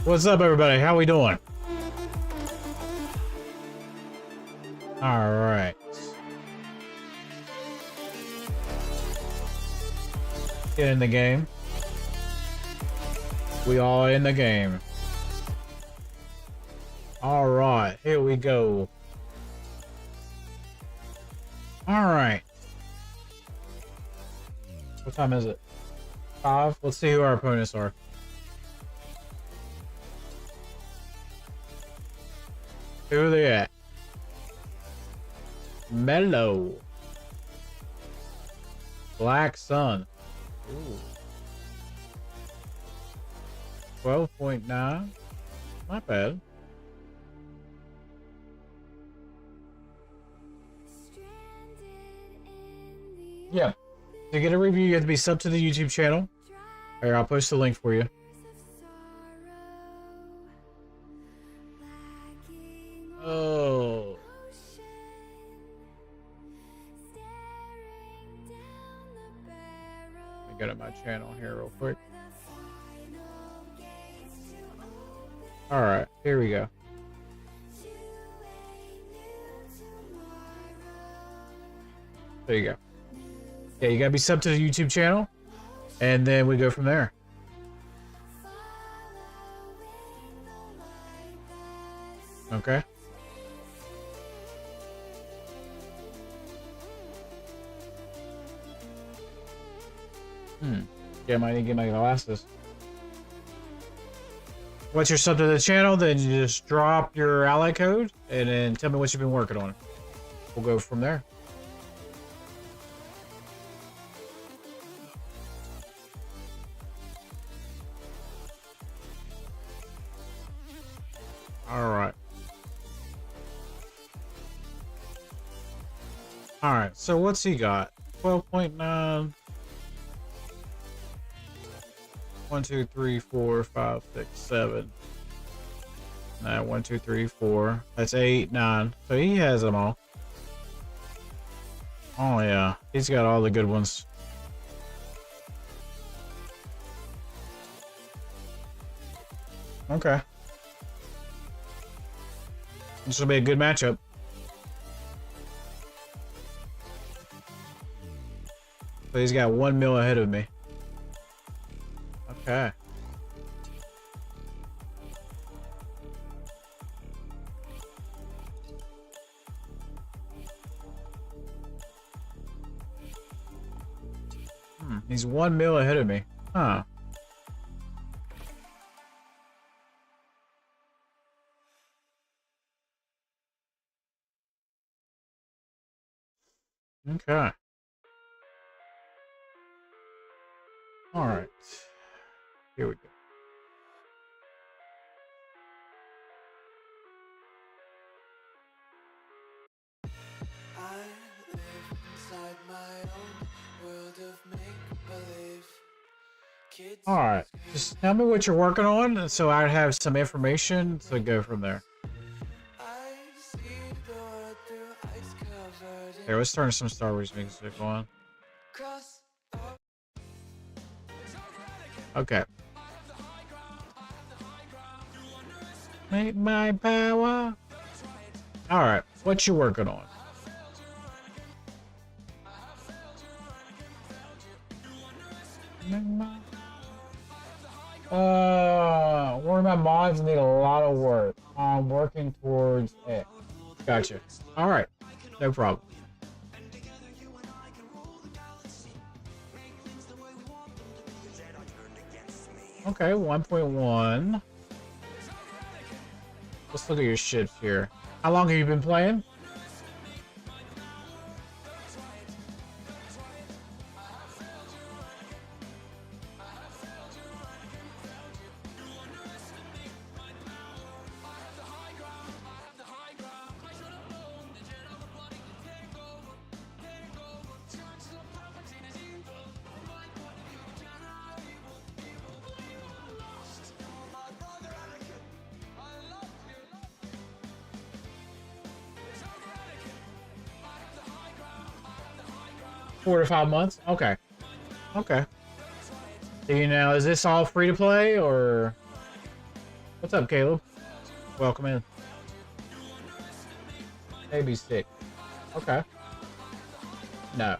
What's up, everybody? How we doing? All right. Get in the game. We all in the game. All right, here we go. All right. What time is it? 5. Let's see who our opponents are. Who are they at? Mellow. Black Sun. Ooh. 12.9. Not bad. Yeah. To get a review, you have to be sub to the YouTube channel. Here, I'll post the link for you. Oh. Let me go to my channel here real quick. Alright, here we go. There you go. Yeah, you gotta be sub to the YouTube channel, and then we go from there. Okay. Yeah, I might need to get my glasses. Once you're sub to the channel, then you just drop your ally code, and then tell me what you've been working on. We'll go from there. Alright. Alright, so what's he got? 12.9. 1, 2, 3, 4, 5, 6, 7. 1, 2, 3, 4. That's 8, 9. So he has them all. Oh yeah, he's got all the good ones. Okay. This will be a good matchup. So he's got 1 mil ahead of me. Okay. He's 1 mil ahead of me. Huh. Okay. All right. Here we go. I live inside my own world of make-believe. Kids. All right. Just tell me what you're working on, so I have some information to go from there. I see the world through ice covered in Here, let's turn some Star Wars music on. cross. Okay. Make my power. All right. What you working on? One of my mods need a lot of work. I'm working towards it. Gotcha. All right. No problem. Okay, 1.1. Let's look at your shit here. How long have you been playing? 4 to 5 months? Okay. Okay. So, you know, is this all free to play or what's up, Caleb? Welcome in. Maybe 6. Okay. No.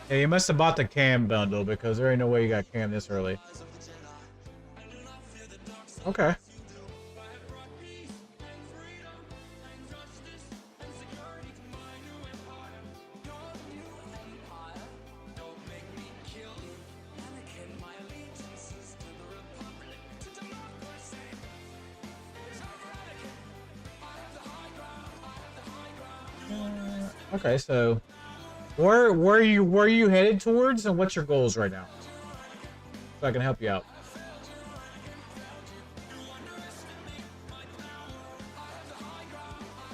Yeah, you must have bought the cam bundle because there ain't no way you got cam this early. Okay. Okay, so where are you headed towards, and what's your goals right now? So I can help you out.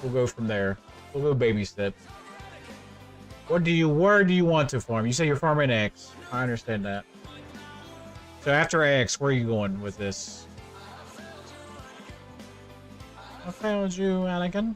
We'll go from there. We'll go baby steps. Where do you want to farm? You say you're farming X. I understand that. So after X, where are you going with this? I found you, Anakin.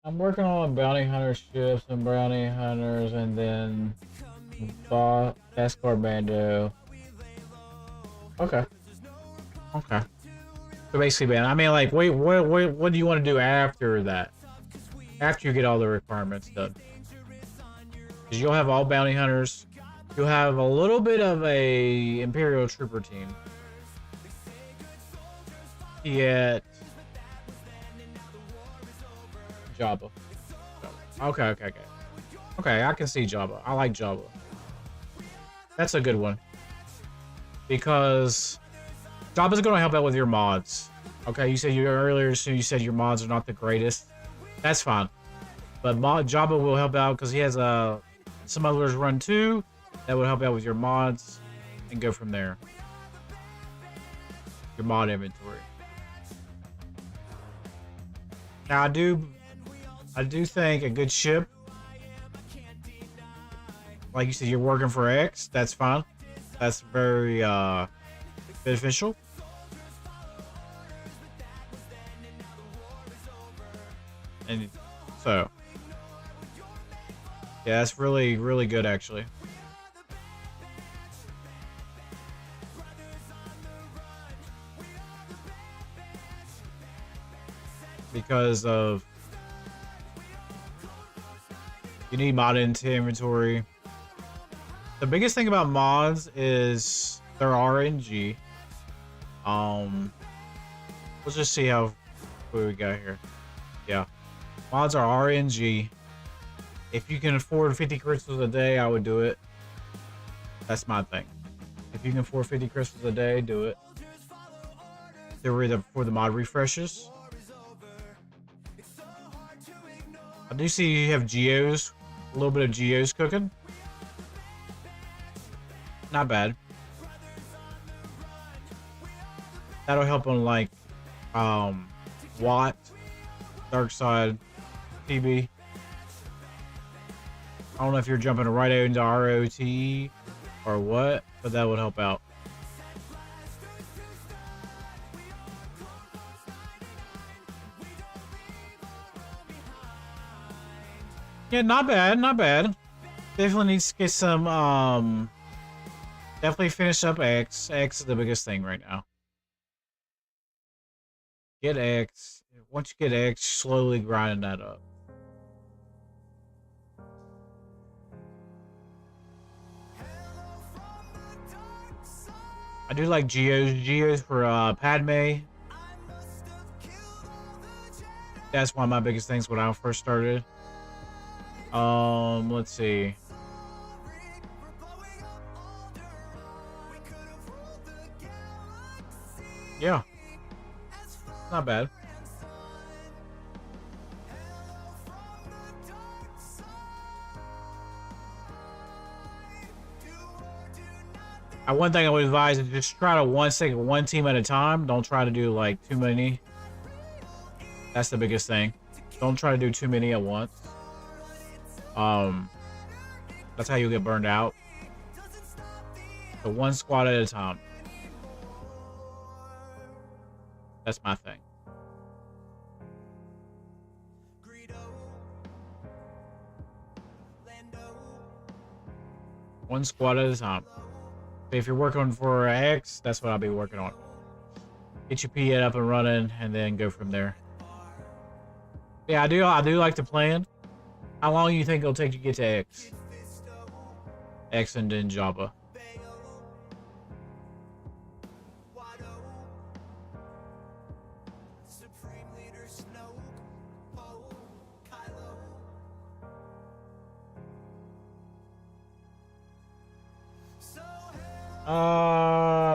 I'm working on bounty hunter ships and bounty hunters, and then Escarbando. Okay. Okay. So basically, man, I mean, like, wait, what do you want to do after that? After you get all the requirements done, because you'll have all bounty hunters. You'll have a little bit of a Imperial Trooper team. Yet. Jabba. Okay. Okay, I can see Jabba. I like Jabba. That's a good one. Because Jabba's going to help out with your mods. Okay, you said earlier, so you said your mods are not the greatest. That's fine. But Jabba will help out because he has Smuggler's Run 2 that would help out with your mods and go from there. Your mod inventory. Now I do think a good ship, like you said, you're working for X. That's fine. That's very beneficial. And so, yeah, that's really, really good actually. Because of you need mod into inventory. The biggest thing about mods is they're RNG. Let's just see what we got here. Yeah, mods are RNG. If you can afford 50 crystals a day, I would do it. That's my thing. If you can afford 50 crystals a day, do it. They're for the mod refreshes. I do see you have geos, a little bit of geos cooking. Not bad. That'll help on like Watt, Dark Side, TB. I don't know if you're jumping right into ROTE or what, but that would help out. Yeah, not bad, not bad. Definitely needs to get some, definitely finish up X. X is the biggest thing right now. Get X. Once you get X, slowly grinding that up. I do like Geos. Geos for, Padme. That's one of my biggest things when I first started. Let's see. Yeah. Not bad. One thing I would advise is just try to one team at a time. Don't try to do like too many. That's the biggest thing. Don't try to do too many at once. That's how you'll get burned out. So one squad at a time. That's my thing. One squad at a time. If you're working for X, that's what I'll be working on. Get your P up and running, and then go from there. Yeah, I do like to plan. How long do you think it'll take to get to X? X and then Java.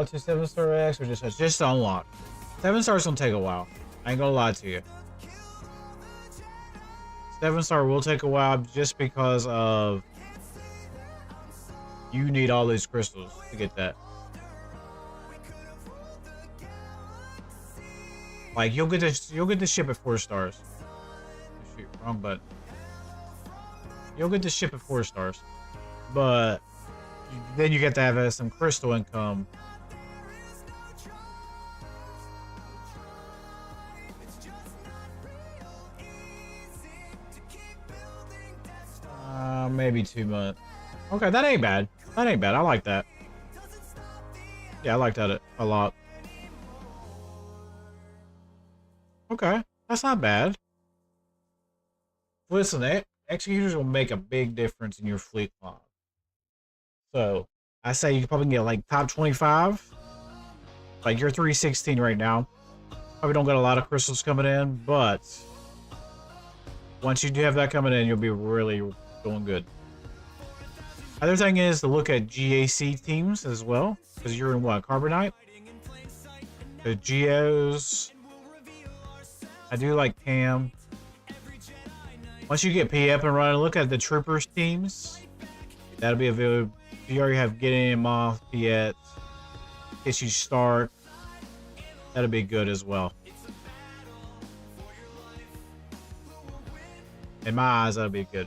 To 7-star X or just to unlock. 7 stars gonna take a while. I ain't gonna lie to you. 7-star will take a while just because of you need all these crystals to get that. Like you'll get the ship at 4 stars. Shoot, wrong button. You'll get the ship at 4 stars, but then you get to have some crystal income. Maybe 2 months. Okay, that ain't bad. That ain't bad. I like that. Yeah, I like that a lot. Okay, that's not bad. Listen, executors will make a big difference in your fleet log. So, I say you can probably get like top 25. Like you're 316 right now. Probably don't get a lot of crystals coming in, but once you do have that coming in, you'll be really going good. Other thing is to look at GAC teams as well, because you're in what, Carbonite? The Geos. I do like Cam. Once you get P up and running, look at the Troopers teams. That'll be available. You already have Gideon, Moth, Piet, Issue Stark. That'll be good as well. In my eyes, that'll be good.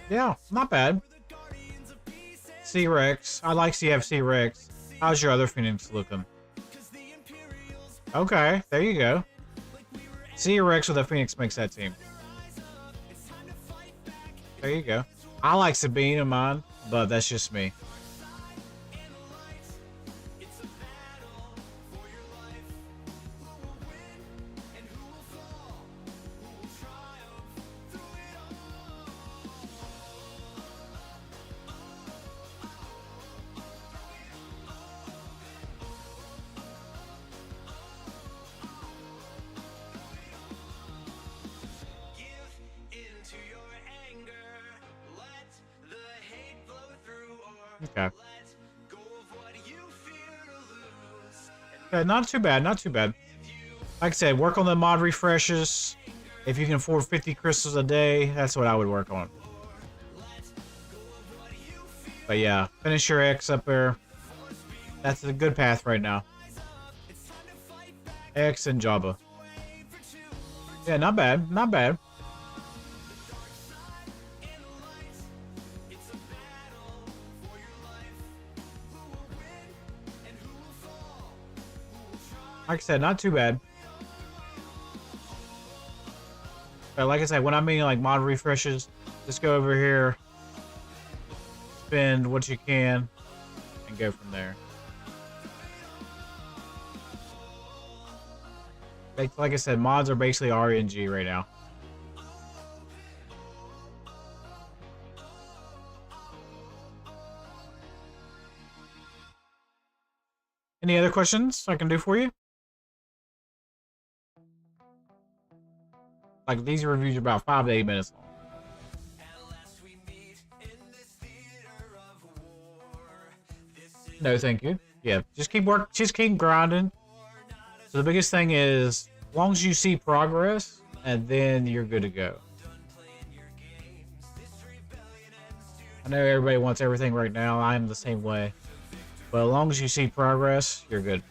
Yeah, not bad. C-Rex. I like CFC Rex. How's your other Phoenix looking? Okay, there you go. C-Rex with a Phoenix makes that team. There you go. I like Sabine in mine, but that's just me. Okay. Yeah, not too bad, not too bad. Like I said, work on the mod refreshes. If you can afford 50 crystals a day, that's what I would work on. But yeah, finish your X up there. That's a good path right now. X and Java. Yeah, not bad, not bad. Like I said, not too bad. But like I said, when I mean like mod refreshes, just go over here, spend what you can, and go from there. Like I said, mods are basically RNG right now. Any other questions I can do for you? Like, these reviews are about 5 to 8 minutes long. No, thank you. Yeah, just keep grinding. So the biggest thing is, as long as you see progress, and then you're good to go. I know everybody wants everything right now. I'm the same way. But as long as you see progress, you're good.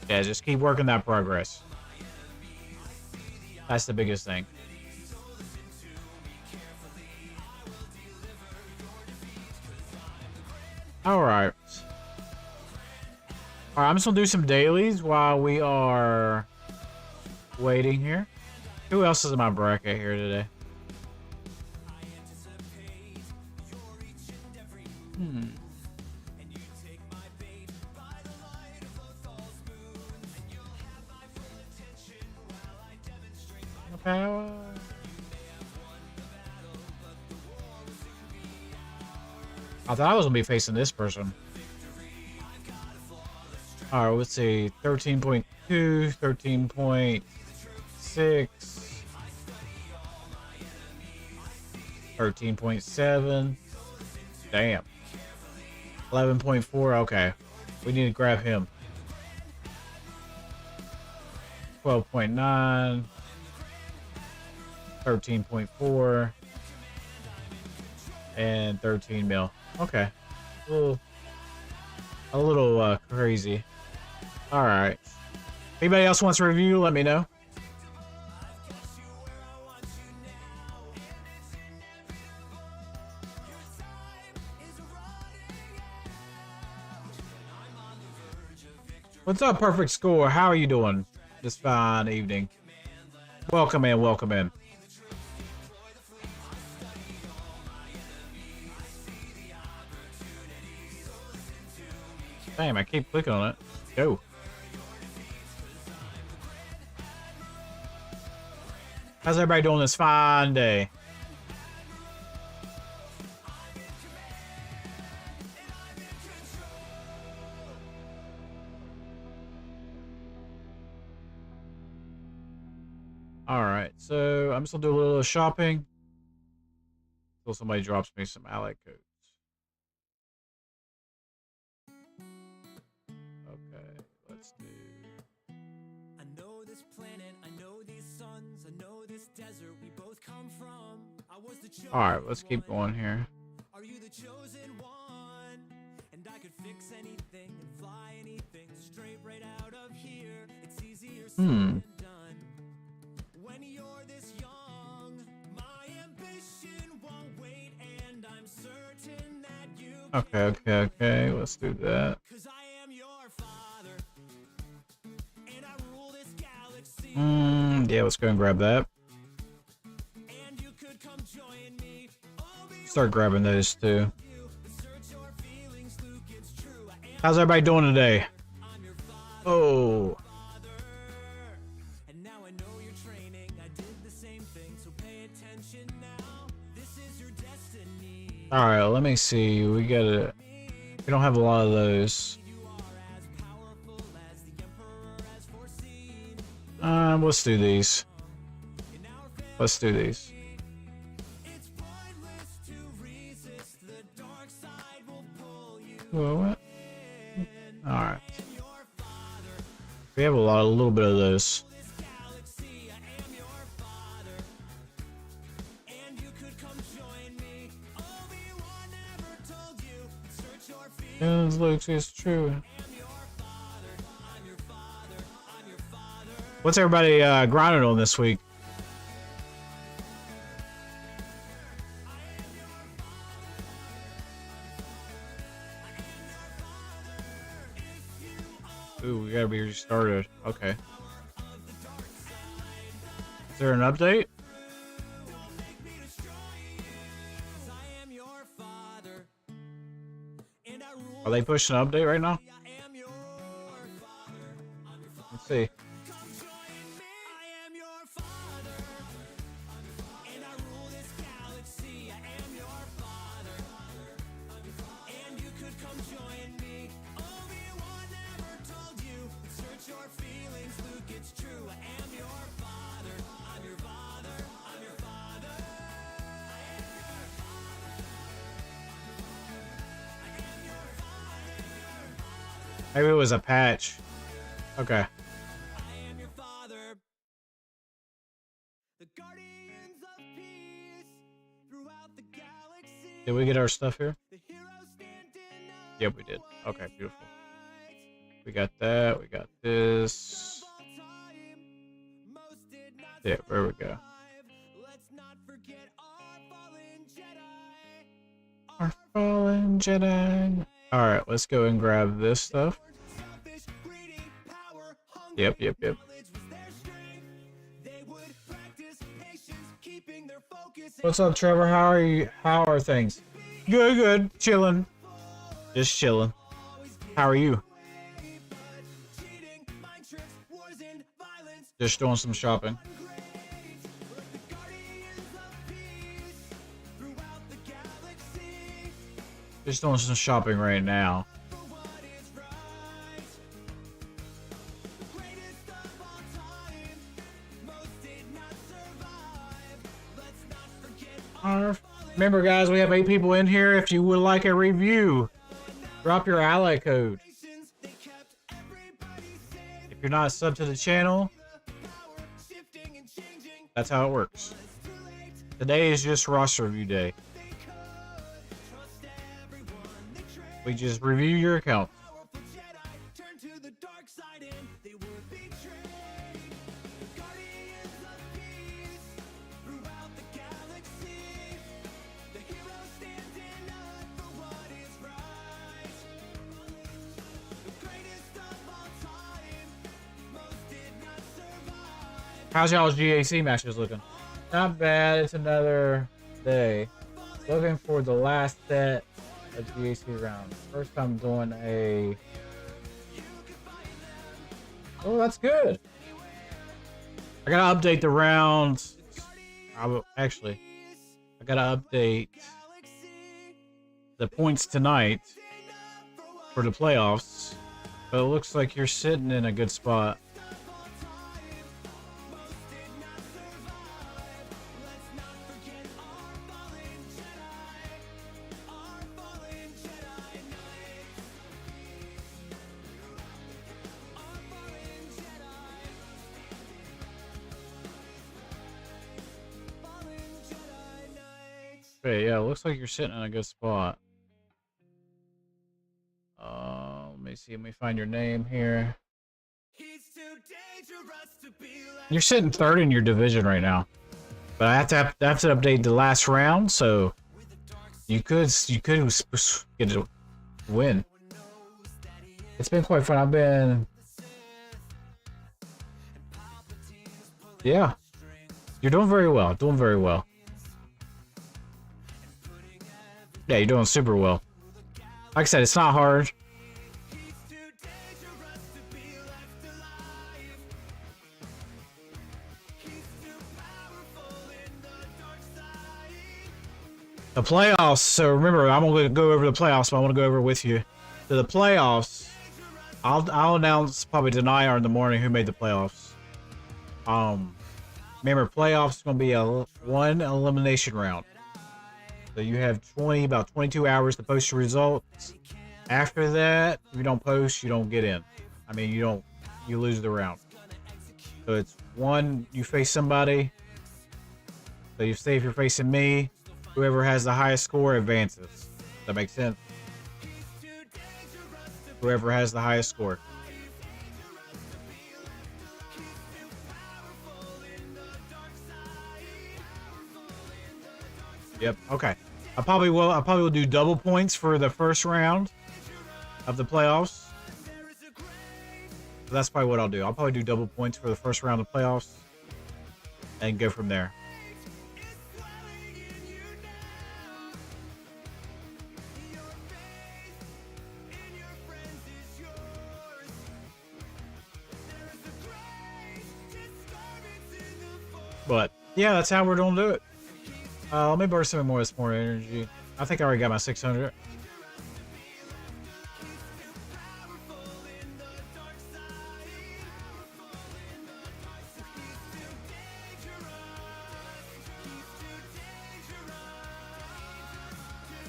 Yeah, just keep working that progress. That's the biggest thing. Alright. Alright, I'm just gonna do some dailies while we are waiting here. Who else is in my bracket here today? Okay. I thought I was gonna be facing this person. Alright, let's see. 13.2, 13.6, 13.7. Damn. 11.4. Okay. We need to grab him. 12.9. 13.4. And 13 mil. Okay. A little crazy. Alright. Anybody else wants a review, let me know. What's up, Perfect Score? How are you doing this fine evening? Welcome in, welcome in. Damn, I keep clicking on it. Go. How's everybody doing this fine day? Alright, so I'm just gonna do a little shopping until somebody drops me some ally codes. Okay, let's do. I know this planet, I know these suns, I know this desert we both come from. I was the chosen Alright, let's keep going here. Are you the chosen one? And I could fix anything and fly anything straight right out of here. It's easier said than done. When you're this young, my ambition won't wait, and I'm certain that you Okay, let's do that. 'cause I am your father, and I rule this galaxy. Yeah, let's go and grab that. And you could come join me. Start grabbing those too. Search your feelings, Luke, it's true. I am How's everybody doing today? your father. Oh, And now I know you're training. I did the same thing, so pay attention now. This is your destiny. alright, let me see. We don't have a lot of those. You are as powerful as the emperor has foreseen. Let's do these. In our family, Let's do these. it's pointless to resist. The dark side will pull you. What? Alright. And your father, We have a little bit of those. this galaxy, I am your father. And you could come join me. Obi-Wan never told you. Search your feelings. It looks it's true. I'm your father. I'm your father. I'm your father. What's everybody grinding on this week? Ooh, we gotta be restarted. Okay. Is there an update? 'Cause I am your father. And I rule. Are they pushing an update right now? I am your father. I'm your father. Let's see. Come join me. I am your father. And I rule this galaxy. I am your father. And you could come join me. Obi-Wan never told you. Search your feelings, Luke, it's true. I am your father. I'm your father. I'm your father. I am your father. Maybe it was a patch. Okay. I am your father. The guardians of peace throughout the galaxy. Did we get our stuff here? The heroes standing up. Yep, we did. Okay, beautiful. We got that. We got this. Yeah, there we go. Let's not forget our fallen Jedi. Our fallen Jedi. Alright, let's go and grab this stuff. Selfish, greedy, power, hunger, Yep. knowledge was their strength. They would practice patience, keeping their focus. What's up, Trevor? How are you? How are things? Good, good. Chilling. Just chilling. How are you? Cheating, mind tricks, wars and violence. Just doing some shopping. Just doing some shopping right now. Remember, guys, we have 8 people in here. If you would like a review, drop your ally code. If you're not subbed to the channel, that's how it works. Today is just roster review day. We just review your account. How's y'all's GAC matches looking? Not bad. It's another day. Looking for the last set of GAC round. First I'm doing a... Oh, that's good. I gotta update the rounds. Actually, I gotta update the points tonight for the playoffs. But it looks like you're sitting in a good spot. Okay, yeah, looks like you're sitting in a good spot. Let me see. Let me find your name here. You're sitting 3rd in your division right now, but I have to update the last round, so you could get a win. It's been quite fun. Yeah, you're doing very well. Doing very well. Yeah, you're doing super well. Like I said, it's not hard. The playoffs, so remember, I'm going to go over the playoffs, but I want to go over with you. So the playoffs, I'll announce probably tonight or in the morning who made the playoffs. Remember, playoffs is going to be a 1 elimination round. So you have about 22 hours to post your results. After that, if you don't post, you don't get in. I mean, you lose the round. So it's 1, you face somebody. So you say if you're facing me, whoever has the highest score advances. Does that make sense? Whoever has the highest score. Yep. Okay. I probably will do double points for the first round of the playoffs. So that's probably what I'll do. I'll probably do double points for the first round of playoffs and go from there. But yeah, that's how we're gonna do it. Let me burn some more of this more energy. I think I already got my 600.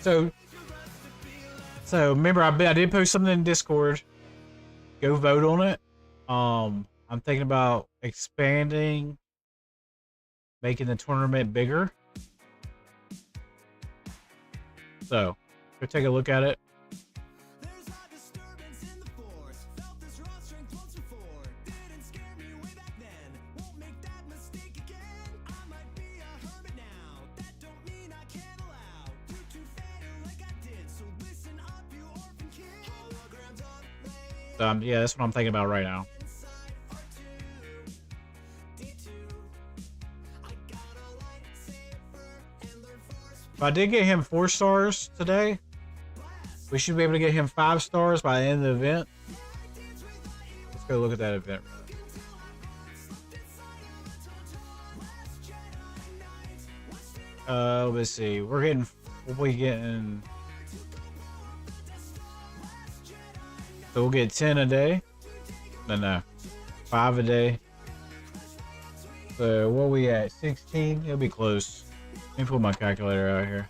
So remember, I did post something in Discord. go vote on it. I'm thinking about expanding, making the tournament bigger. So, go take a look at it. There's a disturbance in the force. Felt this raw strength once before. Didn't scare me way back then. Won't make that mistake again. I might be a hermit now. That don't mean I can't allow you to fail like I did. So listen up, you orphan kid. Holograms of late Yeah, that's what I'm thinking about right now. inside R2 D2. I got a lightsaber and learn force. If I did get him 4 stars today, we should be able to get him 5 stars by the end of the event. Let's go look at that event. Let's see. We'll be getting. So we'll get 10 a day. No, 5 a day. So what we at? 16? It'll be close. Let me pull my calculator out here.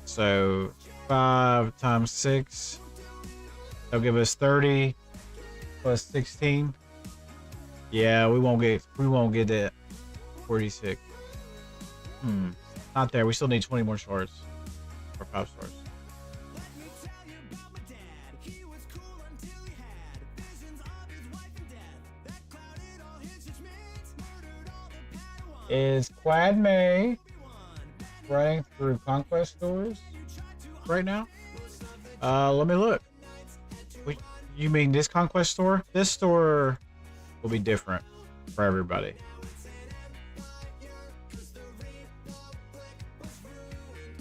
So 5 times 6. That'll give us 30 plus 16. Yeah, we won't get that 46. Not there. We still need 20 more stars. Or 5 stars. Let me tell you about my dad. He was cool until he had visions of his wife and death that clouded all his judgments, murdered all the Padawans. Is Quad May running through conquest stores right now? Let me look. You mean this conquest store? This store will be different for everybody.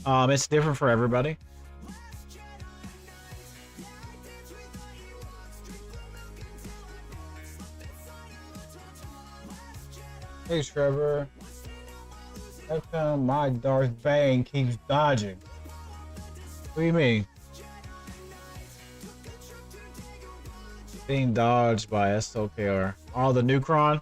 It's different for everybody. Hey Trevor, how come my Darth Bane keeps dodging? What do you mean? Being dodged by SWGoH. Oh, the Nucron?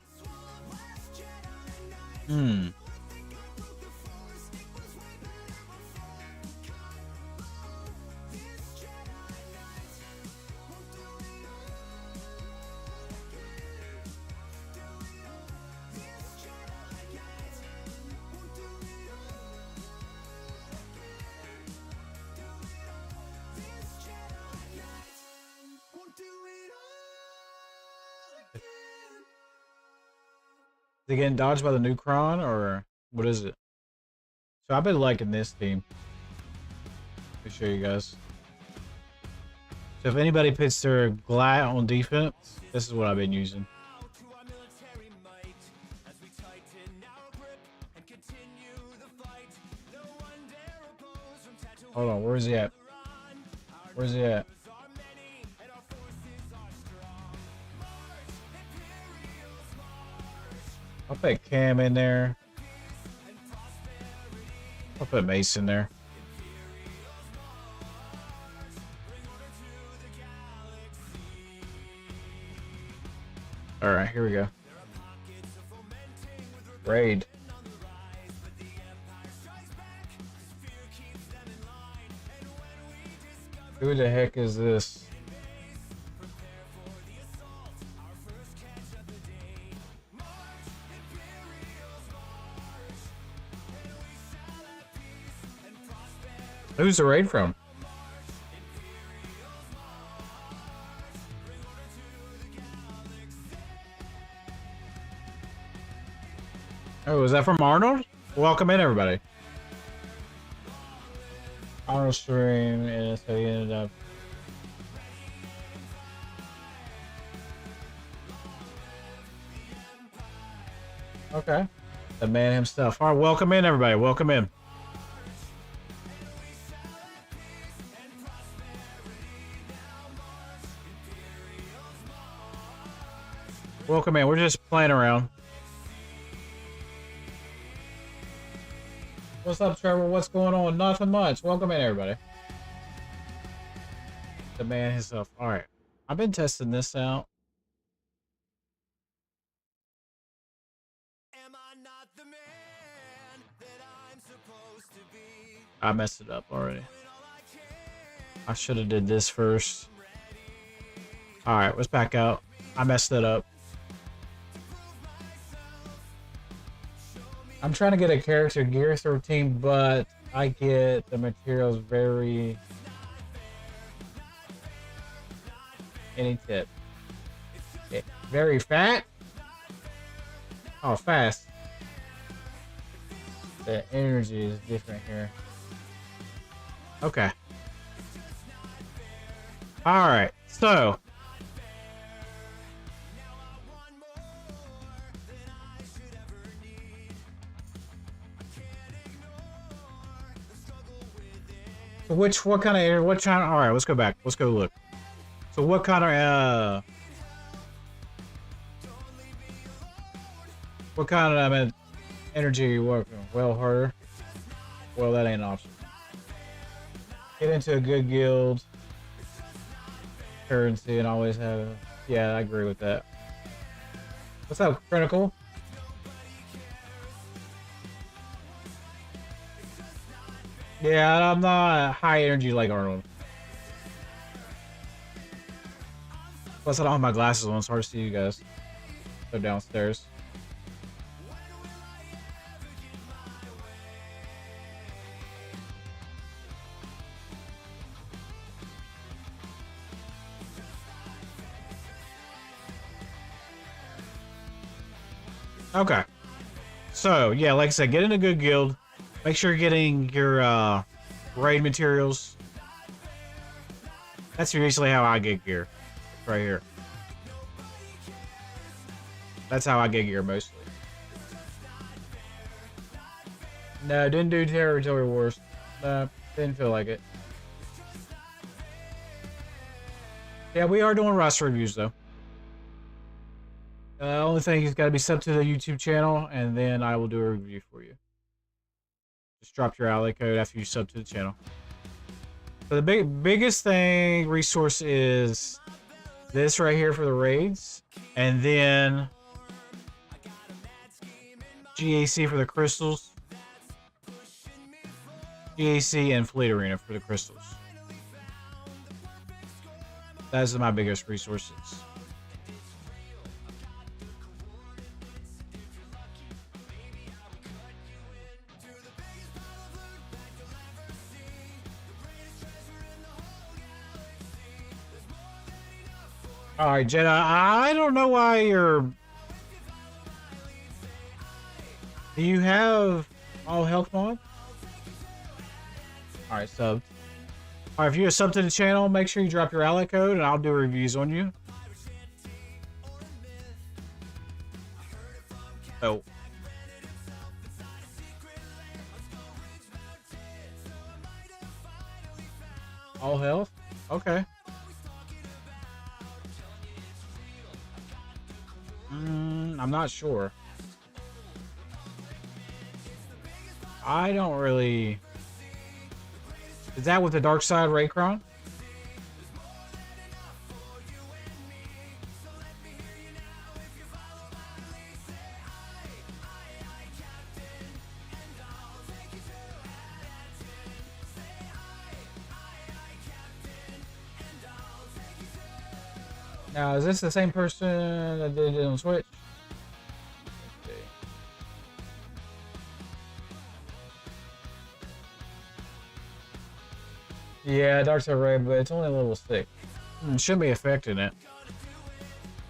Is it getting dodged by the Nucron or what is it? So I've been liking this team. Let me show you guys. So if anybody puts their Glat on defense, this is what I've been using. Hold on, where is he at? Where's he at? I'll put Cam in there. I'll put Mace in there. Alright, here we go. Raid. Who the heck is this? Who's the raid from? Oh, is that from Arnold? Welcome in, everybody. Arnold stream, and that's how he ended up. Okay. The man himself. All right, welcome in, everybody. Welcome in. Welcome in. We're just playing around. What's up, Trevor? What's going on? Nothing much. Welcome in, everybody. The man himself. All right. I've been testing this out. Am I not the man that I'm supposed to be? I messed it up already. Doing all I can I should have did this first. Alright, let's back out. I messed that up. I'm trying to get a character Gear 13, but I get the materials very... Any tip? Okay. Very fat? Oh, fast. The energy is different here. Okay. Alright, so... what kind of air, what kind of, all right, let's go back. Let's go look. So what kind of, what kind of energy are you working? Well, harder. Well, that ain't an option. Get into a good guild. Currency and always have, yeah, I agree with that. What's up, Critical? Yeah, I'm not high energy like Arnold. Plus, I don't have my glasses on. It's hard to see you guys. They're downstairs. Okay. So, yeah, like I said, get in a good guild. Make sure you're getting your raid materials. That's usually how I get gear. Right here. That's how I get gear mostly. No, didn't do territory wars. No, didn't feel like it. Yeah, we are doing roster reviews though. Only thing is got to be sub to the YouTube channel, and then I will do a review for you. Just drop your ally code after you sub to the channel. So the biggest thing resource is this right here for the raids, and then GAC for the crystals, GAC and Fleet Arena for the crystals. Those are my biggest resources. Alright, Jenna, I don't know why you're... Do you have all health mod? Alright, subbed. Alright, if you're a sub to the channel, make sure you drop your ally code and I'll do reviews on you. Oh. All health? Okay. I'm not sure. I don't really... Is that with the dark side Raycron? Now, is this the same person that did it on Switch? Let's see. Yeah, Dark Side Ray, but it's only level 6. Shouldn't be affecting it.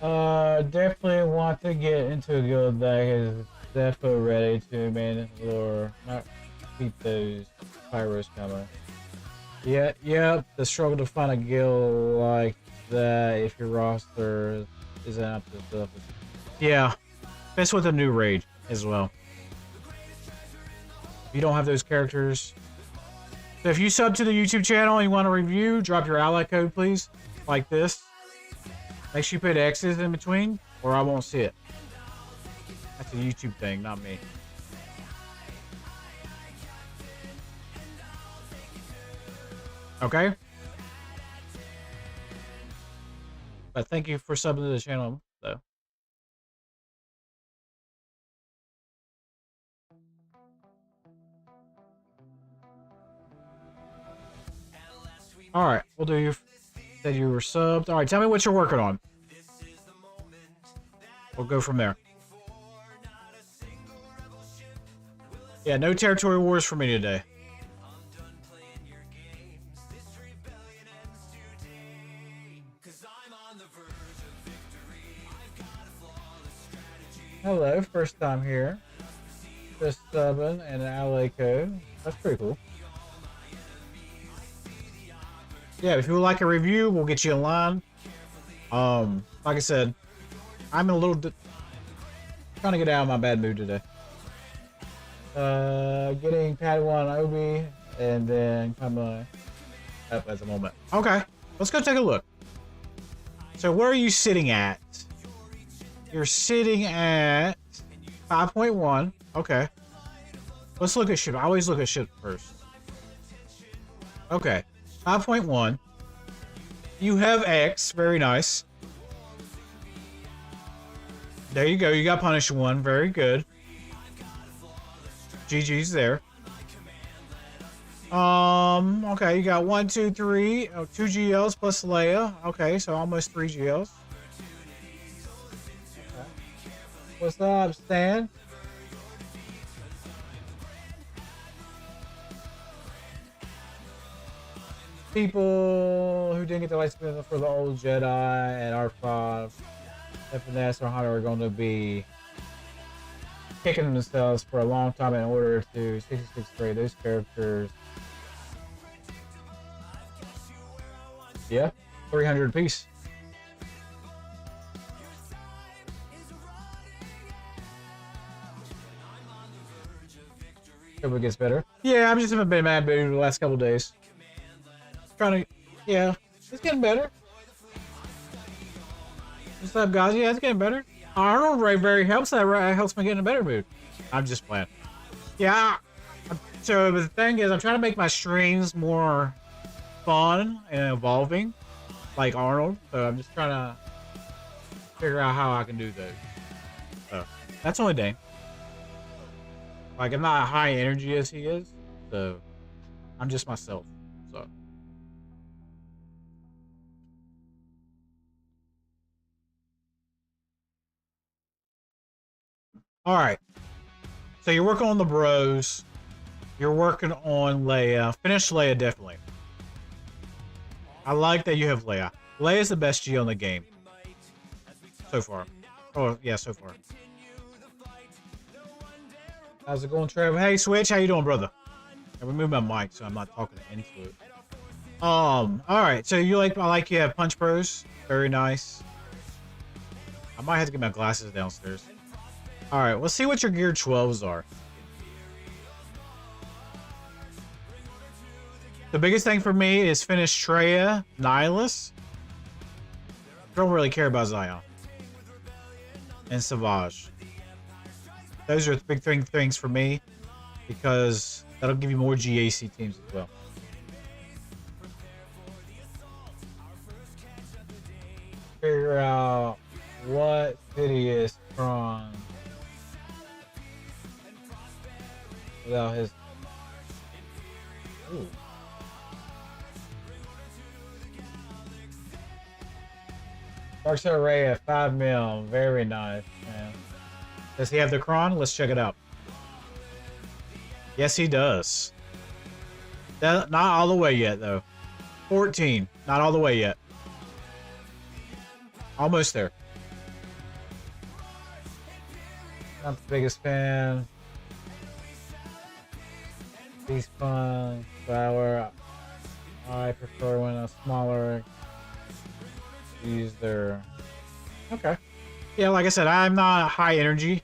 Definitely want to get into a guild that is definitely ready to man or not keep those pyros coming. Yeah, yep, the struggle to find a guild like that if your roster isn't up to stuff. Yeah, that's with a new raid as well. If you don't have those characters. So if you sub to the YouTube channel and you want a review, drop your ally code, please. Like this. Make sure you put X's in between, or I won't see it. That's a YouTube thing, not me. Okay? But thank you for subbing to the channel, though. All right, we'll do your. Said you were subbed. All right, tell me what you're working on. We'll go from there. Yeah, no territory wars for me today. Hello, first time here. Just subbing and an LA code. That's pretty cool. Yeah, if you would like a review, we'll get you in line. Like I said, I'm in a little trying to get out of my bad mood today. Getting Padawan Obi and then coming up at the moment. Okay, let's go take a look. So where are you sitting at? You're sitting at 5.1. Okay. Let's look at ship. I always look at ship first. Okay. 5.1. You have X. Very nice. There you go. You got punish one. Very good. GG's there. Okay. You got 1, 2, 3. Oh, 2 GLs plus Leia. Okay. So almost 3 GLs. Okay. What's up, Stan? People who didn't get the lightsaber for the old Jedi at R5, FNS or Hunter are going to be kicking themselves for a long time in order to 66 grade those characters. Yeah, 300 apiece. Hope it gets better. Yeah, I'm just haven't been mad the last couple days. Trying to, yeah, it's getting better. What's up, guys? Yeah, it's getting better. Arnold Ray very helps. That helps me get in a better mood. I'm just playing. Yeah. So the thing is, I'm trying to make my streams more fun and evolving, like Arnold. So I'm just trying to figure out how I can do those. So that's the only thing. Like, I'm not high energy as he is, so I'm just myself. So. All right. So you're working on the bros. You're working on Leia. Finish Leia, definitely. I like that you have Leia. Leia's the best G on the game. So far. Oh, yeah, so far. How's it going, Trevor? Hey, Switch, how you doing, brother? I removed my mic, so I'm not talking into it. All right. So you like? I like you have Punch Bros. Very nice. I might have to get my glasses downstairs. All right. Let's see what your Gear 12s are. The biggest thing for me is finish Traya, Nihilus. Don't really care about Zion and Savage. Those are the big things for me because that'll give you more GAC teams as well. Figure out what hideous Tron without his. Ooh. Darkseid Ray at 5 mil. Very nice, man. Does he have the Kron? Let's check it out. Yes, he does. Not all the way yet, though. 14. Not all the way yet. Almost there. Not the biggest fan. He's fun. Flower. I prefer when a smaller. Use their. Okay. Yeah, like I said, I'm not high energy.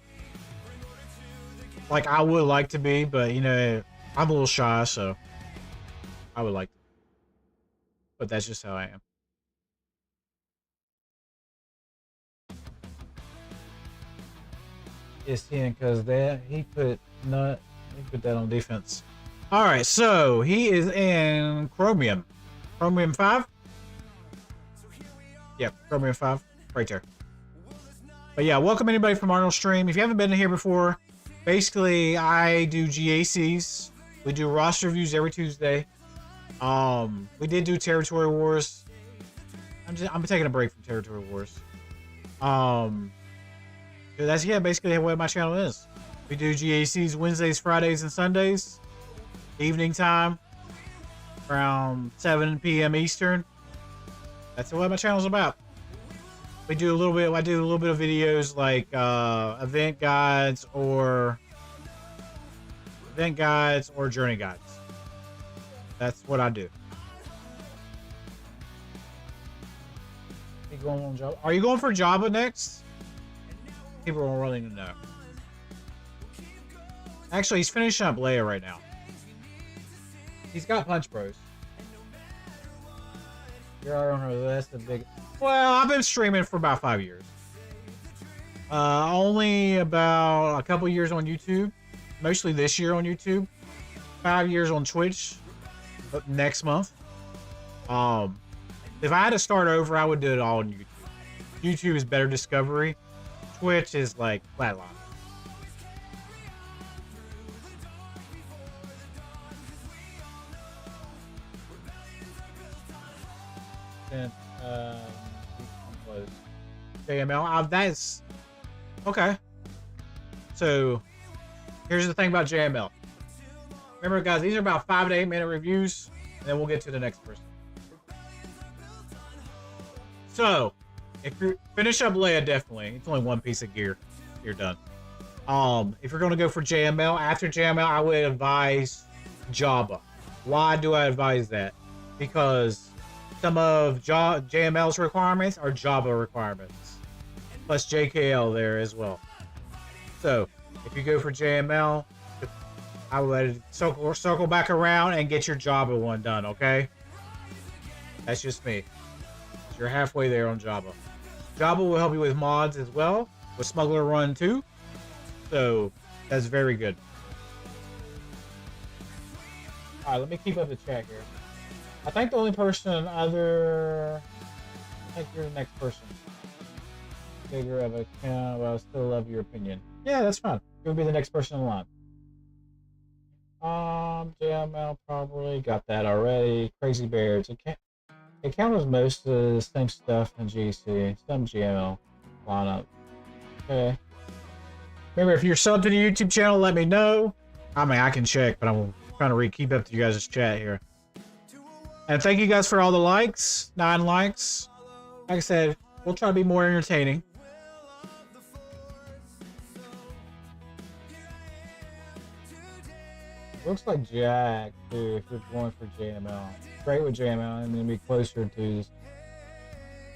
Like I would like to be, but you know, I'm a little shy, so I would like to. But that's just how I am. It's him because he put that on defense. All right, so he is in Chromium. Chromium 5? Yep, Chromium 5. Right there. But yeah, welcome anybody from Arnold's stream. If you haven't been here before, basically I do GACs. We do roster reviews every Tuesday. We did do Territory Wars. I'm taking a break from Territory Wars. So that's basically what my channel is. We do GACs Wednesdays, Fridays, and Sundays. Evening time. Around 7 p.m. Eastern. That's what my channel's about. I do a little bit of videos like event guides or journey guides. That's what I do. Are you going for Jabba next? People are willing to know. Actually, he's finishing up Leia right now. He's got Punch Bros. I don't know. That's the big. Well, I've been streaming for about 5 years. Only about a couple years on YouTube. Mostly this year on YouTube. 5 years on Twitch. Next month. If I had to start over, I would do it all on YouTube. YouTube is better discovery. Twitch is like flatline. And JML. That's okay. So here's the thing about JML. Remember, guys, these are about 5 to 8 minute reviews, and then we'll get to the next person. So, if you finish up Leia, definitely. It's only one piece of gear. You're done. If you're going to go for JML, after JML, I would advise Jabba. Why do I advise that? Because some of JML's requirements are Jabba requirements. Plus JKL there as well. So, if you go for JML, I would circle back around and get your Jabba one done, okay? That's just me. You're halfway there on Jabba. Jabba will help you with mods as well, with Smuggler Run 2. So, that's very good. Alright, let me keep up the chat here. I think the only person I think you're the next person. Bigger of a account, but I still love your opinion. Yeah, that's fine. You'll be the next person in line. JML probably got that already. Crazy Bears. It counters most of the same stuff in GC. Some GML lineup. Okay. Remember, if you're subbed to the YouTube channel, let me know. I mean, I can check, but I'm trying to keep up to you guys' chat here. And thank you guys for all the likes. 9 likes. Like I said, we'll try to be more entertaining. Looks like Jack, too, if you're going for JML. Great with JML, and then be closer to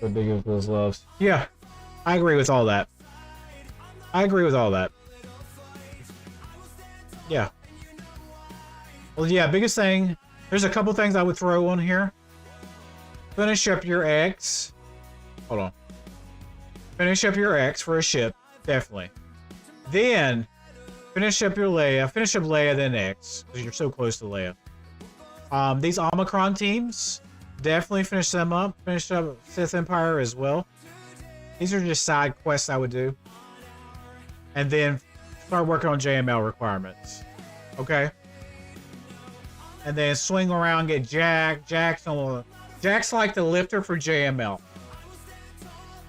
the big of those loves. Yeah, I agree with all that. Yeah. Well, yeah, biggest thing, there's a couple things I would throw on here. Finish up your X. Hold on. Finish up your X for a ship, definitely. Then, finish up your Leia. Finish up Leia, then X, because you're so close to Leia. These Omicron teams, definitely finish them up. Finish up Sith Empire as well. These are just side quests I would do. And then start working on JML requirements. Okay? And then swing around, get Jack. Jack's like the lifter for JML.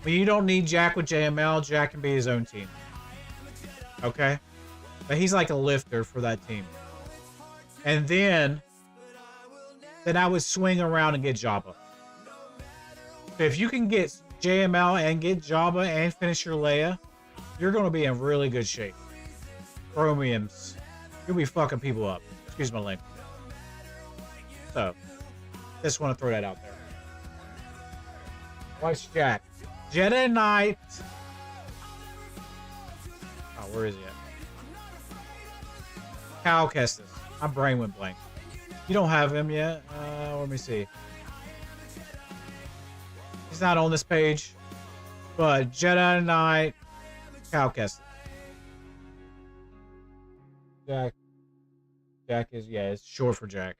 But you don't need Jack with JML. Jack can be his own team. Okay? But he's like a lifter for that team. And then I would swing around and get Jabba. So if you can get JML and get Jabba and finish your Leia, you're going to be in really good shape. Chromiums. You'll be fucking people up. Excuse my language. So, just want to throw that out there. What's Jack? Jedi Knight. Oh, where is he at? Cal Kestis. My brain went blank. You don't have him yet? Let me see. He's not on this page. But Jedi Knight, Cal Kestis. Jack. Jack is, yeah, it's short for Jack.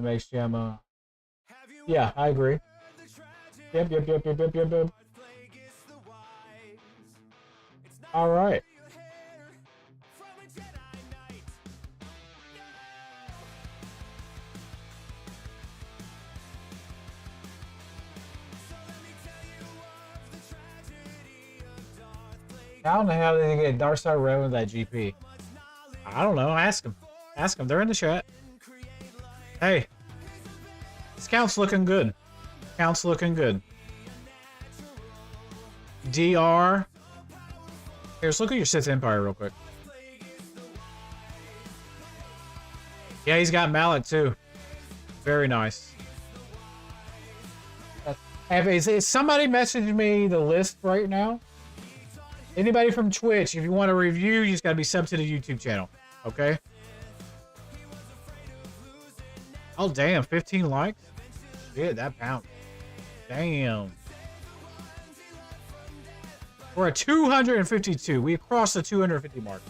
Makes Gemma. Yeah, I agree. Yep. All right. How in the hell did he get Dark Side Red with that GP? I don't know. Ask him. Ask them. They're in the chat. Hey. This count's looking good. Count's looking good. DR. Here, let's look at your Sith Empire real quick. Yeah, he's got Malik too. Very nice. Is somebody messaging me the list right now? Anybody from Twitch, if you want a review, you just gotta be sub to the YouTube channel. Okay? Oh, damn. 15 likes? Shit, that pound. Damn. We're at 252. We crossed the 250 mark.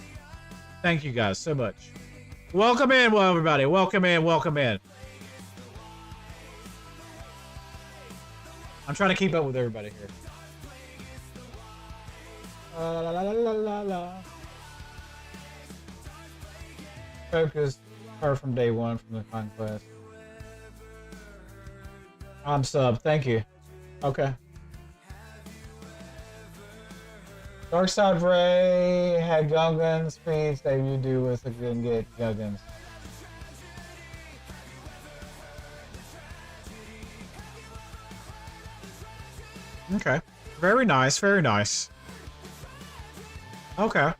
Thank you guys so much. Welcome in, well, everybody. Welcome in, welcome in. I'm trying to keep up with everybody here. La, la, la, la, la, la. Focus her from day one from the conquest. I'm sub, thank you. Okay. Darkside Ray had Gungans, speed, save you do with a good get Gungans. Okay. Very nice, very nice. Okay.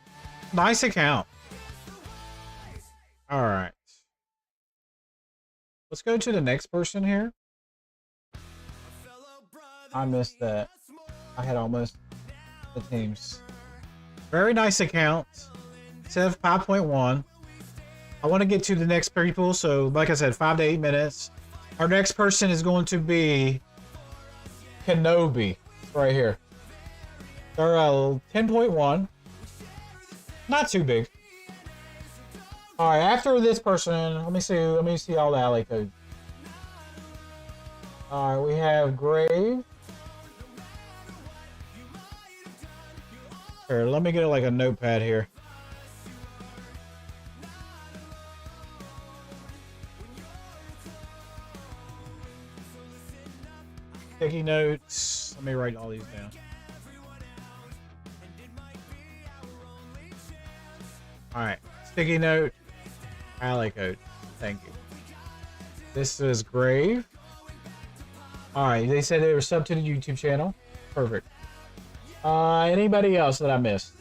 Nice account. Alright. Let's go to the next person here. I missed that. I had almost the teams. Very nice account. Set of 5.1. I want to get to the next people, so like I said, 5 to 8 minutes. Our next person is going to be Kenobi, right here. They're 10.1. Not too big. All right, after this person, let me see all the alley codes. All right, we have Grave. Here, let me get like a notepad here. Sticky notes. Let me write all these down. Alright. Sticky note. Alley code. Thank you. This is Grave. Alright, they said they were sub to the YouTube channel. Perfect. Anybody else that I missed?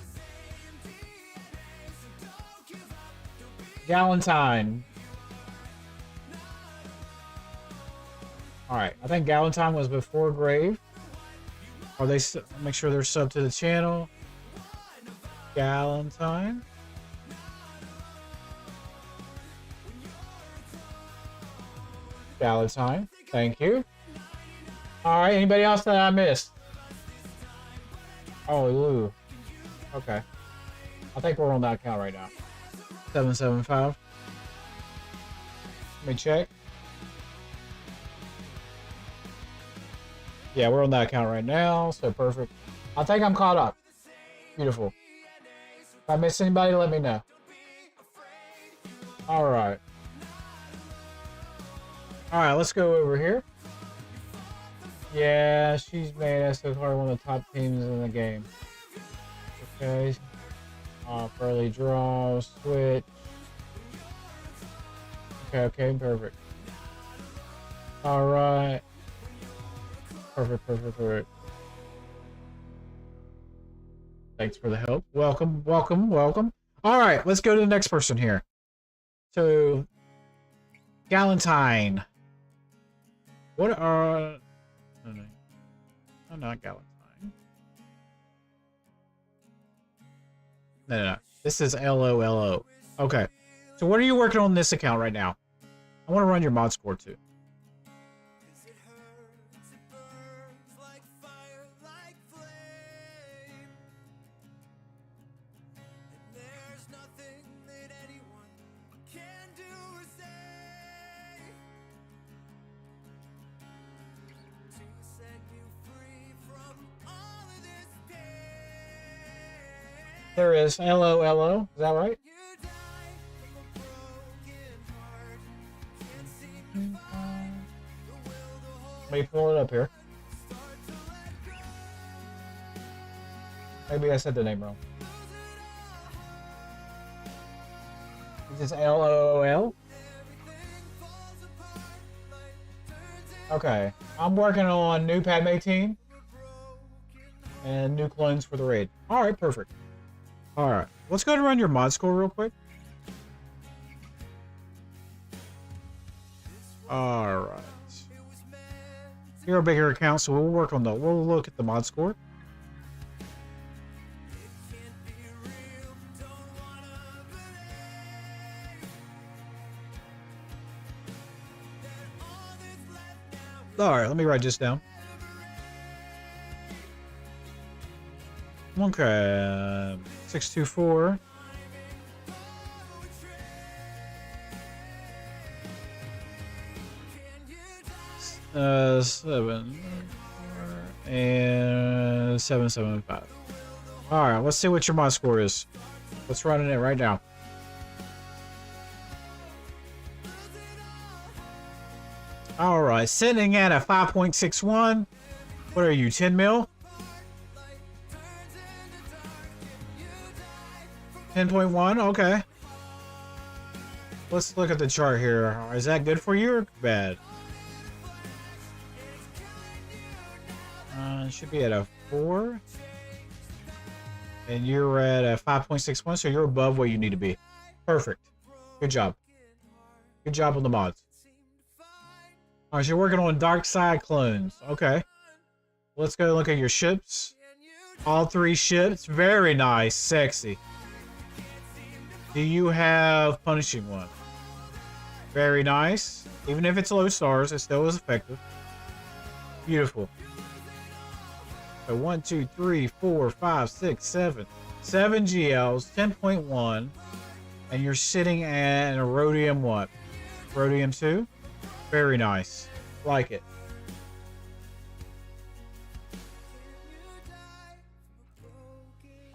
Galentine. Alright, I think Galentine was before Grave. Are they make sure they're sub to the channel? Galentine. Galentine. Thank you. Alright, anybody else that I missed? Oh, Lou. Okay. I think we're on that account right now. 775. Let me check. Yeah, we're on that account right now, so perfect. I think I'm caught up. Beautiful. If I miss anybody, let me know. Alright. Alright, let's go over here. Yeah, she's made SWGoH one of the top teams in the game. Okay. Early draw, switch. Okay, perfect. Alright. Perfect. Thanks for the help. Welcome. Alright, let's go to the next person here. So, Galentine. What are... No, not Galentine. No. This is LOLO. Okay. So what are you working on this account right now? I want to run your mod score too. There is LOLO. Is that right? Let me pull it up here. Maybe I said the name wrong. Is this LOL? Okay. I'm working on new Padme team. And new clones for the raid. Alright, perfect. Alright. Let's go to run your mod score real quick. Alright. You're a bigger account, so we'll work on we'll look at the mod score. Alright, let me write this down. Okay, 624. Seven and 775. All right, let's see what your mod score is. Let's run it right now. All right, sitting at a 5.61. What are you, 10 mil? 10.1, okay. Let's look at the chart here. Is that good for you or bad? It should be at a 4. And you're at a 5.61, so you're above where you need to be. Perfect. Good job. Good job on the mods. Alright, so you're working on dark side clones. Okay. Let's go look at your ships. All 3 ships. Very nice. Sexy. Do you have punishing one? Very nice. Even if it's low stars, it still is effective. Beautiful. So 1, 2, 3, 4, 5, 6, 7. 7 GLs, 10.1. And you're sitting at a rhodium what? Rhodium 2? Very nice. Like it.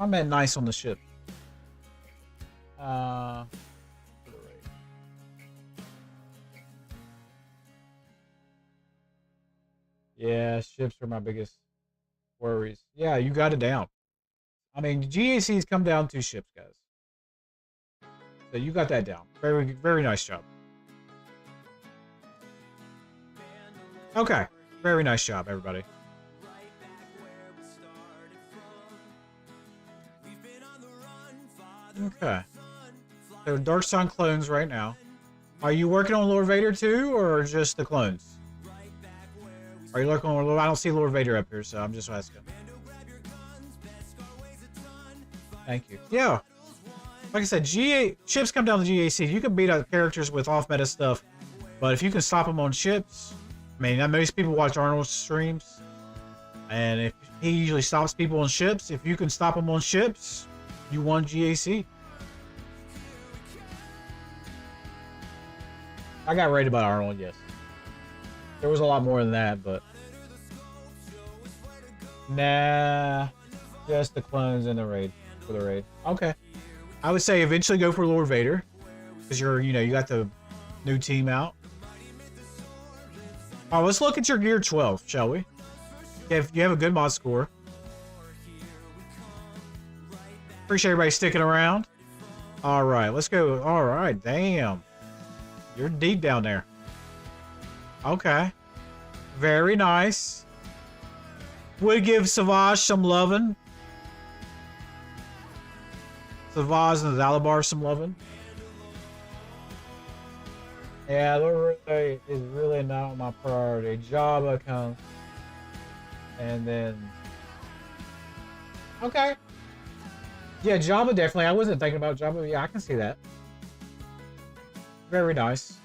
I'm at nice on the ship. Yeah, ships are my biggest worries. Yeah, you got it down. I mean, GAC's come down 2 ships, guys. So you got that down. Very, very nice job. Okay. Very nice job, everybody. Okay. So Dark Sun clones right now. Are you working on Lord Vader too, or just the clones? Are you working on? I don't see Lord Vader up here, so I'm just asking. Thank you. Yeah. Like I said, ships come down to GAC. You can beat up characters with off-meta stuff, but if you can stop them on ships, I mean, most people watch Arnold's streams, and if he usually stops people on ships, if you can stop them on ships, you won GAC. I got rated by Arnold, yes. There was a lot more than that, but nah, just the clones in the raid for the raid. Okay, I would say eventually go for Lord Vader because you got the new team out. Oh, let's look at your gear 12, shall we? If you have a good mod score. Appreciate everybody sticking around. All right, let's go. All right, damn, you're deep down there. Okay. Very nice. Would give Savage some lovin'. Savage and Zalabar some lovin'. Yeah, that is really not my priority. Jabba comes. And then... Okay. Yeah, Jabba definitely. I wasn't thinking about Jabba. Yeah, I can see that. Very nice.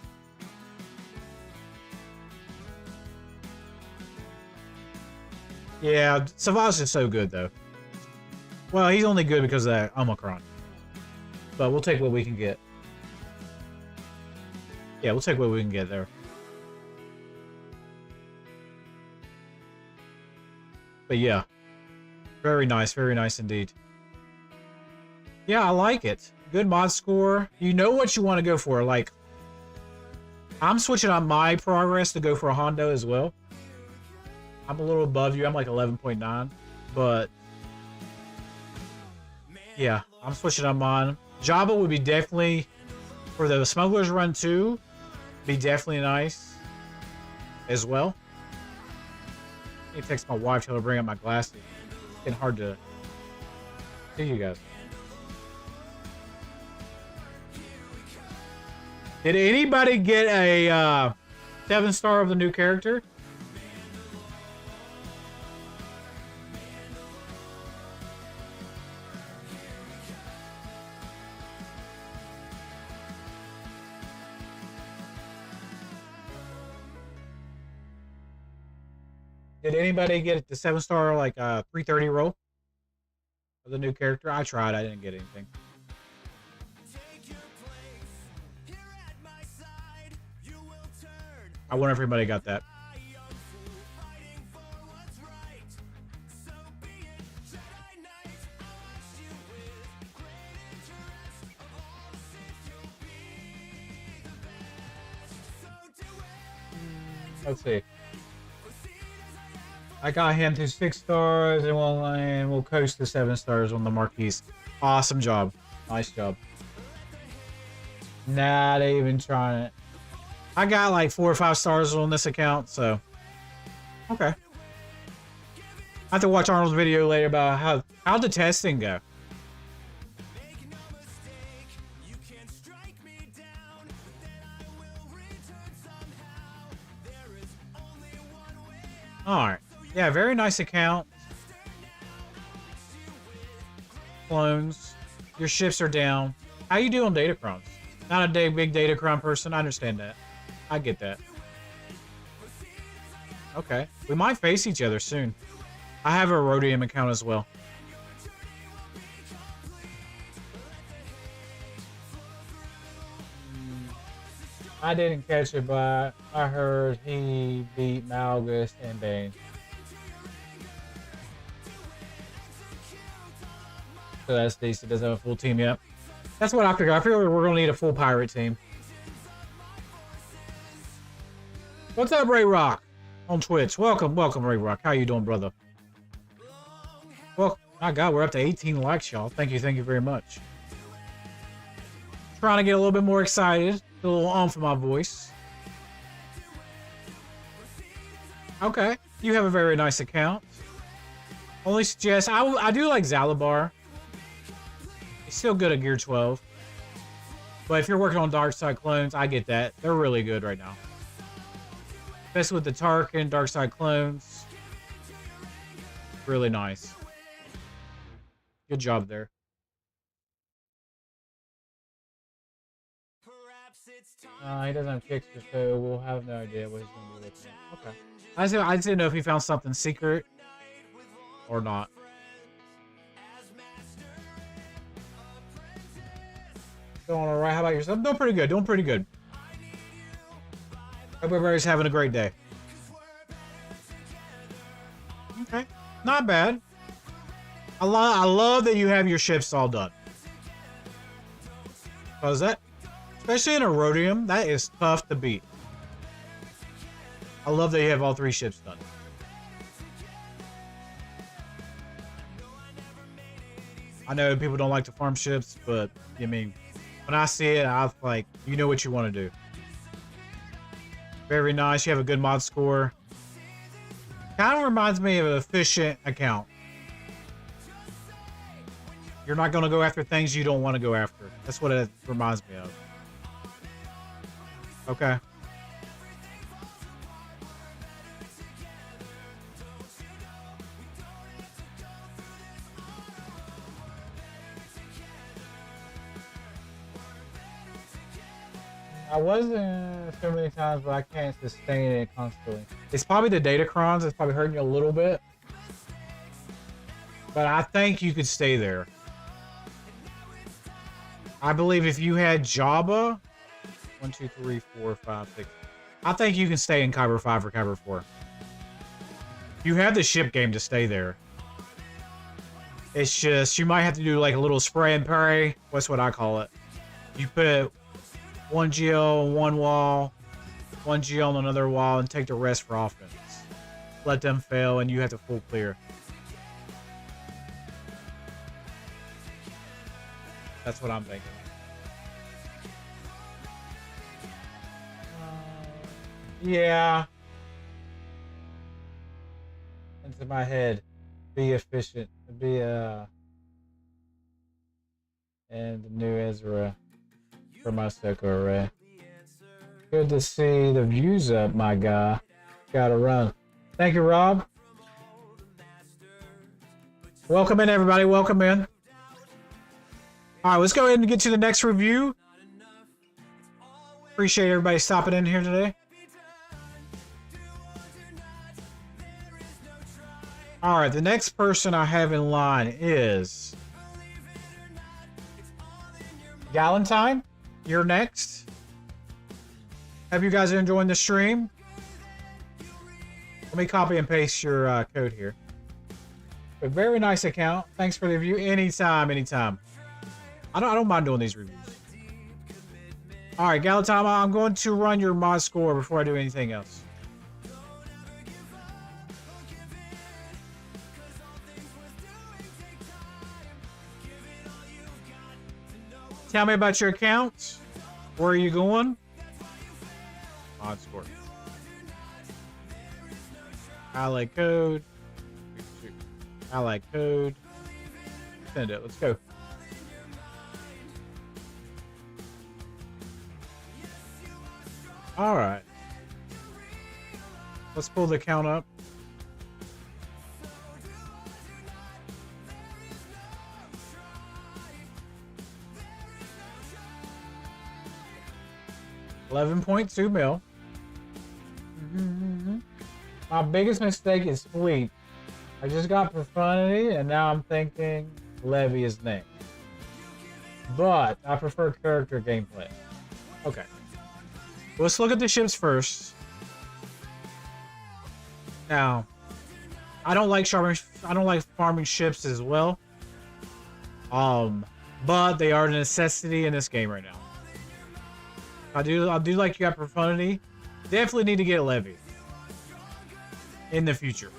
Yeah, Savage is so good, though. Well, he's only good because of that Omicron. But we'll take what we can get. Yeah, we'll take what we can get there. But yeah. Very nice indeed. Yeah, I like it. Good mod score. You know what you want to go for. Like, I'm switching on my progress to go for a Hondo as well. I'm a little above you. I'm like 11.9. But Yeah, I'm switching on mine. Jabba would be definitely, for the Smuggler's Run 2, be definitely nice as well. I need to text my wife, tell her to bring up my glasses. It's getting hard to see you guys. Did anybody get a 7-star of the new character? Did anybody get the 7-star, like, 330 roll of the new character? I tried. I didn't get anything. I wonder if everybody got that. Let's see. I got him to 6 stars and we'll coast to 7 stars on the marquees. Awesome job. Nice job. Not even trying it. I got like 4 or 5 stars on this account, so okay. I have to watch Arnold's video later about how the testing go. Alright. Yeah, very nice account. Clones. Your ships are down. How you doing, Datacrons? Not a big Datacron person. I understand that. I get that. Okay. We might face each other soon. I have a Rhodium account as well. I didn't catch it, but I heard he beat Malgus and Bane. So that's decent. Doesn't have a full team yet. That's what I figured. I figured we're going to need a full pirate team. What's up, Ray Rock? On Twitch. Welcome, Ray Rock. How you doing, brother? Well, my God, we're up to 18 likes, y'all. Thank you very much. Trying to get a little bit more excited. A little on for my voice. Okay. You have a very nice account. Only suggest... I do like Zalabar. He's still good at Gear 12. But if you're working on Dark Side clones, I get that. They're really good right now. Especially with the Tarkin, Dark Side clones. Really nice. Good job there. He doesn't have Kickster, so we'll have no idea what he's going to do with him. Okay. I just didn't know if he found something secret or not. Going all right. How about yourself? Doing pretty good. Doing pretty good. Hope everybody's having a great day. Okay. Not bad. I love that you have your shifts all done. Because that... Especially in a Rhodium, that is tough to beat. I love that you have all 3 ships done. I know people don't like to farm ships, but I mean, when I see it, I'm like, you know what you want to do. Very nice. You have a good mod score. Kind of reminds me of an efficient account. You're not going to go after things you don't want to go after. That's what it reminds me of. Okay. I wasn't so many times, but I can't sustain it constantly. It's probably the Datacrons. It's probably hurting you a little bit. But I think you could stay there. I believe if you had Jabba... 1, 2, 3, 4, 5, 6. I think you can stay in Kyber 5 or Kyber 4. You have the ship game to stay there. It's just, you might have to do like a little spray and pray. That's what I call it. You put 1 GL on one wall, 1 GL on another wall, and take the rest for offense. Let them fail, and you have to full clear. That's what I'm thinking. Yeah. Into my head. Be efficient. Be and the new Ezra for my Soko array. Good to see the views up, my guy. Gotta run. Thank you, Rob. Welcome in, everybody. Welcome in. All right, let's go ahead and get to the next review. Appreciate everybody stopping in here today. All right, the next person I have in line is Galentine. You're next. Have you guys enjoying the stream? Let me copy and paste your code here. A very nice account. Thanks for the review. Anytime, anytime. I don't mind doing these reviews. All right, Galentine, I'm going to run your mod score before I do anything else. Tell me about your account. Where are you going? Mod score. Ally code. Ally code. Send it. Let's go. All right. Let's pull the count up. $11.2 mil. My biggest mistake is fleet. I just got profundity, and now I'm thinking Levy is next. But I prefer character gameplay. Okay. Let's look at the ships first. Now, I don't like farming ships as well. But they are a necessity in this game right now. I do like you got profundity. Definitely need to get a levy in the future.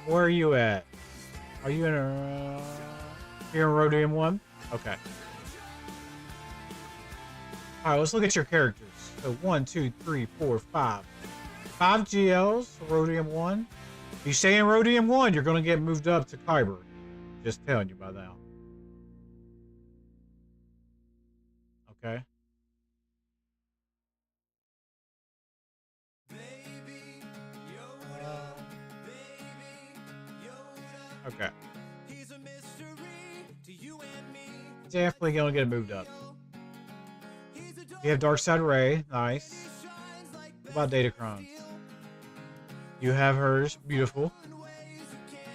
Where are you at? Are you in a here in Rhodium 1? Okay. Alright, let's look at your characters. So 1, 2, 3, 4, 5. 5 GLs, Rhodium 1. If you stay in Rhodium 1, you're gonna get moved up to Kyber. Just telling you about that. Okay. Okay. Definitely gonna get moved up. You have Dark Side Ray, nice. What about Datacrons? You have hers, beautiful.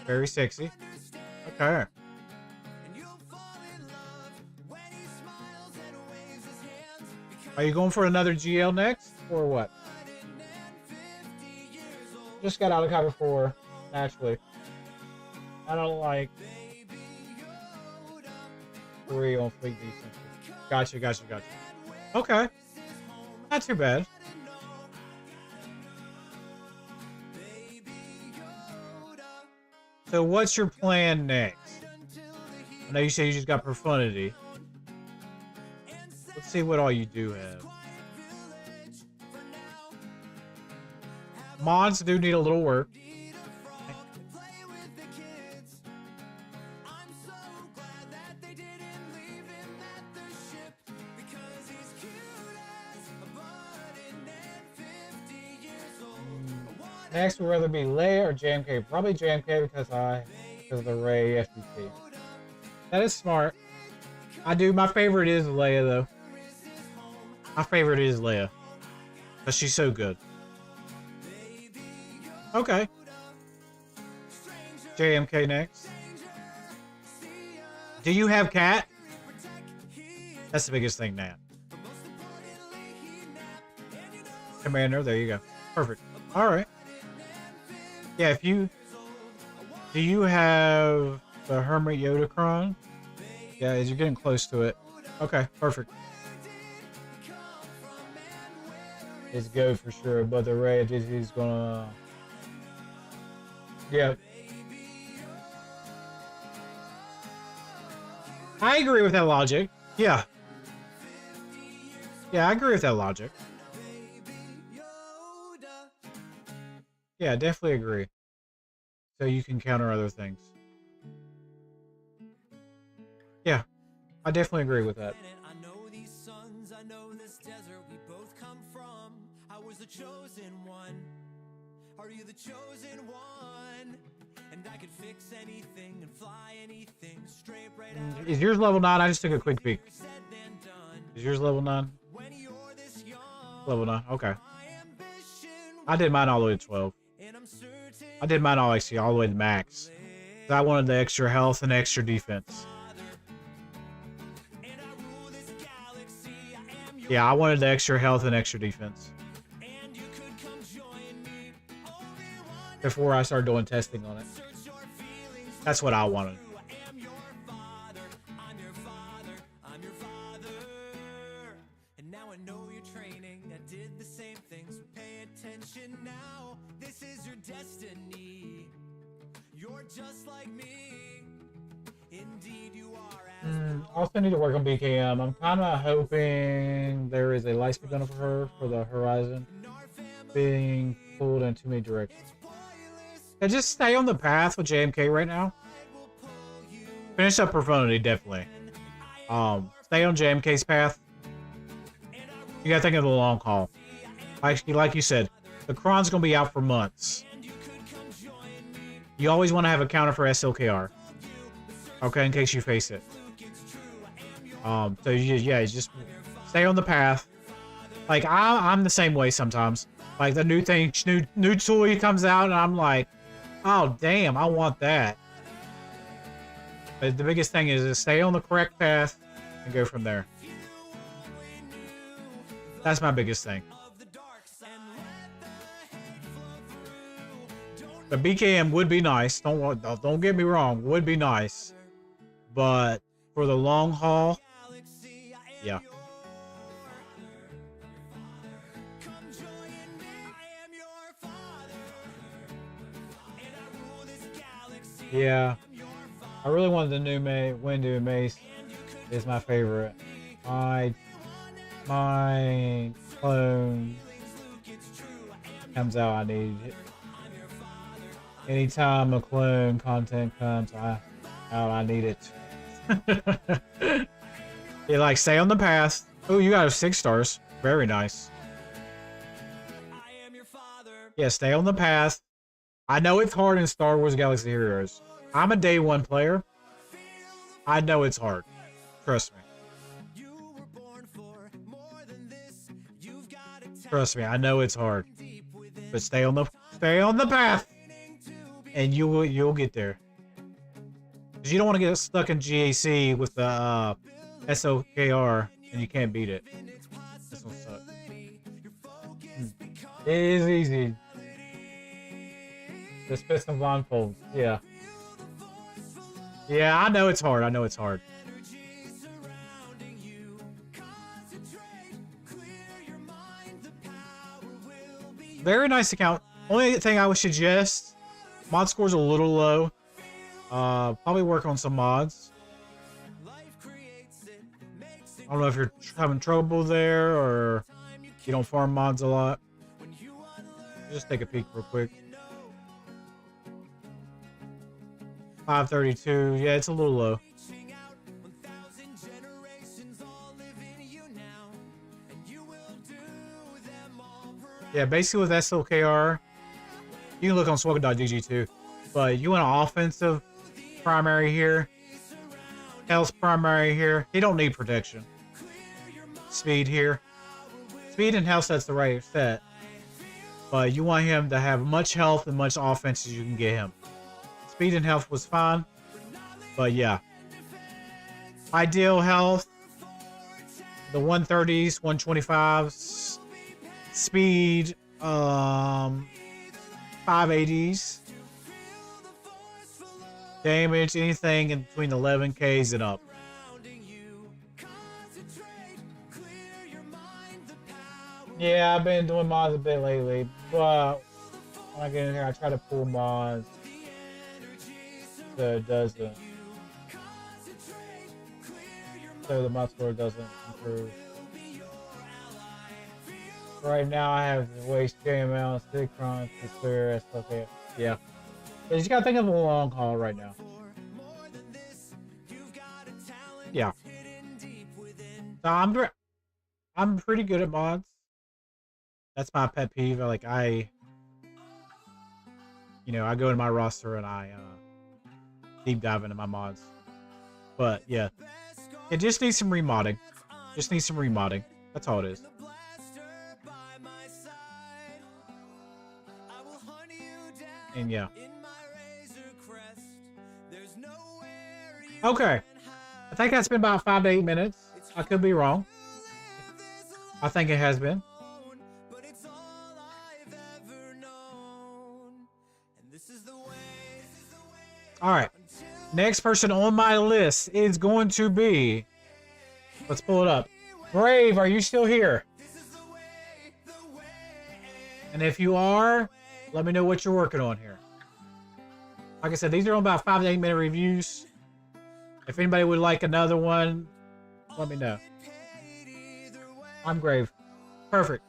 Very sexy. Okay. Are you going for another GL next, or what? Just got out of cover 4, naturally. I don't like 3 on fleet defense. Gotcha. Okay. Not too bad. So what's your plan next? I know you say you just got profundity. Let's see what all you do have. Mods do need a little work. Next would rather be Leia or JMK. Probably JMK because of the Ray FBT. That is smart. My favorite is Leia though. My favorite is Leia. But she's so good. Okay. JMK next. Do you have Cat? That's the biggest thing now. Commander, there you go. Perfect. Alright. Yeah, do you have the Hermit Datacron? Yeah, you're getting close to it. Okay, perfect. It's go for sure, but the Ray is gonna... Yeah. I agree with that logic. Yeah. Yeah, I agree with that logic. Yeah, definitely agree. So you can counter other things. Yeah, I definitely agree with that. I know these suns, I know this desert we both come from. I was the chosen one. Are you the chosen one? And I could fix anything and fly anything straight right out. Is yours level 9? I just took a quick peek. Said then done. Is yours level 9? When you're this young, Level 9, okay. my ambition, I did mine all the way to 12. and I'm certain I did mine all the way to max. I wanted the extra health and extra defense. and I rule this galaxy. I am your Yeah, I wanted the extra health and extra defense and you could come join me. Obi-Wan, before I started doing testing on it. search your feelings. That's what I wanted. I am your father. I'm your father. I'm your father. And now I know you're training. I did the same things. So pay attention now. This is your destiny. You're just like me. Indeed, you are. I also need to work on BKM. I'm kind of hoping there is a light speed gun for her for the horizon being pulled in too many directions. And just stay on the path with JMK right now. Finish up Profundity, definitely. Stay on JMK's path. You gotta think of the long haul. Like you said, the Kron's gonna be out for months. You always want to have a counter for SLKR. Okay, in case you face it. So you just stay on the path. Like I'm the same way sometimes. Like the new toy comes out and I'm like, oh damn, I want that. But the biggest thing is to stay on the correct path and go from there. That's my biggest thing. The BKM would be nice. Don't get me wrong, would be nice. But for the long haul, yeah. Yeah. I really wanted the new Windu Mace is my favorite. My clone comes out, I need it. Anytime a clone content comes out, I need it. You like stay on the path. Oh, you got 6 stars. Very nice. Yeah, stay on the path. I know it's hard in Star Wars Galaxy Heroes. I'm a day 1 player. I know it's hard. Trust me. Trust me, I know it's hard. But stay on the path. And you'll get there. Because you don't want to get stuck in GAC with the SOKR and you can't beat it. This will suck. It is easy. Just put some blindfolds. Yeah. Yeah, I know it's hard. I know it's hard. Very nice account. Only thing I would suggest, mod score's a little low. Probably work on some mods. I don't know if you're having trouble there or you don't farm mods a lot. Just take a peek real quick. 532. Yeah, it's a little low. Yeah, basically with SLKR, you can look on SWGoH too. But you want an offensive primary here. Health primary here. He don't need protection. Speed here. Speed and health set's the right set. But you want him to have much health and much offense as you can get him. Speed and health was fine. But yeah. Ideal health. The 130s, 125s. Speed. 580s. Damage, anything in between 11Ks and up. Yeah, I've been doing mods a bit lately, but when I get in here, I try to pull mods so it doesn't so the mod score doesn't improve. Right now, I have to waste JML, Datacrons to clear SWGoH. Yeah. You just gotta think of the long haul right now. Yeah. So I'm pretty good at mods. That's my pet peeve. Like I go in my roster and I deep dive into my mods. But yeah, it just needs some remodding. Just needs some remodding. That's all it is. And yeah. Okay. I think that's been about 5 to 8 minutes. I could be wrong. I think it has been. Alright. Next person on my list is going to be... Let's pull it up. Brave, are you still here? And if you are, let me know what you're working on here. Like I said, these are on about 5 to 8 minute reviews. If anybody would like another one, let me know. I'm Grave. Perfect.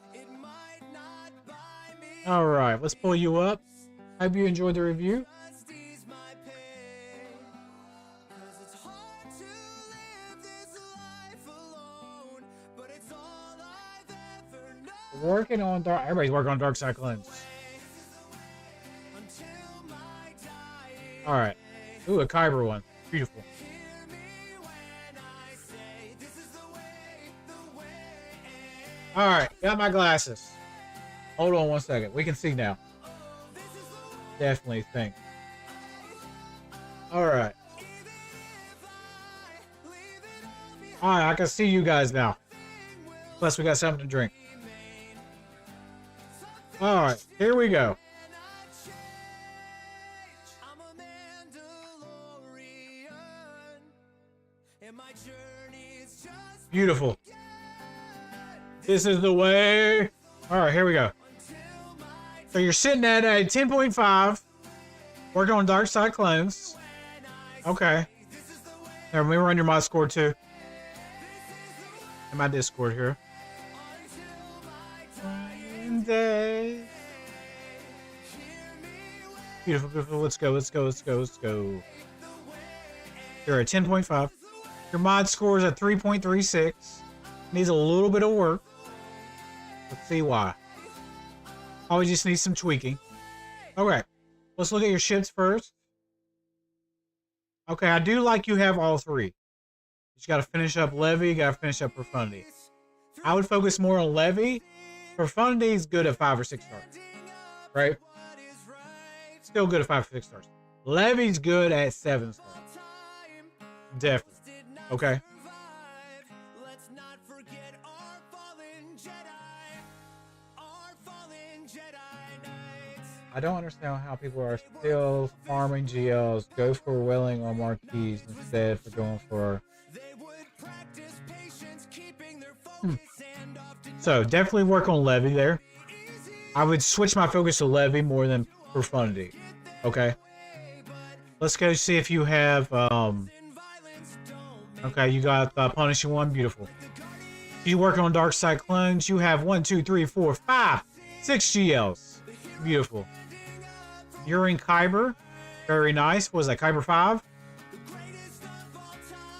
Alright, let's pull you up. Hope you enjoyed the review. Working on dark. Everybody's working on Dark Side Cleanse. Alright. Ooh, a Kyber one. Beautiful. Alright, got my glasses. Hold on one second. We can see now. Definitely think. Alright. Alright, I can see you guys now. Plus, we got something to drink. Alright, here we go. Beautiful. This is the way. Alright, here we go. So you're sitting at a 10.5. Working on Dark Side Cleanse. Okay. Now, let me run your mod score too. In my Discord here. Beautiful, beautiful. Let's go, let's go, let's go, let's go. You're at 10.5. Your mod score is at 3.36. Needs a little bit of work. Let's see why. Always just needs some tweaking. Okay. Let's look at your ships first. Okay, I do like you have all three. You just gotta finish up Levy, you gotta finish up Profundity. I would focus more on Levy. Profundity is good at 5 or 6 stars. Right? Still good at 5 or 6 stars. Levy's good at 7 stars. Definitely. Okay. I don't understand how people are still farming GLs, go for Welling or Marquise instead for going for... So, definitely work on Levy there. I would switch my focus to Levy more than Profundity. Okay? Let's go see if you have, Okay, you got Punishing One. Beautiful. You working on Dark Side Cleanse. You have 1, 2, 3, 4, 5, 6 GLs. Beautiful. You're in Kyber. Very nice. What was that, Kyber 5?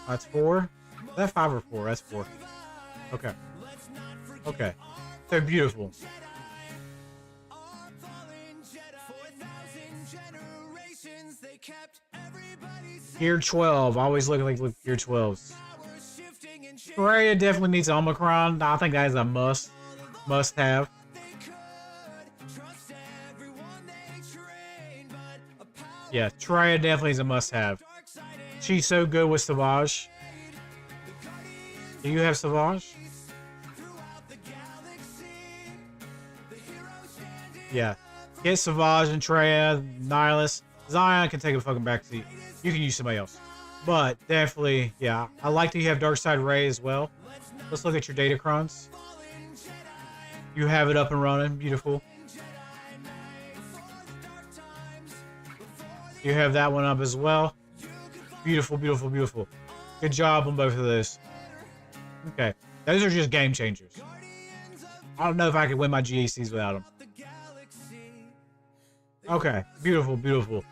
That's 4. Is that 5 or 4? That's 4. Okay. Okay. So beautiful. Gear 12. Always looking like Gear 12s. Freya definitely needs Omicron. I think that is a must have. Yeah, Traya definitely is a must have. She's so good with Savage. Do you have Savage? Yeah. Get Savage and Traya, Nihilus. Zion can take a fucking backseat. You can use somebody else. But definitely, yeah. I like that you have Darkside Ray as well. Let's look at your Datacrons. You have it up and running. Beautiful. You have that one up as well. Beautiful, beautiful, beautiful. Good job on both of those. Okay. Those are just game changers. I don't know if I could win my GACs without them. Okay. Beautiful, beautiful.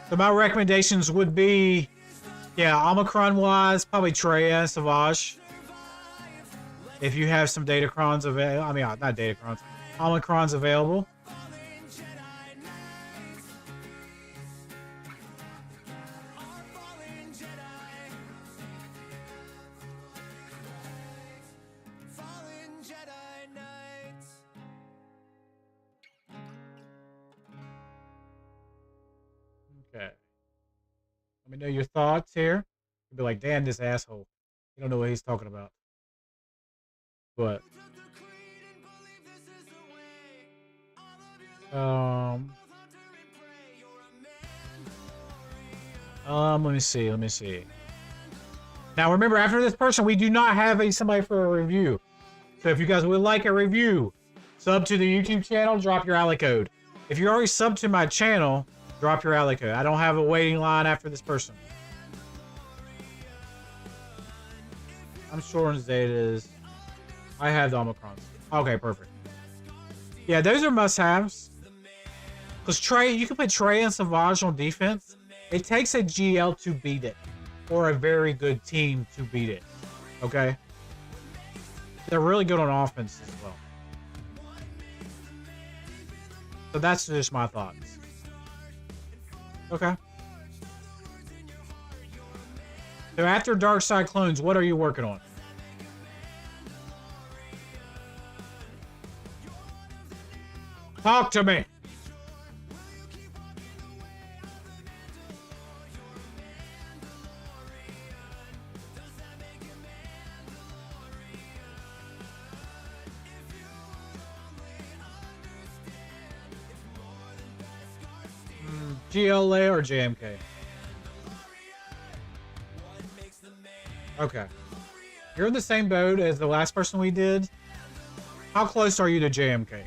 So my recommendations would be, yeah, Omicron-wise, probably Traya and Savage. If you have some Datacrons available. I mean, not Datacrons. Omicrons available. Okay. Let me know your thoughts here. You'll be like, damn, this asshole. You don't know what he's talking about. But let me see. Now remember, after this person, we do not have somebody for a review. So if you guys would like a review, sub to the YouTube channel, drop your ally code. If you're already subbed to my channel, drop your ally code. I don't have a waiting line after this person. I'm sure his data is. I have the Omicrons. Okay, perfect. Yeah, those are must-haves. Because Trey, you can put Trey and Savage on defense. It takes a GL to beat it. Or a very good team to beat it. Okay? They're really good on offense as well. So that's just my thoughts. Okay. So after Dark Side Clones, what are you working on? Talk to me. GLA or JMK? Okay. You're in the same boat as the last person we did. How close are you to JMK?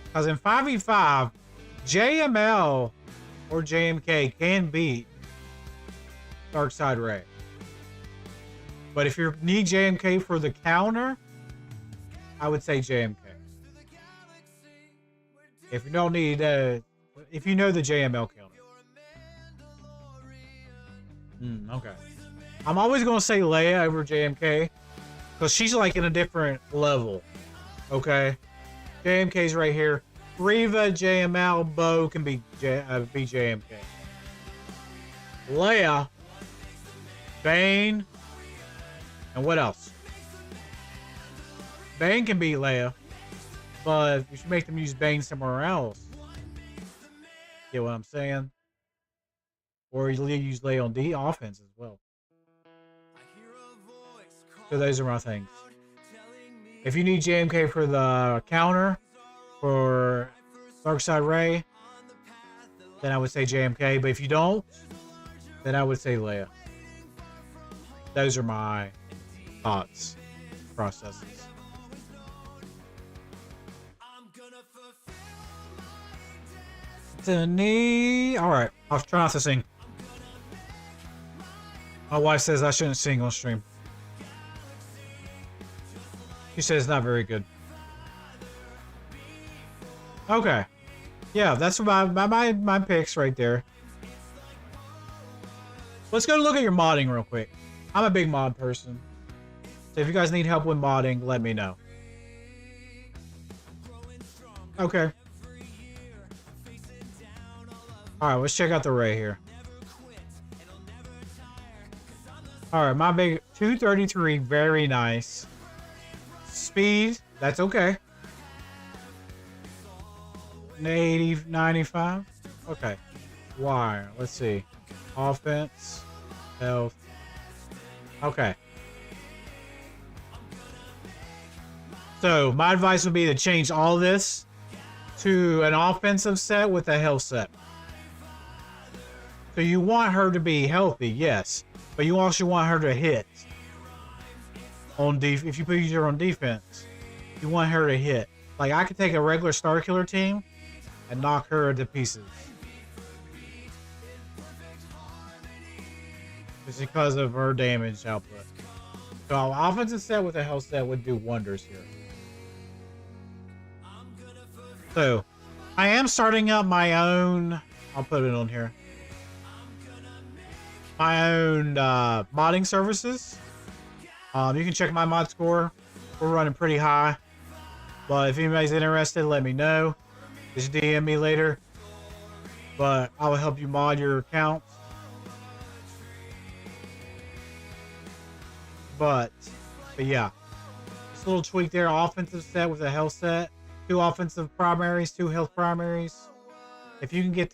Because in 5v5, JML or JMK can beat Darkside Ray. But if you need JMK for the counter, I would say JMK. If you don't need, if you know the JML counter. Okay. I'm always going to say Leia over JMK. Because she's like in a different level. Okay? JMK's right here. Reva, JML, Bo can be JMK. Leia, Bane, and what else? Bane can beat Leia, but you should make them use Bane somewhere else. Get what I'm saying? Or you use Leia on D offense as well. So those are my things. If you need JMK for the counter for Darkside Ray, then I would say JMK. But if you don't, then I would say Leia. Those are my thoughts, processes. Alright, I'll try not to sing. My wife says I shouldn't sing on stream. She says it's not very good. Okay. Yeah, that's my picks right there. Let's go look at your modding real quick. I'm a big mod person. So if you guys need help with modding, let me know. Okay. Alright, let's check out the Ray here. Alright, my big 233, very nice. Speed, that's okay. 80, 95. Okay. Wire, let's see. Offense, health. Okay. So, my advice would be to change all this to an offensive set with a health set. So you want her to be healthy, yes. But you also want her to hit. If you put her on defense, you want her to hit. Like, I could take a regular Star Killer team and knock her to pieces. It's because of her damage output. So offensive set with a health set would do wonders here. So I am starting up my own, I'll put it on here, my own modding services. You can check my mod score. We're running pretty high. But if anybody's interested, let me know. Just DM me later. But I will help you mod your accounts. But yeah. This little tweak there. Offensive set with a health set. 2 offensive primaries, 2 health primaries. If you can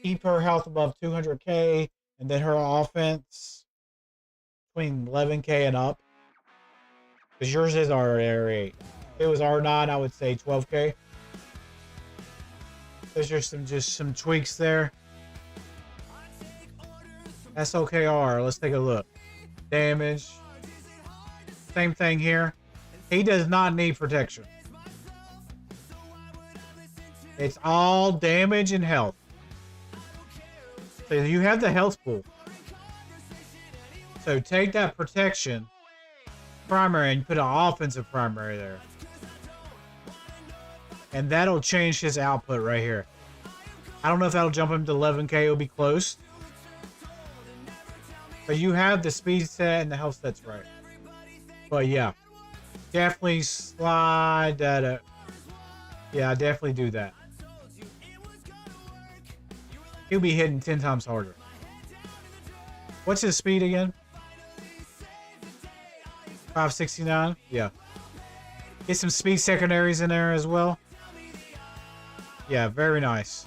keep her health above 200k, and then her offense between 11k and up. Because yours is R8. If it was R9, I would say 12k. There's just some tweaks there. SWGoH, let's take a look. Damage. Same thing here. He does not need protection. It's all damage and health. So you have the health pool. So take that protection primary and put an offensive primary there. And that'll change his output right here. I don't know if that'll jump him to 11k. It'll be close. But you have the speed set and the health sets right. But yeah. Definitely slide that up. Yeah, definitely do that. He'll be hitting 10 times harder. What's his speed again? 569? Yeah. Get some speed secondaries in there as well. Yeah, very nice.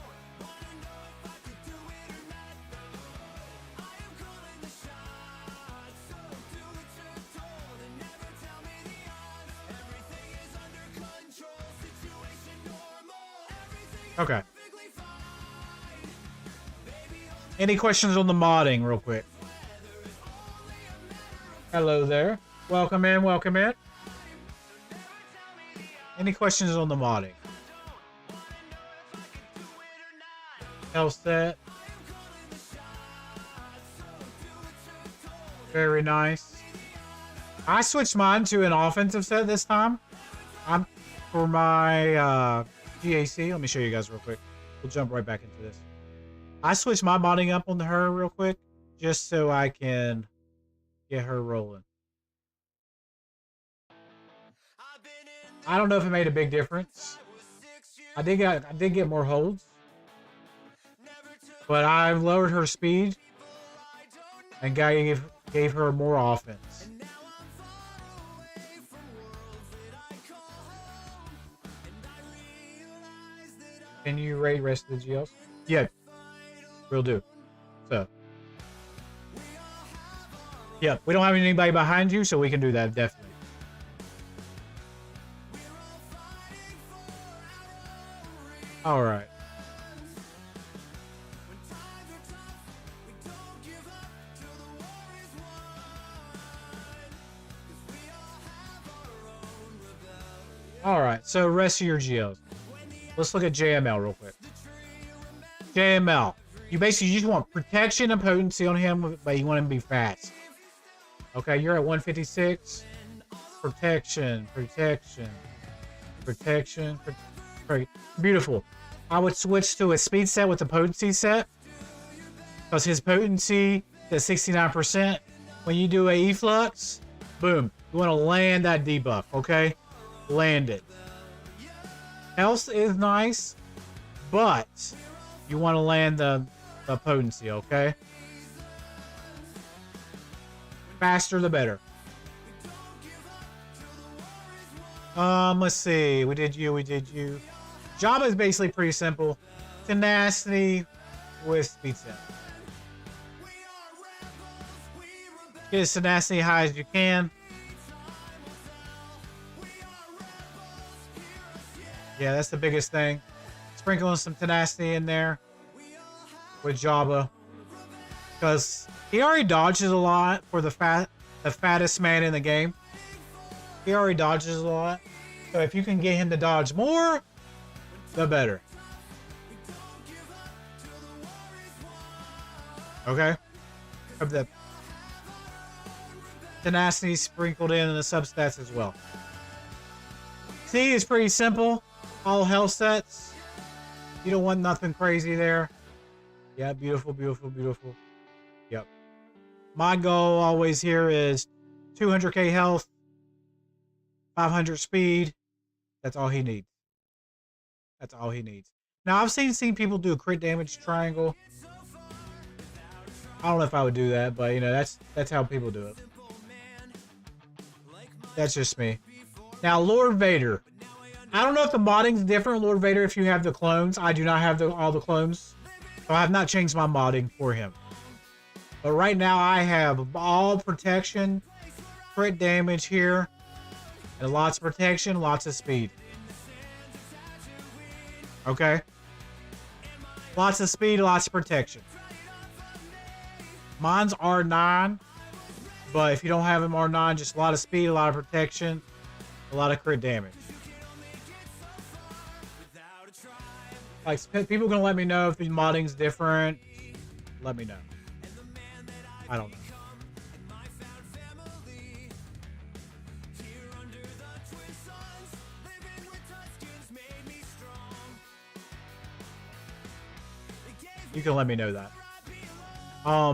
Okay. Any questions on the modding real quick? Hello there. Welcome in, welcome in. Any questions on the modding? Health set. Very nice. I switched mine to an offensive set this time. I'm for my GAC. Let me show you guys real quick. We'll jump right back into this. I switched my modding up on her real quick just so I can get her rolling. I don't know if it made a big difference. I did get more holds, but I lowered her speed and gave her more offense. Can you raid rest of the GLs? Yeah, we'll do. So, yeah, we don't have anybody behind you, so we can do that definitely. All right. All right. So rest of your geos. Let's look at JML real quick. JML. You basically just want protection and potency on him, but you want him to be fast. Okay, you're at 156. Protection. Beautiful. I would switch to a speed set with a potency set, because his potency is 69%. When you do a efflux, boom, you want to land that debuff, okay? Land it. Health is nice, but you want to land the potency, okay? Faster the better. Let's see. We did you. Java is basically pretty simple. Tenacity with speed set. Get his tenacity high as you can. Yeah, that's the biggest thing. Sprinkling some tenacity in there with Java, because he already dodges a lot for the fattest man in the game. He already dodges a lot, so if you can get him to dodge more, the better. Okay. Hope that tenacity sprinkled in the substats as well. C is pretty simple. All health sets. You don't want nothing crazy there. Yeah, beautiful, beautiful, beautiful. Yep. My goal always here is 200k health, 500 speed. That's all he needs. That's all he needs. Now, I've seen people do a crit damage triangle. I don't know if I would do that, but you know, that's how people do it. That's just me. Now, Lord Vader. I don't know if the modding's different, Lord Vader, if you have the clones. I do not have all the clones. So I have not changed my modding for him. But right now I have all protection, crit damage here, and lots of protection, lots of speed. Okay? Lots of speed, lots of protection. Mine's R9, but if you don't have him R9, just a lot of speed, a lot of protection, a lot of crit damage. Like, people gonna let me know if the modding's different. Let me know. I don't know. You can let me know that.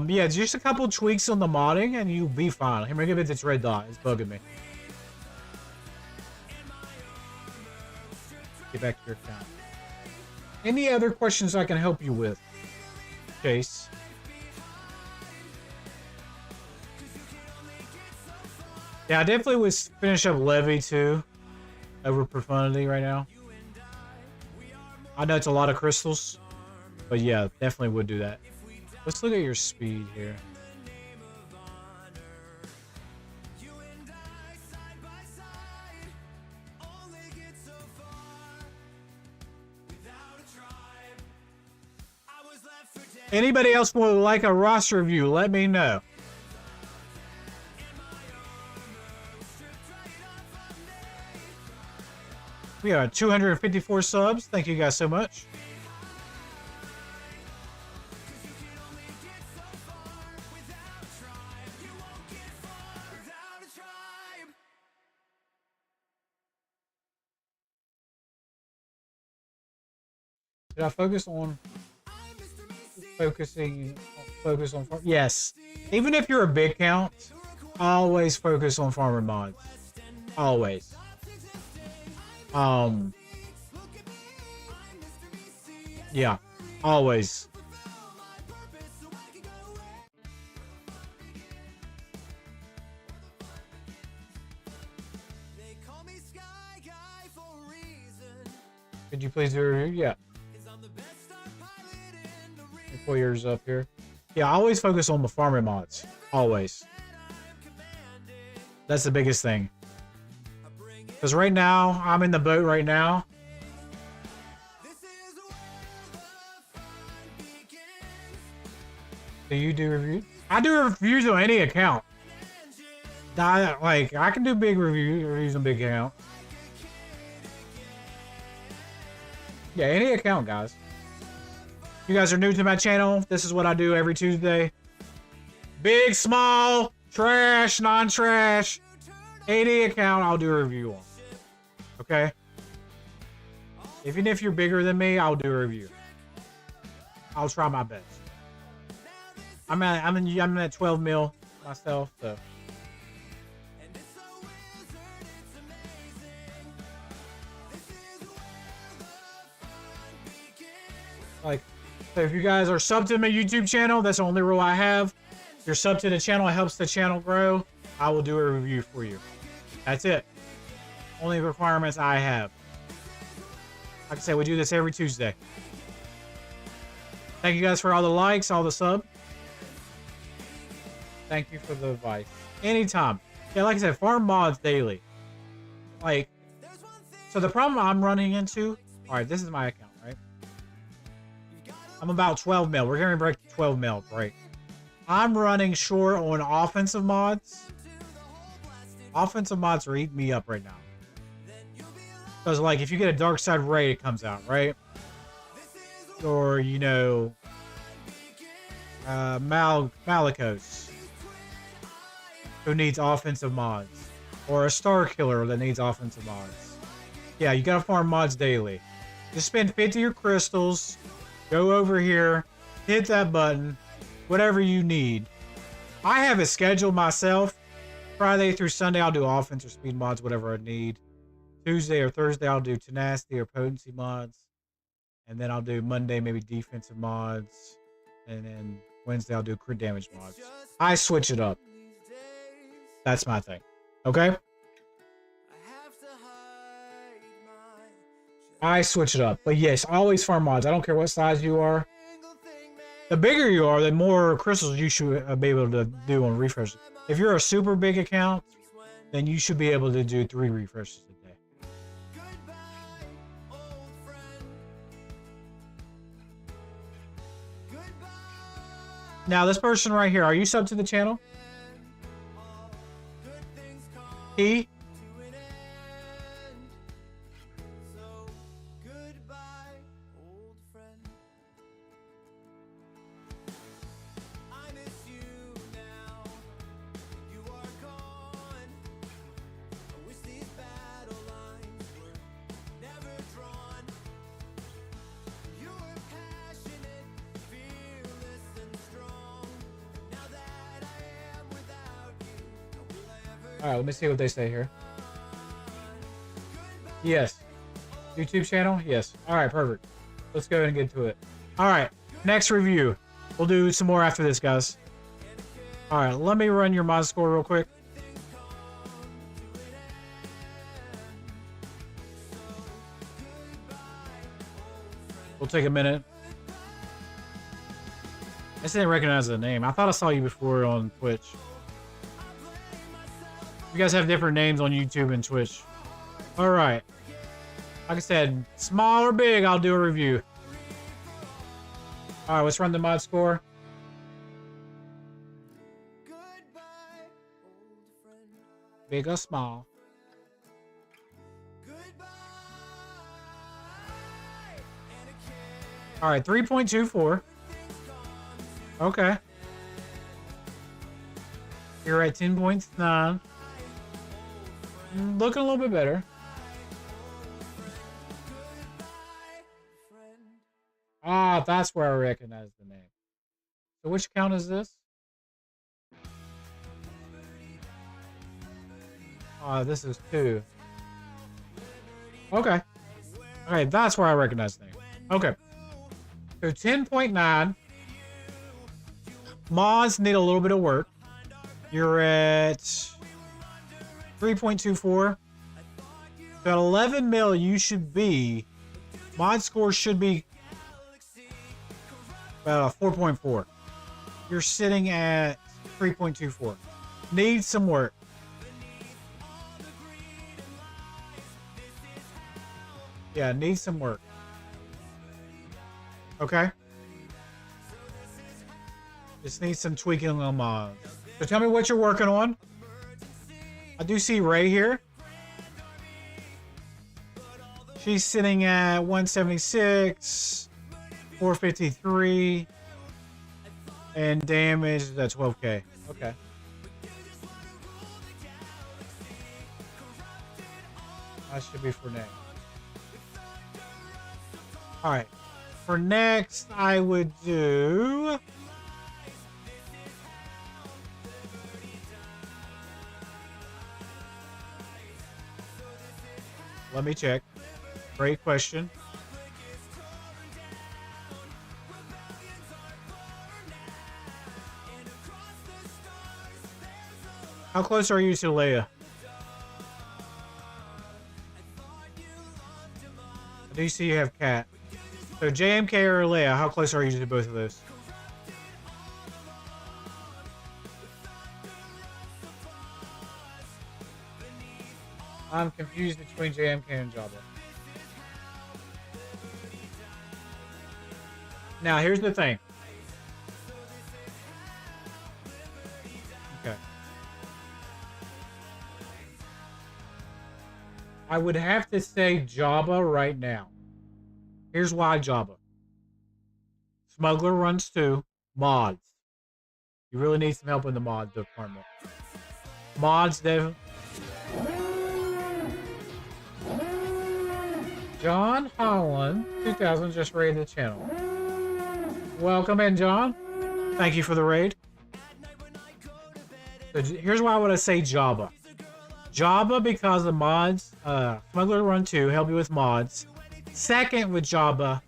Yeah, just a couple tweaks on the modding and you'll be fine. Here, I'm gonna give it this red dot. It's bugging me. Get back to your account. Any other questions I can help you with, Chase? Yeah, I definitely would finish up Levy too, over Profundity right now. I know it's a lot of crystals, but yeah, definitely would do that. Let's look at your speed here. Anybody else would like a roster review, let me know. We are 254 subs. Thank you guys so much. Did I focus on focus on farm? Yes. Even if you're a big count, always focus on farmer mods. Always. Yeah. Always. Could you please do a review? Yeah. Pull yours up here. Yeah, I always focus on the farming mods. Always. That's the biggest thing. Because right now, I'm in the boat right now. Do you do reviews? I do reviews on any account. I can do big reviews on big account. Yeah, any account, guys. You guys are new to my channel. This is what I do every Tuesday. Big, small, trash, non-trash. Any account I'll do a review on. Okay? Even if you're bigger than me, I'll do a review. I'll try my best. I'm at 12 mil myself, so. So if you guys are subbed to my YouTube channel, that's the only rule I have. If you're subbed to the channel, it helps the channel grow. I will do a review for you. That's it. Only requirements I have. Like I said, we do this every Tuesday. Thank you guys for all the likes, all the sub. Thank you for the advice. Anytime. Yeah, like I said, farm mods daily. So the problem I'm running into... Alright, this is my account, right? I'm about 12 mil. We're going to break 12 mil, right? I'm running short on offensive mods. Offensive mods are eating me up right now. Because, if you get a Dark Side raid, it comes out, right? Or, Malicos. who needs offensive mods. Or a star killer that needs offensive mods. Yeah, you gotta farm mods daily. Just spend 50 of your crystals. Go over here. Hit that button. Whatever you need. I have it scheduled myself. Friday through Sunday, I'll do offense or speed mods, whatever I need. Tuesday or Thursday, I'll do tenacity or potency mods. And then I'll do Monday, maybe defensive mods. And then Wednesday, I'll do crit damage mods. I switch it up. That's my thing. Okay? I switch it up. But yes, I always farm mods. I don't care what size you are. The bigger you are, the more crystals you should be able to do on refreshes. If you're a super big account, then you should be able to do 3 refreshes a day. Now, this person right here, are you subbed to the channel? He? Alright, let me see what they say here. Yes. YouTube channel? Yes. Alright, perfect. Let's go ahead and get to it. Alright, next review. We'll do some more after this, guys. Alright, let me run your mod score real quick. We'll take a minute. I just didn't recognize the name. I thought I saw you before on Twitch. You guys have different names on YouTube and Twitch. Alright. Like I said, small or big, I'll do a review. Alright, let's run the mod score. Big or small. Alright, 3.24. Okay. You're at 10.9. Looking a little bit better. Ah, that's where I recognize the name. So which account is this? Ah, this is 2. Okay. Okay, that's where I recognize the name. Okay. So 10.9. Mods need a little bit of work. You're at 3.24. At 11 mil, you should be. Mod score should be about a 4.4. You're sitting at 3.24. Needs some work. Yeah, needs some work. Okay? Just needs some tweaking on mods. So tell me what you're working on. I do see Ray here. She's sitting at 176, 453, and damage is at 12k. Okay. That should be for next. Alright. For next, I would do... Let me check. Great question. How close are you to Leia? I do see you have Cat. So JMK or Leia, how close are you to both of those? I'm confused between JMK and Jabba. Now, here's the thing. Okay. I would have to say Jabba right now. Here's why Jabba. Smuggler runs 2. Mods. You really need some help in the mod department. Mods, Dave. John Holland, 2000, just raided the channel. Welcome in, John. Thank you for the raid. So here's why I want to say Jabba. Jabba because the mods, Smuggler Run 2 help you with mods. Second with Jabba,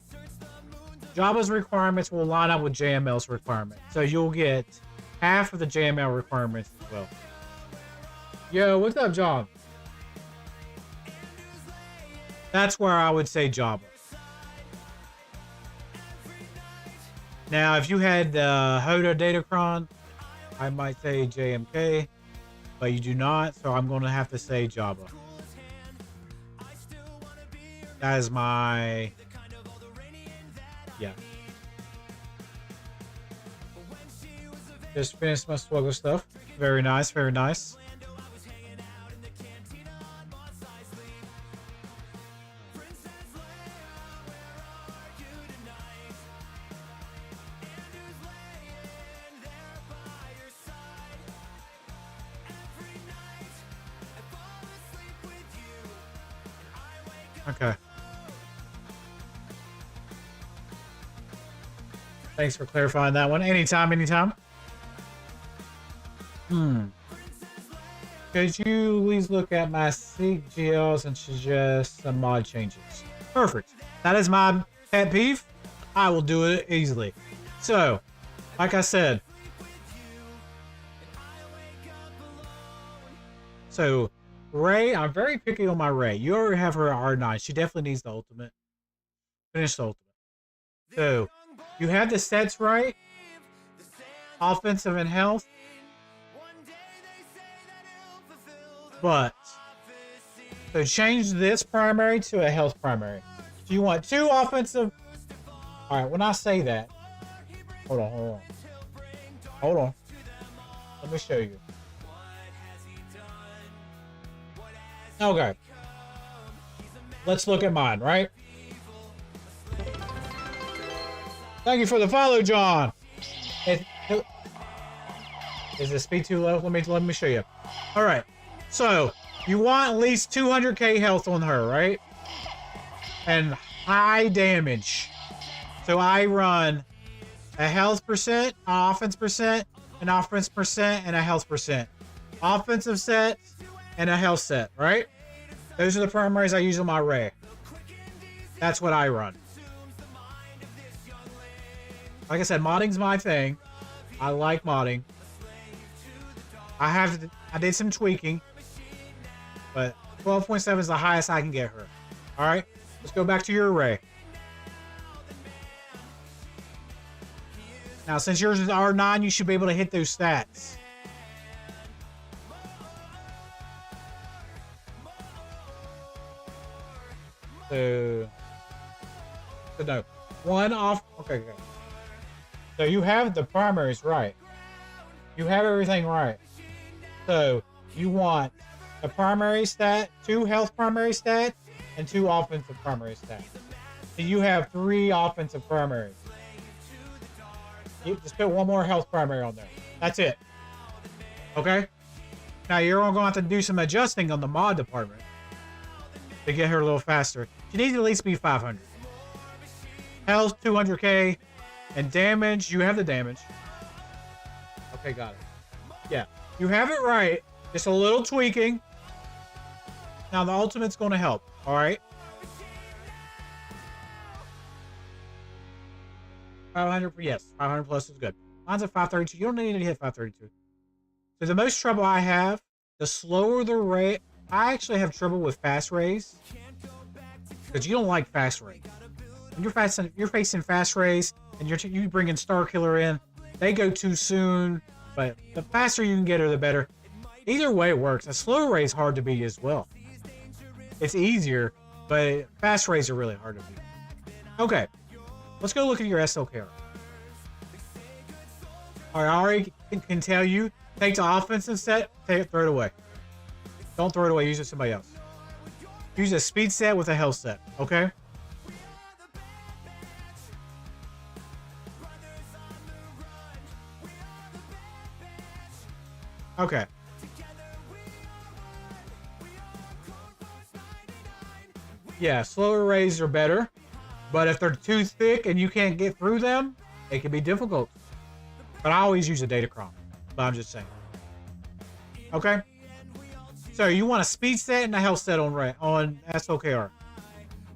Jabba's requirements will line up with JML's requirements. So you'll get half of the JML requirements as well. Yo, what's up, John? That's where I would say Jabba. Now, if you had Hoda Datacron, I might say JMK, but you do not, so I'm going to have to say Jabba. That is my... Yeah. Just finished my SWGoH stuff. Very nice, very nice. Okay. Thanks for clarifying that one. Anytime, anytime. Could you please look at my SWGoHs and suggest some mod changes? Perfect. That is my pet peeve. I will do it easily. So, like I said. So, Ray, I'm very picky on my Ray. You already have her R9. She definitely needs the ultimate. Finish the ultimate. So, you have the sets right. Offensive and health. But, so change this primary to a health primary. Do you want 2 offensive? Alright, when I say that. Hold on. Hold on. Let me show you. Okay. Let's look at mine, right? Thank you for the follow, John. Is the speed too low? Let me show you. All right. So you want at least 200k health on her, right? And high damage. So I run a health percent, offense percent, an offense percent, and a health percent. Offensive set and a health set, right? Those are the primaries I use on my Ray. That's what I run. Like I said, modding's my thing. I like modding. I did some tweaking, but 12.7 is the highest I can get her. All right, let's go back to your array. Now, since yours is R9, you should be able to hit those stats. So no, one off. Okay. So you have the primaries right. You have everything right. So you want a primary stat, 2 health primary stats, and 2 offensive primary stats. So you have 3 offensive primaries. You just put 1 more health primary on there. That's it. Okay? Now you're going to have to do some adjusting on the mod department to get her a little faster. She needs to at least be 500. Health, 200k. And damage, you have the damage. Okay, got it. Yeah, you have it right. Just a little tweaking. Now the ultimate's going to help. All right. 500, yes, 500 plus is good. Mine's at 532. You don't need to hit 532. So the most trouble I have, the slower the rate. I actually have trouble with fast rays because you don't like fast rays. When you're facing fast rays and you bring in Star Killer in, they go too soon. But the faster you can get her, the better. Either way, it works. A slow ray is hard to beat as well. It's easier, but fast rays are really hard to beat. Okay, let's go look at your SLKR. All right, I already can tell you, take the offensive set, throw it away. Don't throw it away. Use it somebody else. Use a speed set with a health set. Okay. Okay. Yeah, slower rays are better. But if they're too thick and you can't get through them, it can be difficult. But I always use a Datacron. But I'm just saying. Okay? So you want a speed set and a health set on SWGoH.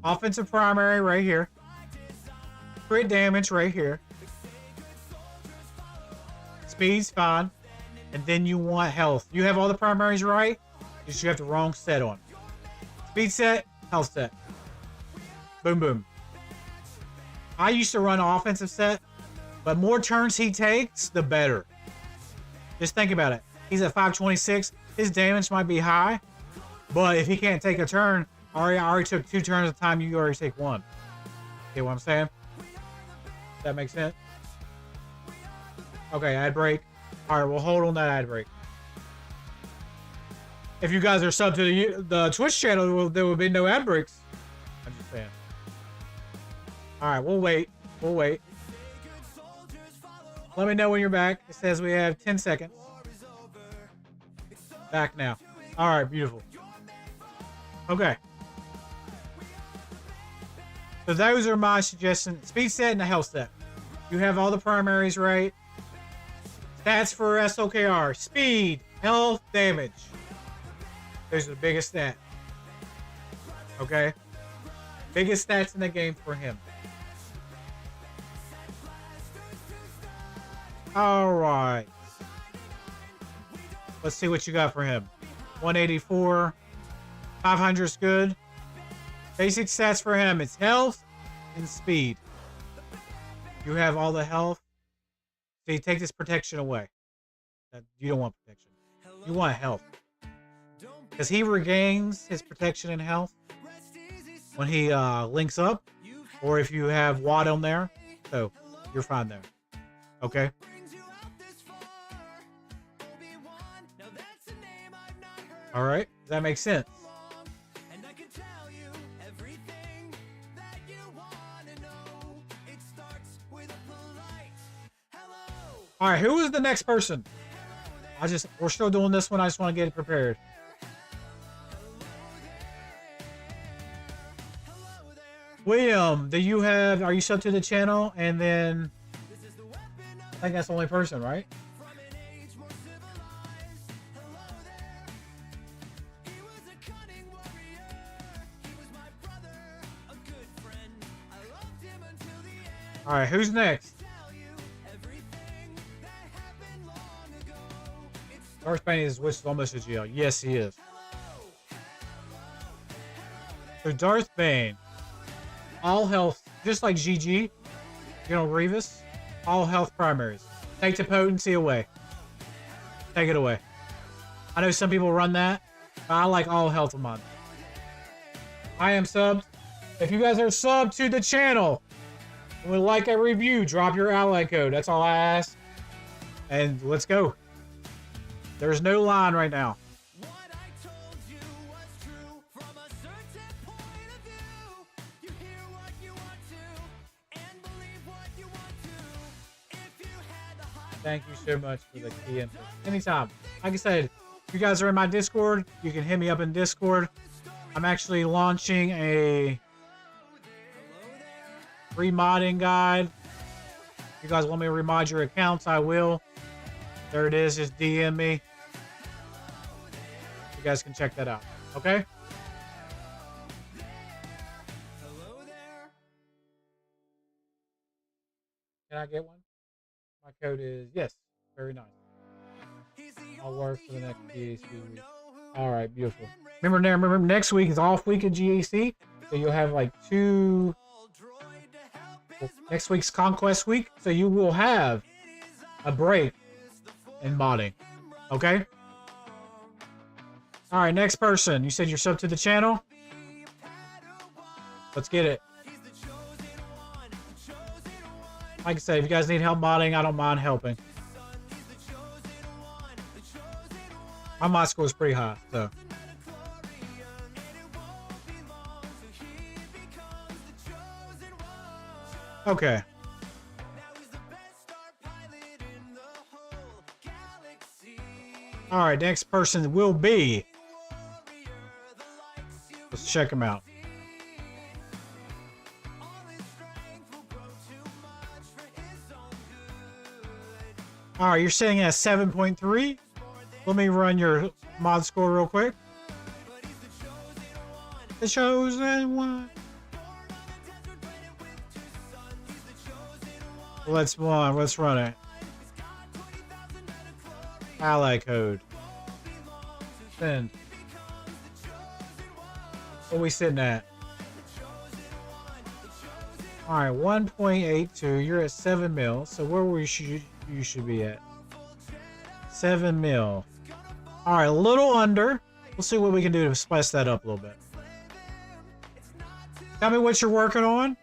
Offensive primary right here. Crit damage right here. Speed's fine. And then you want health. You have all the primaries right. Just you have the wrong set on. Speed set, health set. Boom, boom. I used to run an offensive set, but more turns he takes, the better. Just think about it. He's at 526. His damage might be high, but if he can't take a turn, I already took 2 turns at the time. You already take 1. See what I'm saying? Does that make sense? Okay, ad break. All right, we'll hold on that ad break. If you guys are subbed to the Twitch channel, there will be no ad breaks. I'm just saying. All right, we'll wait. We'll wait. Let me know when you're back. It says we have 10 seconds. Back now. All right, beautiful. Okay. So those are my suggestions. Speed set and a health set. You have all the primaries right. Stats for SWGoH. Speed, health, damage. Those are the biggest stats. Okay? Biggest stats in the game for him. Alright. Let's see what you got for him. 184. 500 is good. Basic stats for him. It's health and speed. You have all the health. So you take this protection away. You don't want protection. You want health. Because he regains his protection and health when he links up. Or if you have Watt on there. So you're fine there. Okay? Alright. Does that make sense? All right, who is the next person? We're still doing this one. I just want to get it prepared. William, are you subbed to the channel? And then I think that's the only person, right? All right, who's next? Darth Bane is almost a GL. Yes, he is. So Darth Bane, all health, just like GG, Revis, all health primaries. Take the potency away. Take it away. I know some people run that, but I like all health of mine. I am subbed. If you guys are subbed to the channel and would like a review, drop your ally code. That's all I ask. And let's go. There's no line right now. Thank you so much for the key input. Anytime. Like I said, if you guys are in my Discord, you can hit me up in Discord. I'm actually launching a remodding guide. If you guys want me to remod your accounts, I will. There it is. Just DM me. You guys can check that out. Okay? Can I get one? My code is yes. Very nice. I'll work for the next GAC week. All right, beautiful. Remember, next week is off week at GAC, so you'll have like 2. Next week's Conquest week, so you will have a break in modding. Okay? All right, next person. You said you're subbed to the channel. Let's get it. Like I said, if you guys need help modding, I don't mind helping. My mod score is pretty high, so. Okay. All right, next person will be. Let's check him out. All right, you're sitting at 7.3. Let me run your mod score real quick. The chosen one. Let's run it. Ally code. Send. What are we sitting at? All right, 1.82. You're at 7 mil. So where you should be at? 7 mil. All right, a little under. We'll see what we can do to spice that up a little bit. Tell me what you're working on.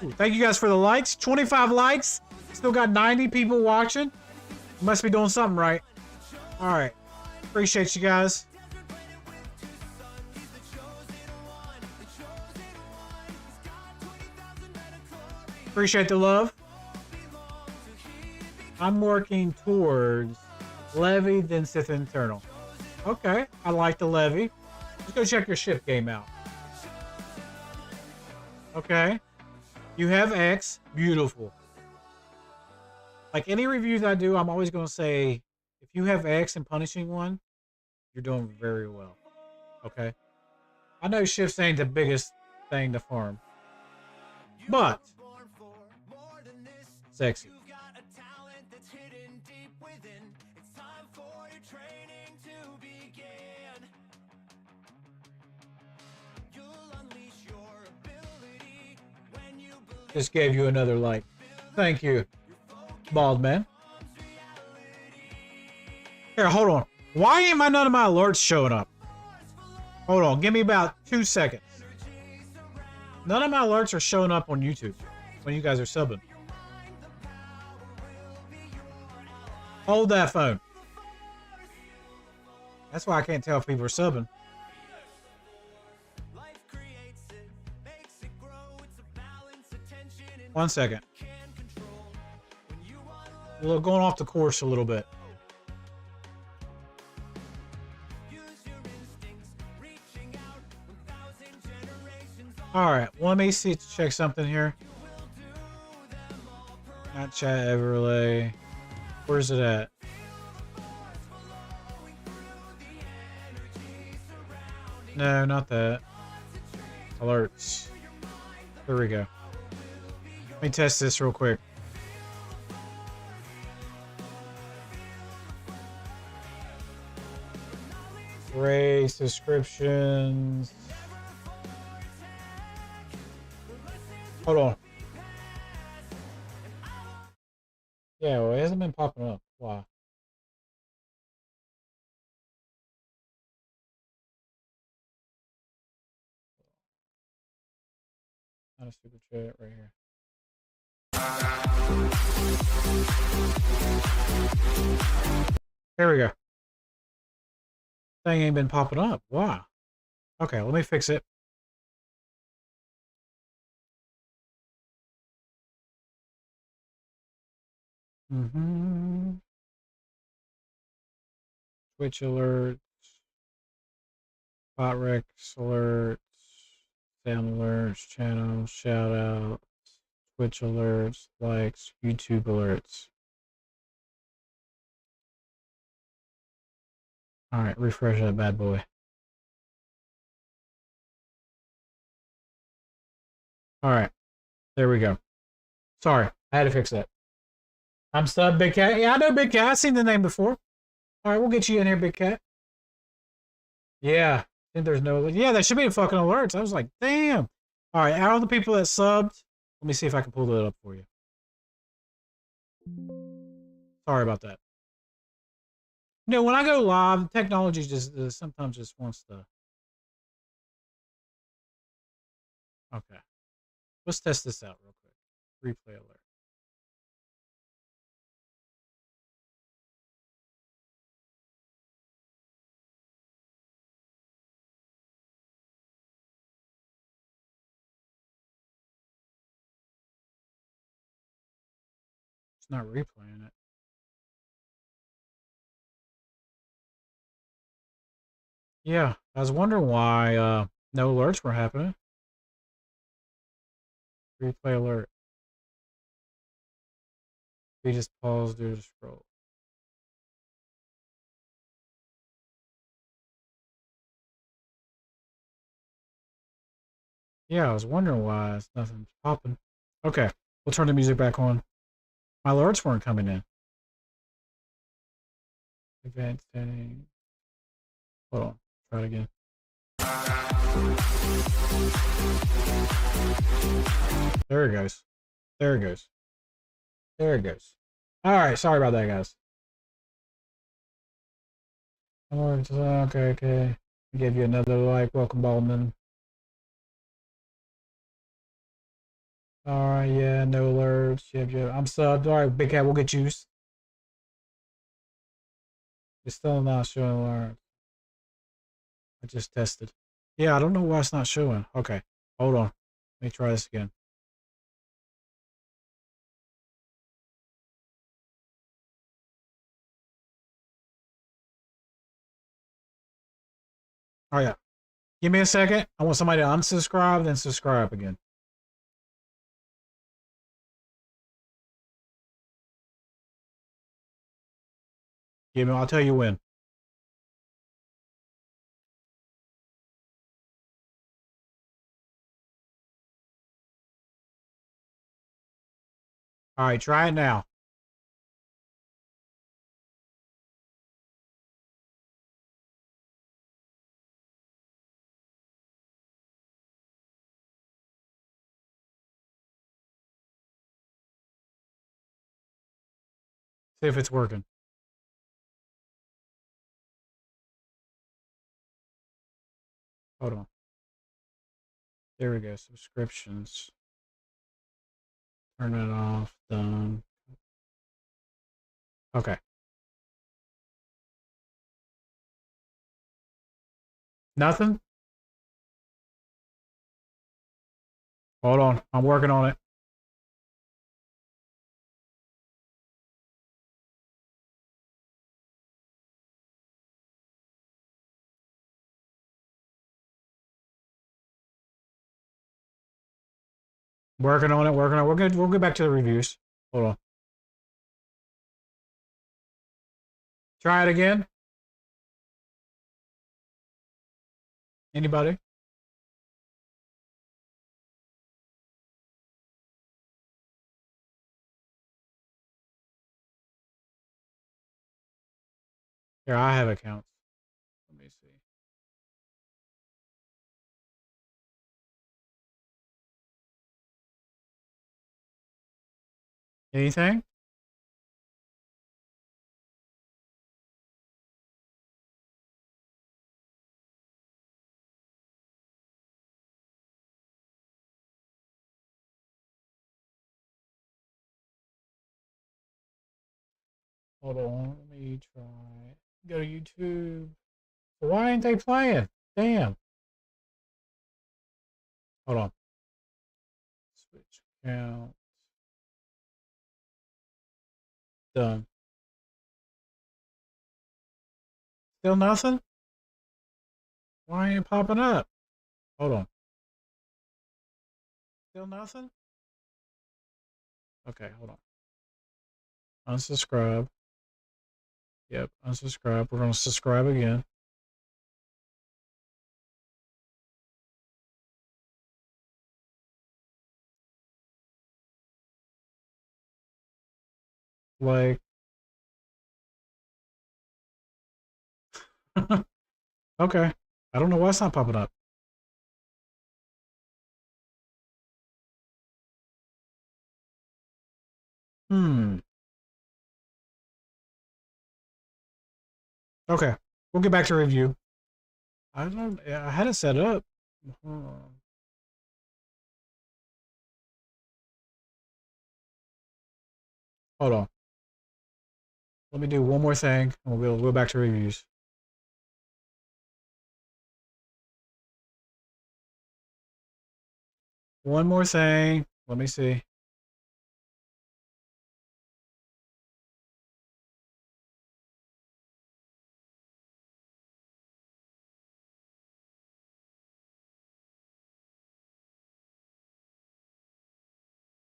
Ooh, thank you guys for the likes. 25 likes. Still got 90 people watching. Must be doing something right. All right. Appreciate you guys. Appreciate the love. I'm working towards Levy, then Sith Internal. Okay, I like the Levy. Let's go check your ship game out. Okay. You have X. Beautiful. Like any reviews I do, I'm always going to say, if you have X and punishing one, you're doing very well. Okay? I know shifts ain't the biggest thing to farm. But sexy. Just gave you another like. Thank you, bald man. Here, hold on. Why ain't none of my alerts showing up? Hold on. Give me about 2 seconds. None of my alerts are showing up on YouTube when you guys are subbing. Hold that phone. That's why I can't tell if people are subbing. One second. We're going off the course a little bit. All right, let me see. Check something here. Not chat overlay. Where's it at? No, not that. Alerts. There we go. Let me test this real quick. Race descriptions. Hold on. Yeah, well, it hasn't been popping up. Why? Not a super chat right here. There we go. Thing ain't been popping up. Why? Okay, let me fix it. Twitch alerts. Bot Rex alerts. Sam alerts. Channel shout outs. Twitch alerts. Likes. YouTube alerts. Alright, refresh that bad boy. Alright. There we go. Sorry, I had to fix that. I'm sub Big Cat. Yeah, I know Big Cat. I've seen the name before. Alright, we'll get you in here, Big Cat. Yeah. I think there's no... Yeah, there should be fucking alerts. I was like, damn. Alright, out of the people that subbed, let me see if I can pull that up for you. Sorry about that. You know, when I go live, technology just sometimes just wants to... Okay. Let's test this out real quick. Replay alert. It's not replaying it. Yeah, I was wondering why no alerts were happening. Replay alert. We just pause due to scroll. Yeah, I was wondering why it's nothing popping. Okay, we'll turn the music back on. My alerts weren't coming in. Event setting. Hold on, try it again. There it goes. There it goes. There it goes. All right, sorry about that, guys. Okay, okay. Give you another like. Welcome, Baldwin. All right, yeah, no alerts. Yep, yep. I'm subbed. All right, Big Cat, we'll get you. It's still not showing alerts. I just tested. Yeah, I don't know why it's not showing. Okay, hold on. Let me try this again. Oh yeah. Give me a second. I want somebody to unsubscribe, then subscribe again. Give me. I'll tell you when. All right, try it now. See if it's working. Hold on. There we go. Subscriptions. Turn it off. Done. Okay. Nothing? Hold on. I'm working on it. Working on it. Working on it. We'll get back to the reviews. Hold on. Try it again. Anybody? Here, I have accounts. Let me see. Anything? Hold on. Let me try. Go to YouTube. Why ain't they playing? Damn. Hold on. Switch account. Done. Still nothing? Why ain't it popping up? Hold on. Still nothing? Okay, hold on. Unsubscribe. Yep, unsubscribe. We're going to subscribe again. Like. Okay. I don't know why it's not popping up. Okay. We'll get back to review. I don't. I had it set up. Hold on. Hold on. Let me do one more thing, and we'll go back to reviews. One more thing. Let me see.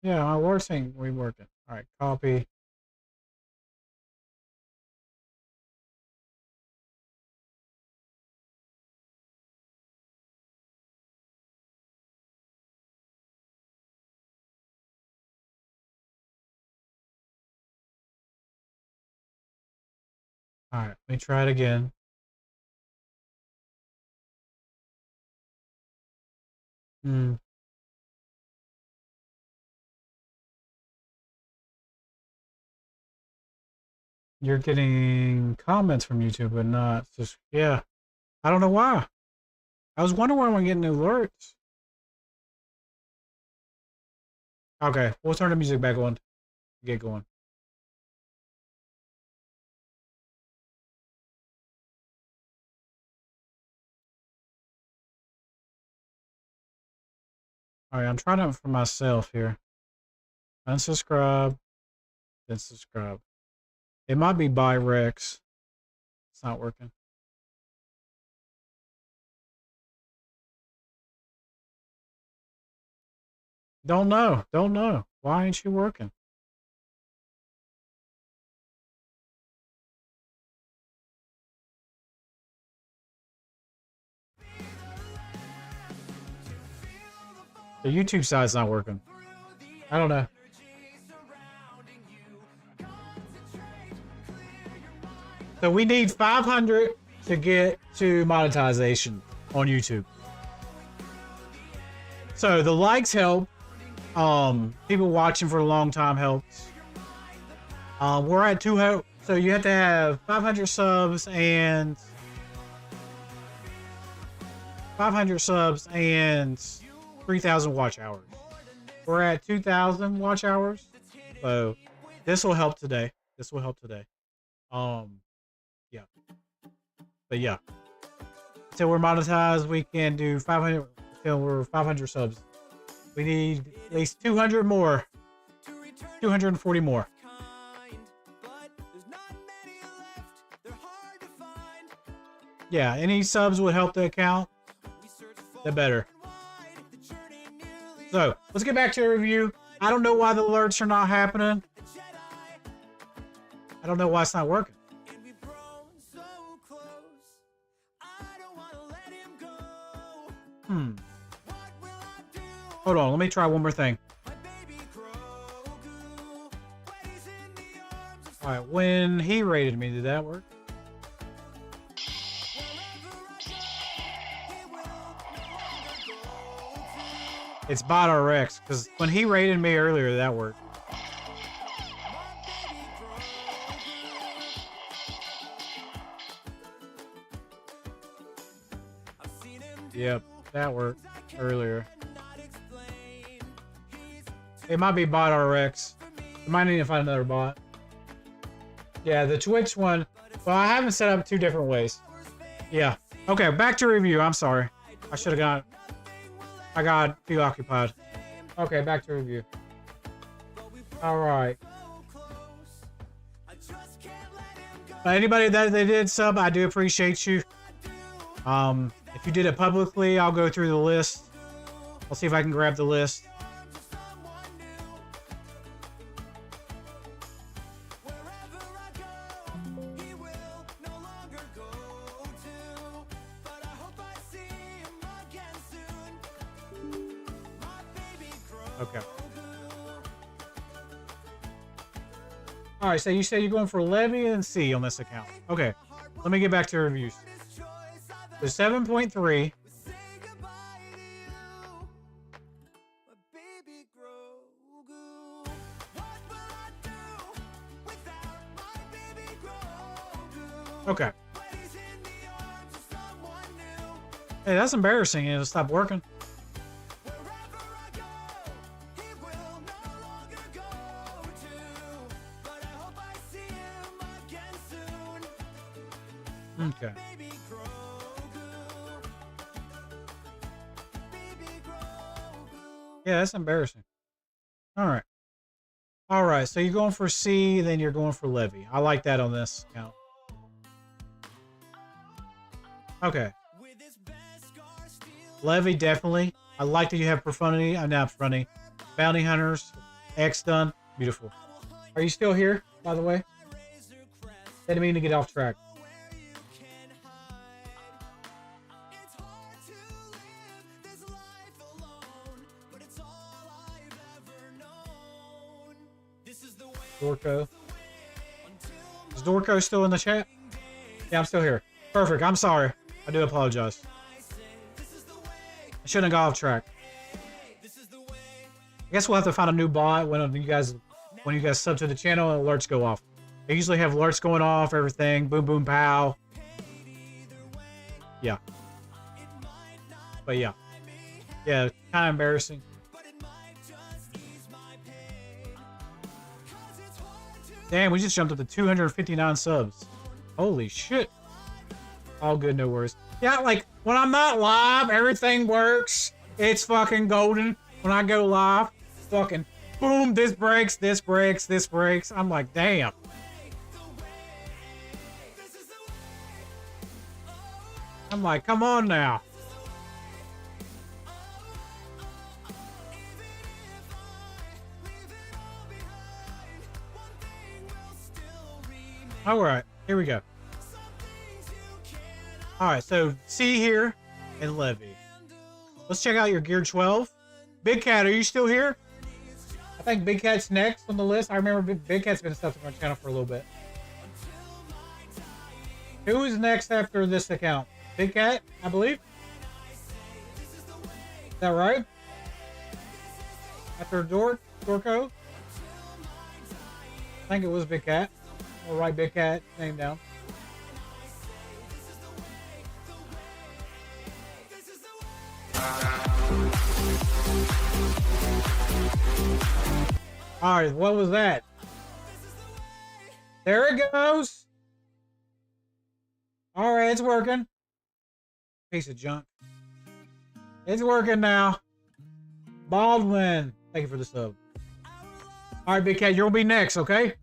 Yeah, my worst thing reworking. All right, copy. All right, let me try it again. Hmm. You're getting comments from YouTube, but not just, yeah. I don't know why. I was wondering why I'm getting alerts. Okay, we'll turn the music back on. Get going. All right, I'm trying it for myself here. Unsubscribe, then subscribe. It might be by Rex. It's not working. Don't know. Don't know. Why ain't you working? The YouTube side's not working. I don't know. So we need 500 to get to monetization on YouTube. So the likes help. People watching for a long time helps. We're at 200. So you have to have 500 subs and 3,000 watch hours. We're at 2,000 watch hours. So this will help today. This will help today. Yeah. But yeah. Until we're monetized, we can do 500 until we're 500 subs. We need at least 200 more. 240 more. Yeah, any subs would help the account. The better. So, let's get back to the review. I don't know why the alerts are not happening. I don't know why it's not working. Hold on, let me try one more thing. Alright, when he rated me, did that work? It's bot RX, because when he rated me earlier, that worked. Yep, that worked earlier. It might be bot RX. I might need to find another bot. Yeah, the Twitch one. Well, I haven't set up 2 different ways. Yeah. Okay, back to review. I'm sorry. I should have got... I got preoccupied. Okay, back to review. Alright. Anybody that they did sub, I do appreciate you. If you did it publicly, I'll go through the list. I'll see if I can grab the list. Okay. Alright, so you said you're going for Levy and C on this account. Okay, let me get back to reviews. So 7.3. Okay. Hey, that's embarrassing. It'll stop working. Okay. Yeah, that's embarrassing. All right. All right. So you're going for C, then you're going for Levy. I like that on this account. Okay. Levy, definitely. I like that you have profundity. I'm not profundity. Bounty hunters. X done. Beautiful. Are you still here, by the way? Didn't mean to get off track. Dorco. Is Dorco still in the chat? Yeah, I'm still here. Perfect. I'm sorry. I do apologize. I shouldn't have got off track. I guess we'll have to find a new bot when you guys sub to the channel and alerts go off. I usually have alerts going off, everything. Boom, boom, pow. Yeah. But yeah. Yeah, kind of embarrassing. Damn, we just jumped up to 259 subs. Holy shit. All good, no worries. Yeah, like, when I'm not live, everything works. It's fucking golden. When I go live, fucking boom, this breaks, this breaks, this breaks. I'm like, damn. I'm like, come on now. All right, here we go. All right, so C here and Levy. Let's check out your Gear 12. Big Cat, are you still here? I think Big Cat's next on the list. I remember Big Cat's been stuff on my channel for a little bit. Who is next after this account? Big Cat, I believe. Is that right? After Dorco? I think it was Big Cat. I'll write Big Cat name down. Alright, what was that? There it goes. Alright, it's working. Piece of junk. It's working now. Baldwin. Thank you for the sub. Alright, Big Cat, you'll be next, okay?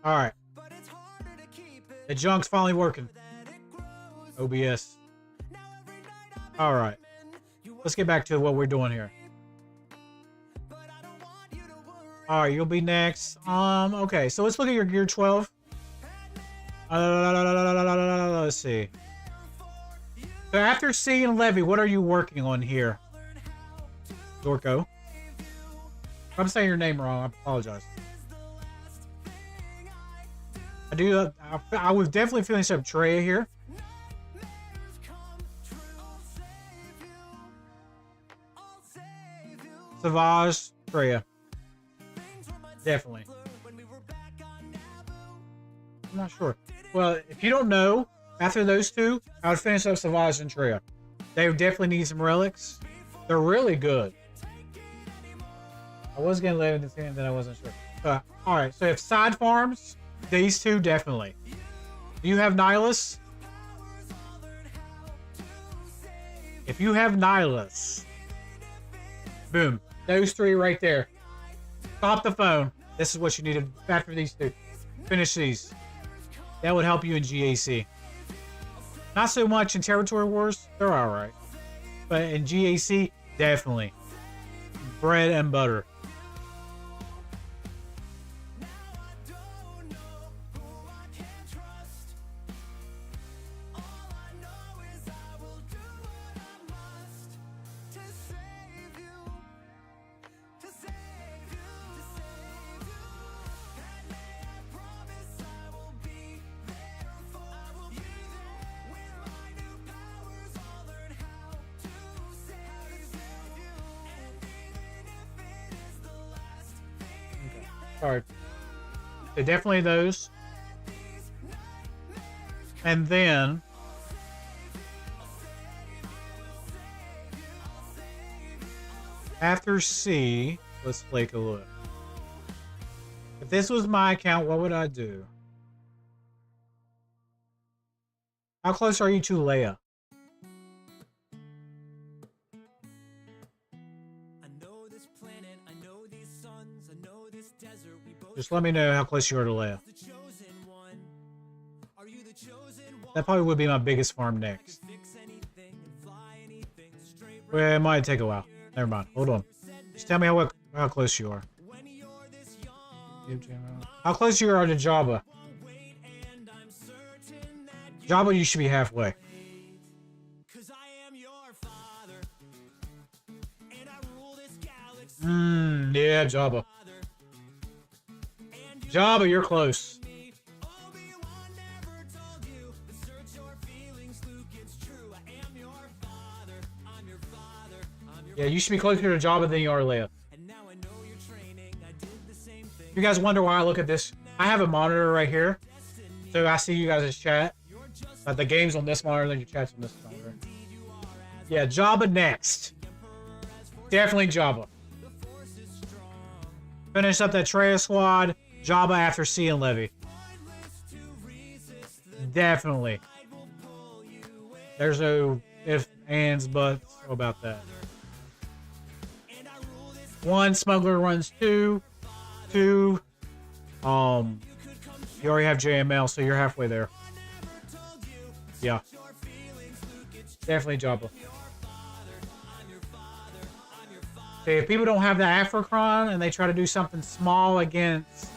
Alright. The junk's finally working. OBS. Alright. Let's get back to what we're doing here. Alright, you'll be next. Okay, so let's look at your Gear 12. Let's see. So after C and Levy, what are you working on here? Dorco. If I'm saying your name wrong, I apologize. I was definitely feeling some Treya here. Savage, Treya. Definitely. I'm not sure. Well, if you don't know, after those two, I would finish up Savage and Treya. They definitely need some relics. They're really good. I was getting later in the team, then I wasn't sure. Alright, so if side farms, these two definitely. Do you have Nihilus? If you have Nihilus, boom. Those three right there. Stop the phone. This is what you needed after these two. Finish these. That would help you in GAC. Not so much in Territory Wars. They're alright. But in GAC, definitely. Bread and butter. Alright. So definitely those. And then after C, let's take a look. If this was my account, what would I do? How close are you to Leia? Just let me know how close you are to Leia. That probably would be my biggest farm next. Well, it might take a while. Never mind. Hold on. Just tell me how close you are. How close you are to Java? Java, you should be halfway. Yeah, Java. Java, you're close. Yeah, you should be closer to Java than you are Leia. You guys wonder why I look at this? I have a monitor right here, so I see you guys' chat. But the game's on this monitor, then your chat's on this monitor. Yeah, Java next. Definitely Java. Finish up that Treya squad. Java after C and Levy. Definitely. There's no ifs, ands, buts about that. 1, Smuggler runs 2. 2. You already have JML, so you're halfway there. Yeah. Definitely Java. Okay, if people don't have the Datacron and they try to do something small against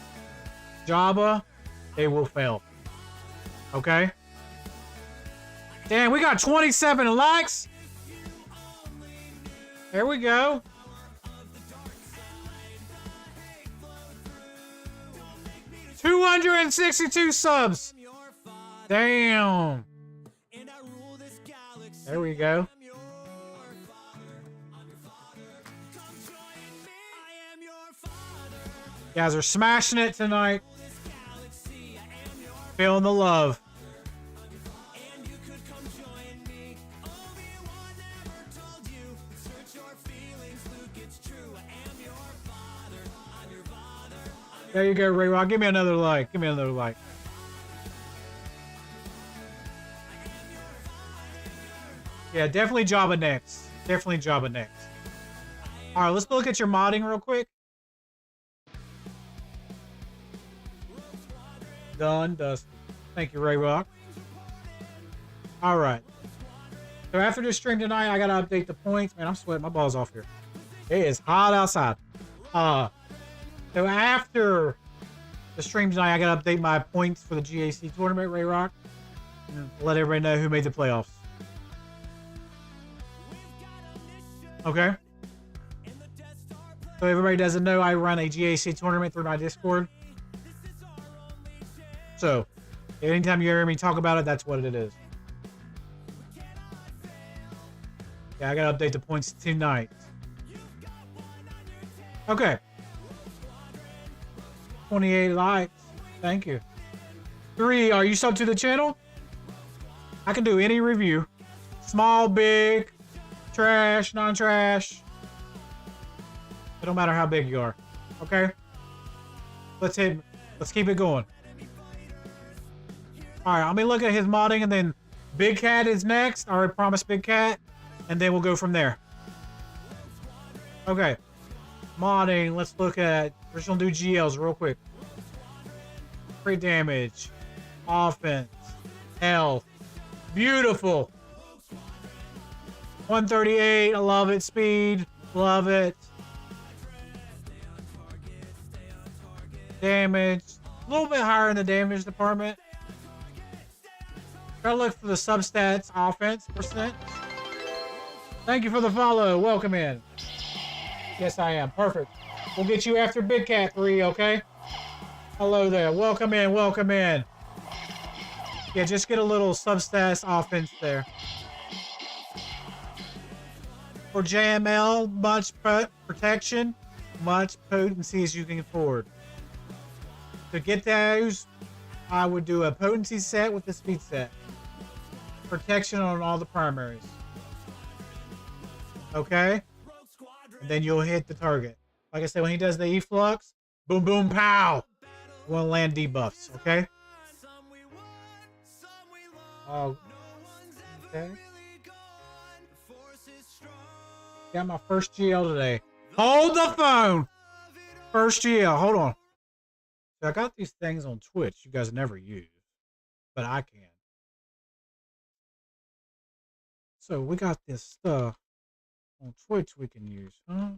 Java, they will fail. Okay? Damn, we got 27 likes. There we go. $262 subs. Damn. There we go. You guys are smashing it tonight. Feeling the love. There you go, Ray Rock. Give me another like. Give me another like. Yeah, definitely Java next. Definitely Java next. All right, let's look at your modding real quick. Done, dusted. Thank you, Ray Rock. All right. So after this stream tonight, I gotta update the points. Man, I'm sweating my balls off here. It is hot outside. So after the stream tonight, I gotta update my points for the GAC tournament, Ray Rock. And let everybody know who made the playoffs. Okay. So everybody doesn't know, I run a GAC tournament through my Discord. So, anytime you hear me talk about it, that's what it is. Yeah, I gotta update the points tonight. Okay. 28 likes. Thank you. 3, are you subbed to the channel? I can do any review. Small, big, trash, non-trash. It don't matter how big you are. Okay? Let's keep it going. Alright, let me look at his modding, and then Big Cat is next. I already promised Big Cat. And then we'll go from there. Okay. Modding, let's look at... We're just gonna do GLs real quick. Crit damage. Offense. Health. Beautiful. 138, I love it. Speed, love it. Damage. A little bit higher in the damage department. Try to look for the substats. Offense, percent. Thank you for the follow. Welcome in. Yes, I am. Perfect. We'll get you after Big Cat 3, okay? Hello there. Welcome in. Welcome in. Yeah, just get a little substats offense there. For JML, much protection, much potency as you can afford. To get those, I would do a potency set with the speed set. Protection on all the primaries. Okay? And then you'll hit the target. Like I said, when he does the efflux, boom, boom, pow! You want to land debuffs, okay? Oh, okay. Got my first GL today. Hold the phone! First GL, hold on. I got these things on Twitch you guys never use, but I can. So we got this stuff on Twitch we can use, huh?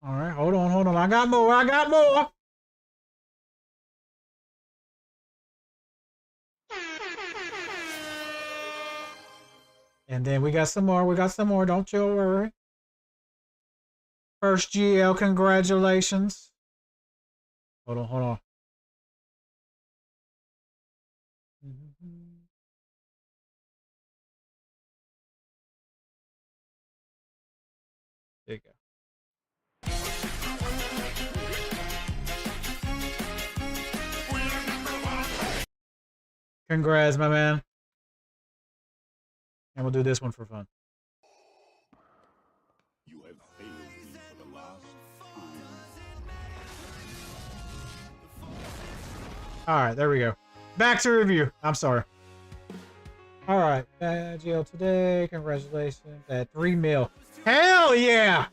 All right, hold on, hold on. I got more. I got more. And then we got some more. We got some more. Don't you worry. First GL, congratulations. Hold on, hold on. There you go. Congrats, my man. And we'll do this one for fun. You have failed me for the last time. All right, there we go. Back to review. I'm sorry. All right, GL today. Congratulations at 3 mil. Hell yeah!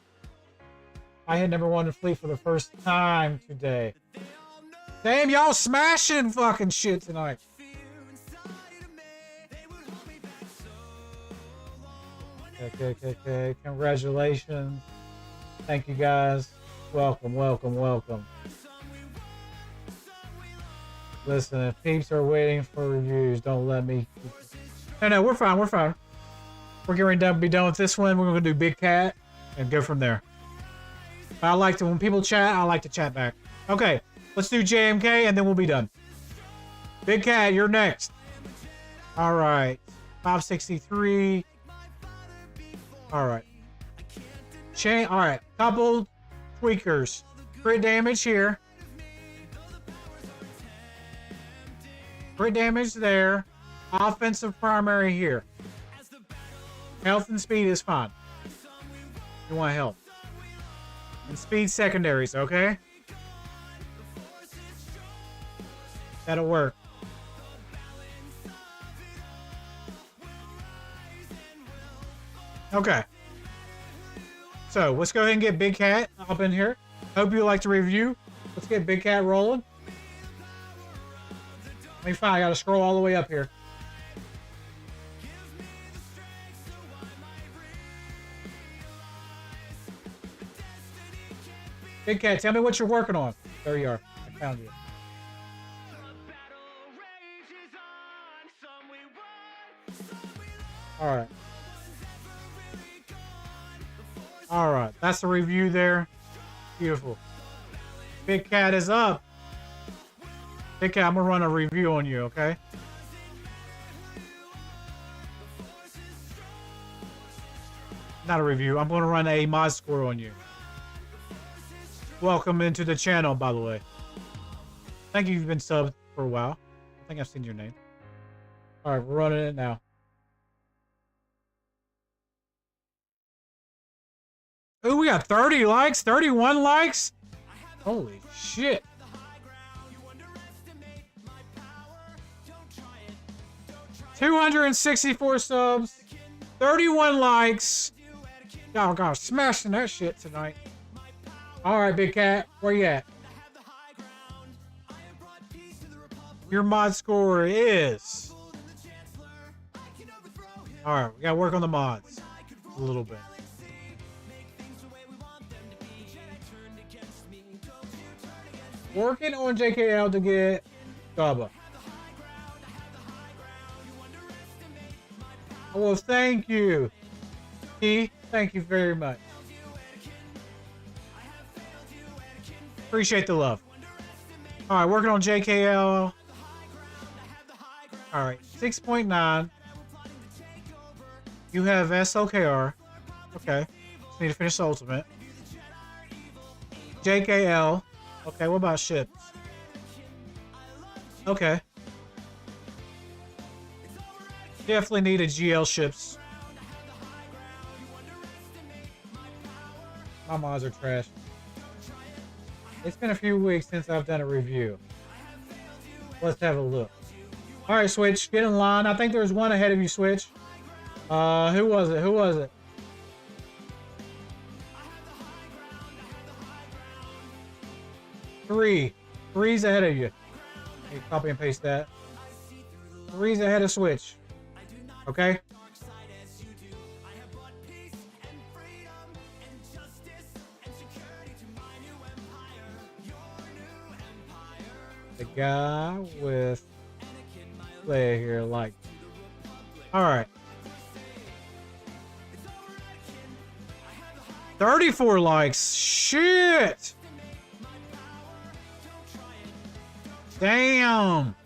I hit #1 in fleet for the first time today. Damn, y'all smashing fucking shit tonight. Okay. Congratulations. Thank you guys. Welcome, welcome, welcome. Listen, if peeps are waiting for reviews, don't let me. No, we're fine, we're fine. We're getting ready to be done with this one. We're gonna do Big Cat and go from there. I like to, when people chat, I like to chat back. Okay, let's do JMK and then we'll be done. Big Cat, you're next. All right, 563. All right. Chain. All right, couple tweakers. Crit damage here. Crit damage there. Offensive primary here. Health and speed is fine. You want health. And speed secondaries, okay? That'll work. Okay. So, let's go ahead and get Big Cat up in here. Hope you like the review. Let's get Big Cat rolling. Let me find, I gotta scroll all the way up here. Big Cat, tell me what you're working on. There you are. I found you. Alright. Alright, that's the review there. Beautiful. Big Cat is up. Big Cat, I'm gonna run a review on you, okay? Not a review, I'm gonna run a mod score on you. Welcome into the channel, by the way. Thank you, you've been subbed for a while. I think I've seen your name. Alright, we're running it now. Ooh, we got 30 likes, 31 likes. Holy shit. $264 subs, 31 likes. Y'all got smashing that shit tonight. All right, Big Cat, where you at? Your mod score is. All right, we gotta work on the mods a little bit. Working on JKL to get Gaba. Well, thank you, Key. Thank you very much. Appreciate the love. All right, working on JKL. All right, 6.9. You have SOKR. Okay. Just need to finish the ultimate. JKL. Okay, what about ships? Okay. Definitely need a GL ships. My mods are trash. It's been a few weeks since I've done a review. Let's have a look. Alright, Switch, get in line. I think there's one ahead of you, Switch. Who was it? Who was it? Three's ahead of you. Okay, copy and paste that. Three's ahead of Switch. Okay? guy with play here like. All right. 34 likes. Shit. Damn.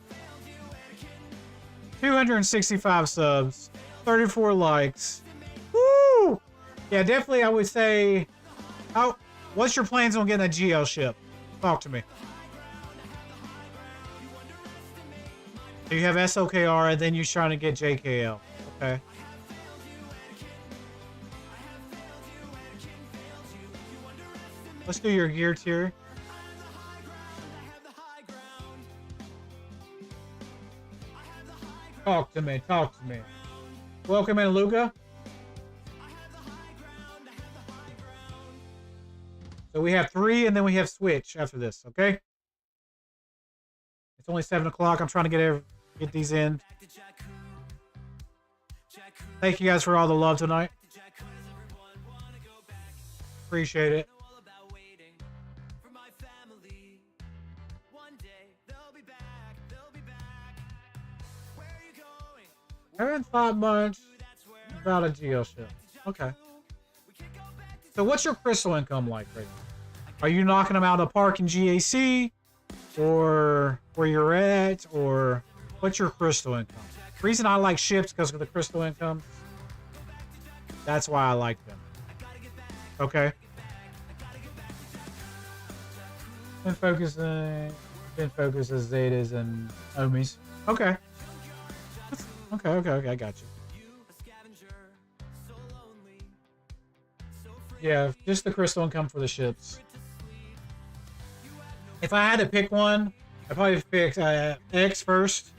265 subs. 34 likes. Woo! Yeah, definitely I would say... Oh, what's your plans on getting a GL ship? Talk to me. So you have SOKR and then you're trying to get JKL. Okay. Let's do your gear tier. Talk to me. Talk to me. Welcome in, Luca. So we have 3 and then we have Switch after this, okay? It's only 7 o'clock. I'm trying to get these in. Thank you guys for all the love tonight. Appreciate it. I haven't thought much about a GL ship. Okay. So what's your crystal income like right now? Are you knocking them out of the park in GAC? Or where you're at? Or what's your crystal income? The reason I like ships because of the crystal income. That's why I like them. Okay. Been focusing Zetas and Omis. Okay. Okay, I got you. Yeah, just the crystal income for the ships. If I had to pick one, I'd probably pick X first.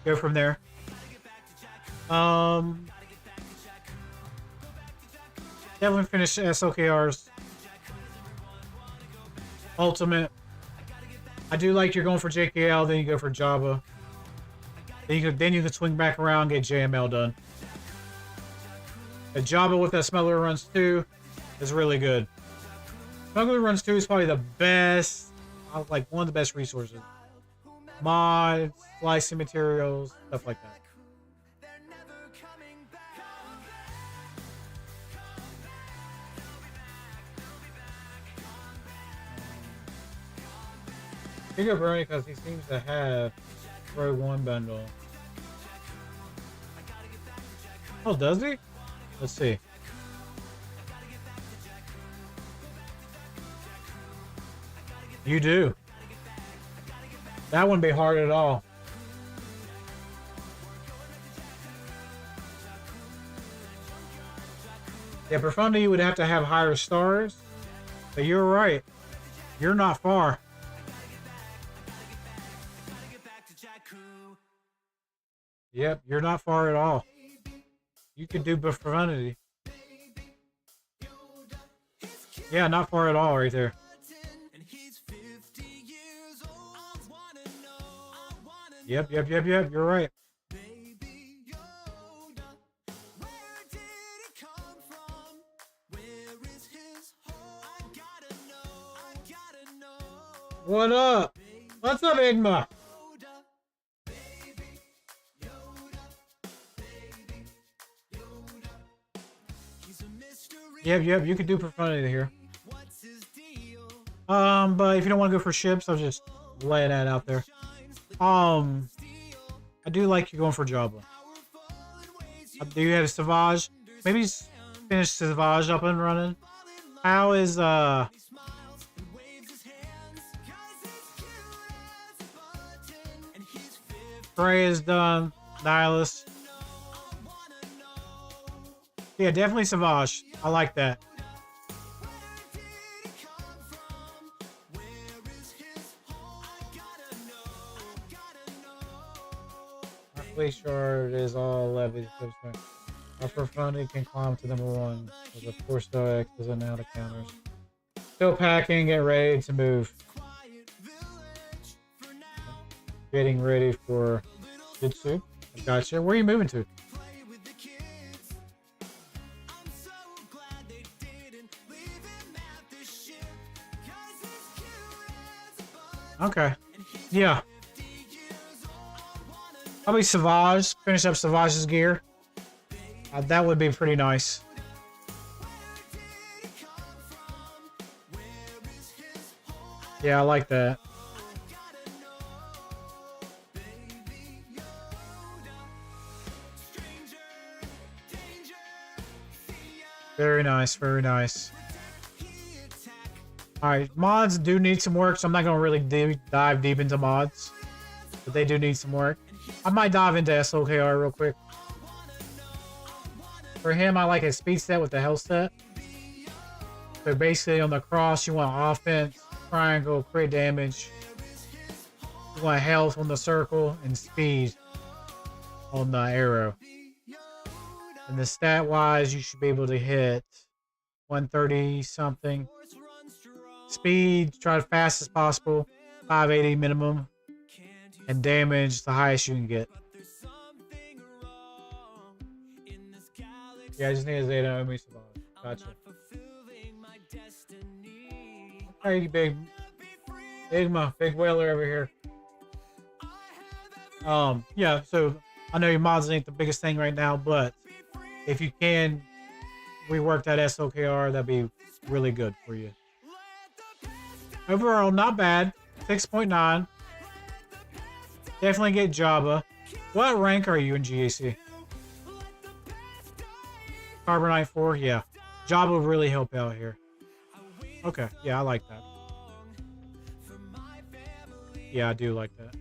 Go from there. Definitely finish SOKR's Ultimate. I do like you're going for JKL, then you go for Jabba. Then you can swing back around and get JML done. The Jabba with that Smuggler Runs 2 is really good. Smuggler Runs 2 is probably the best, like one of the best resources. Mods, slicing materials, stuff like that. Pick up Bernie because he seems to have Rogue One bundle. Oh, does he? Let's see. You do. That wouldn't be hard at all. Yeah, Profundity would have to have higher stars. But you're right. You're not far. Yep, you're not far at all. You could do Profundity. Yeah, not far at all right there. Yep, you're right. What up? What's up, Igma? Yep, you could do Profundity here. But if you don't want to go for ships, I'll just lay that out there. I do like you going for Jabba. Do you have Savage? Maybe finish Savage up and running. How is Prey is done. Nihilus. Yeah, definitely Savage. I like that. Our Fleet Shard is all levied. Our Profundity can climb to number 1. With a 4-star X is now the counters. Still packing, get ready to move. Getting ready for Jitsu. Gotcha. Where are you moving to? Okay. Yeah. Probably Savage. Finish up Savage's gear. That would be pretty nice. Yeah, I like that. Very nice, very nice. Alright, mods do need some work, so I'm not going to really dive deep into mods. But they do need some work. I might dive into SWGoH real quick. For him, I like his speed set with the health set. So basically on the cross, you want offense, triangle, crit damage. You want health on the circle, and speed on the arrow. And the stat wise, you should be able to hit 130 something. Speed, try as fast as possible, 580 minimum. And damage, the highest you can get. Yeah, I just need a Zeta Omi Savage. Gotcha. Hey, big Igma, big whaler over here. Yeah, so I know your mods ain't the biggest thing right now, but if you can rework that SWGoH, that'd be really good for you. Overall, not bad. 6.9. Definitely get Jabba. What rank are you in GAC? Carbonite 4? Yeah. Jabba will really help out here. Okay. Yeah, I like that. Yeah, I do like that.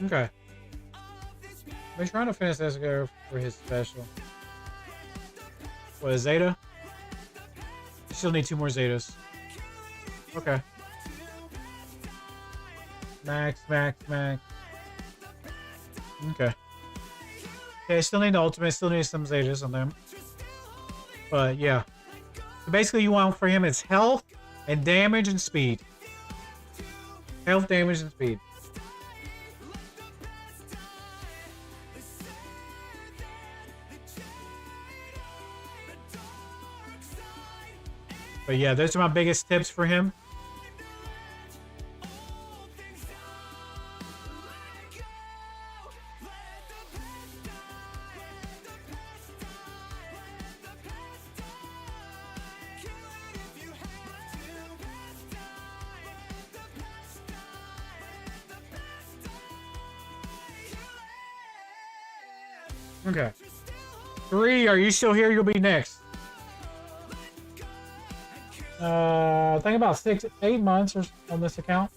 Okay. We're trying to finish this guy for his special. What, a Zeta? Still need 2 more Zetas. Okay. Max. Okay. Okay, still need the ultimate, still need some Zetas on them. But yeah. So basically you want for him is health and damage and speed. Health, damage, and speed. But yeah, those are my biggest tips for him. Okay. 3, are you still here? You'll be next. I think about 8 months on this account.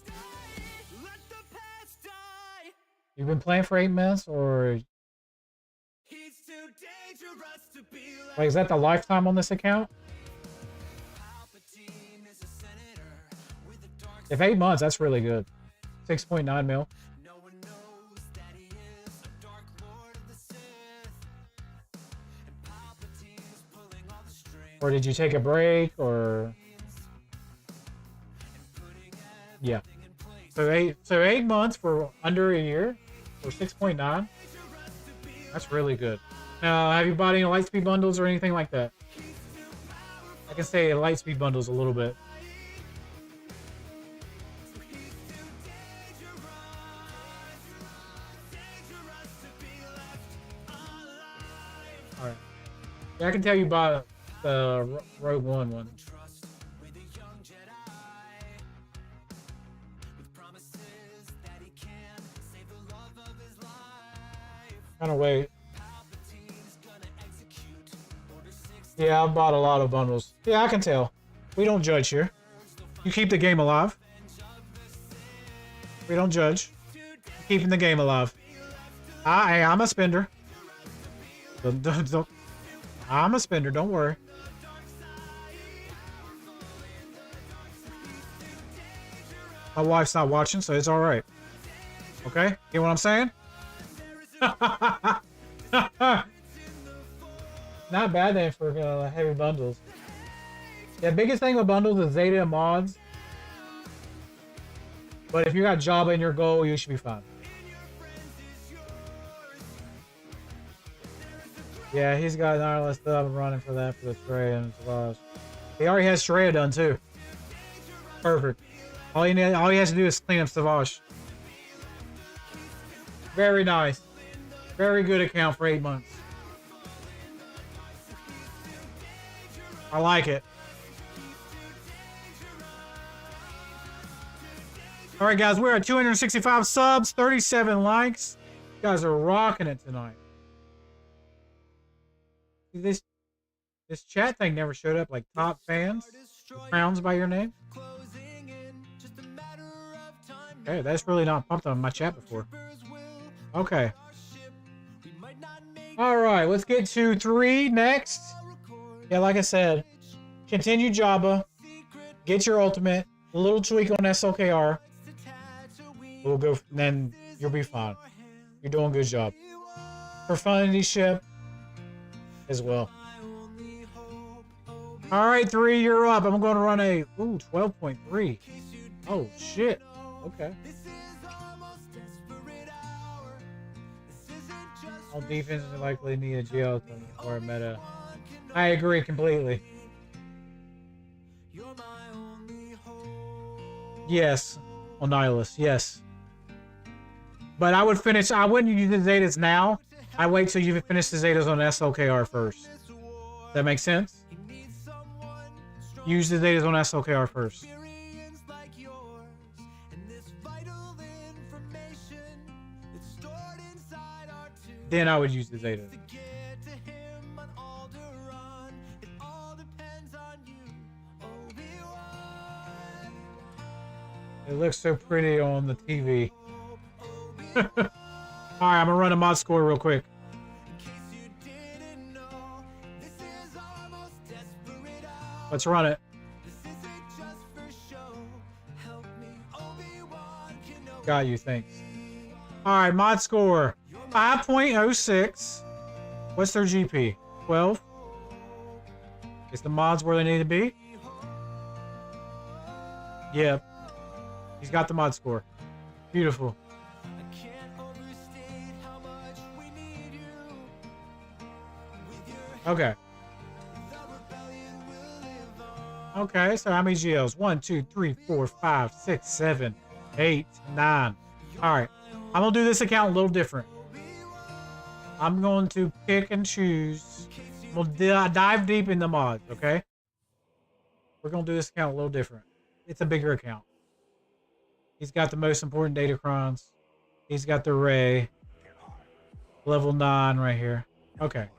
You've been playing for 8 months, or like is that the lifetime on this account? If 8 months, that's really good. 6.9 mil. Or did you take a break, or? Yeah. So 8 months for under a year, or 6.9. That's really good. Now, have you bought any Lightspeed bundles or anything like that? I can say Lightspeed bundles a little bit. All right. Yeah, I can tell you bought the Rogue One one. Kinda wait. Yeah, I bought a lot of bundles. Yeah, I can tell. We don't judge here. You keep the game alive. We don't judge. Keeping the game alive. I'm a spender. Don't. I'm a spender, don't worry. My wife's not watching, so it's alright. Okay? Get what I'm saying? not bad then for heavy bundles. The biggest thing with bundles is Zeta and mods. But if you got Jabba in your goal, you should be fine. Yeah, he's got an wireless stuff running for that for the Stray and Savage. He already has Stray done too. Perfect. All he has to do is clean up Savage. Very nice. Very good account for 8 months. I like it. All right, guys, we're at 265 subs, 37 likes. You guys are rocking it tonight. This chat thing never showed up, like top fans, crowns by your name. Okay, that's really not popped on my chat before. Okay. All right, let's get to 3 next. Yeah, like I said, continue Jabba, get your ultimate, a little tweak on SLKR. We'll go, then you'll be fine. You're doing a good job. Profundity ship as well. All right, 3, you're up. I'm going to run a 12.3. Oh shit. Okay. All defenses likely need a GL or a meta. I agree completely. Yes, on Nihilus, yes. But I wouldn't use the Zetas now. I wait till you finish the Zetas on SLKR first. Does that make sense? Use the Zetas on SLKR first. Then I would use the Zetas. It looks so pretty on the TV. Alright, I'm gonna run a mod score real quick. Let's run it. Got you, thanks. Alright, mod score 5.06. What's their GP? 12. Is the mods where they need to be? Yep. He's got the mod score. Beautiful. Okay. Okay, so how many GLs? 1, 2, 3, 4, 5, 6, 7, 8, 9. Alright. I'm gonna do this account a little different. I'm going to pick and choose. We'll dive deep in the mods, okay? We're gonna do this account a little different. It's a bigger account. He's got the most important Datacrons. He's got the Ray. Level 9 right here. Okay.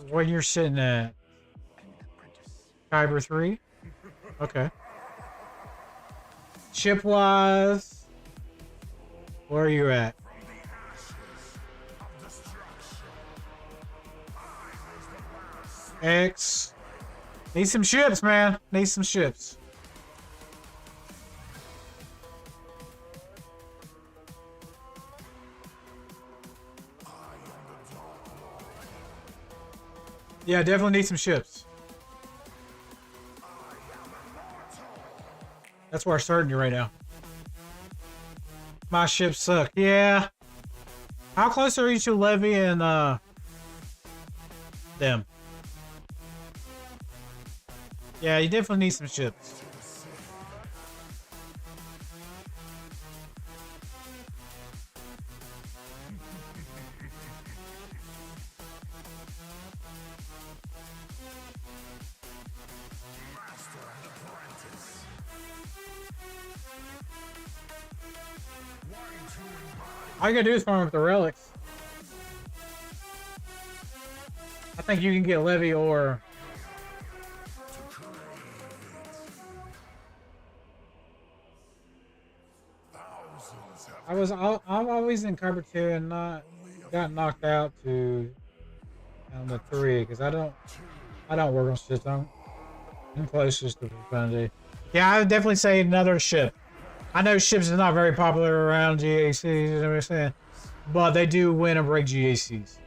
What you're sitting at? Kyber 3? Okay. Chip-wise, where are you at? X. Need some ships, man. Need some ships. Yeah, definitely need some ships. That's where I'm starting you right now. My ships suck. Yeah. How close are you to Levy and them? Yeah, you definitely need some ships. All you gotta do is farm up the relics. I think you can get Levy or... I'm always in cover 2 and got knocked out to the 3 because I don't work on ships. I'm closest to profundity. Yeah, I would definitely say another ship. I know ships is not very popular around GAC, you know what I'm saying? but they do win and break GACs.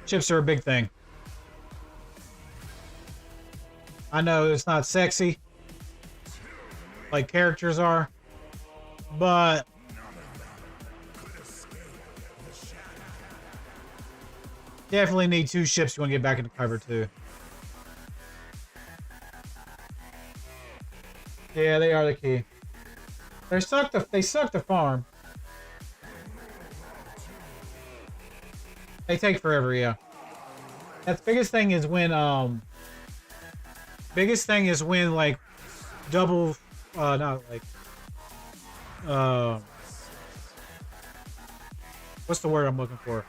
Ships are a big thing. I know it's not sexy like characters are, but definitely need 2 ships you want to get back into cover too. Yeah, they are the key. They suck to farm. They take forever, yeah. That's biggest thing is when like double not like what's the word I'm looking for?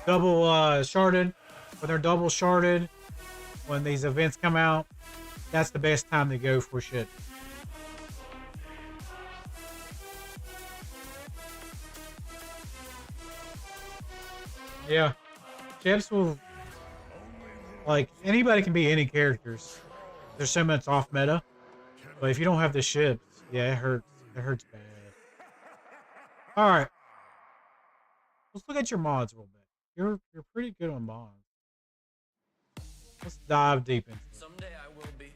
Double sharded. When they're double sharded, when these events come out, that's the best time to go for shit. Yeah. Ships will, like, anybody can be any characters. There's so much off meta. But if you don't have the ships, yeah, it hurts. It hurts bad. Alright. Let's look at your mods real bit. You're pretty good on mods. Let's dive deep into it. Someday I will be.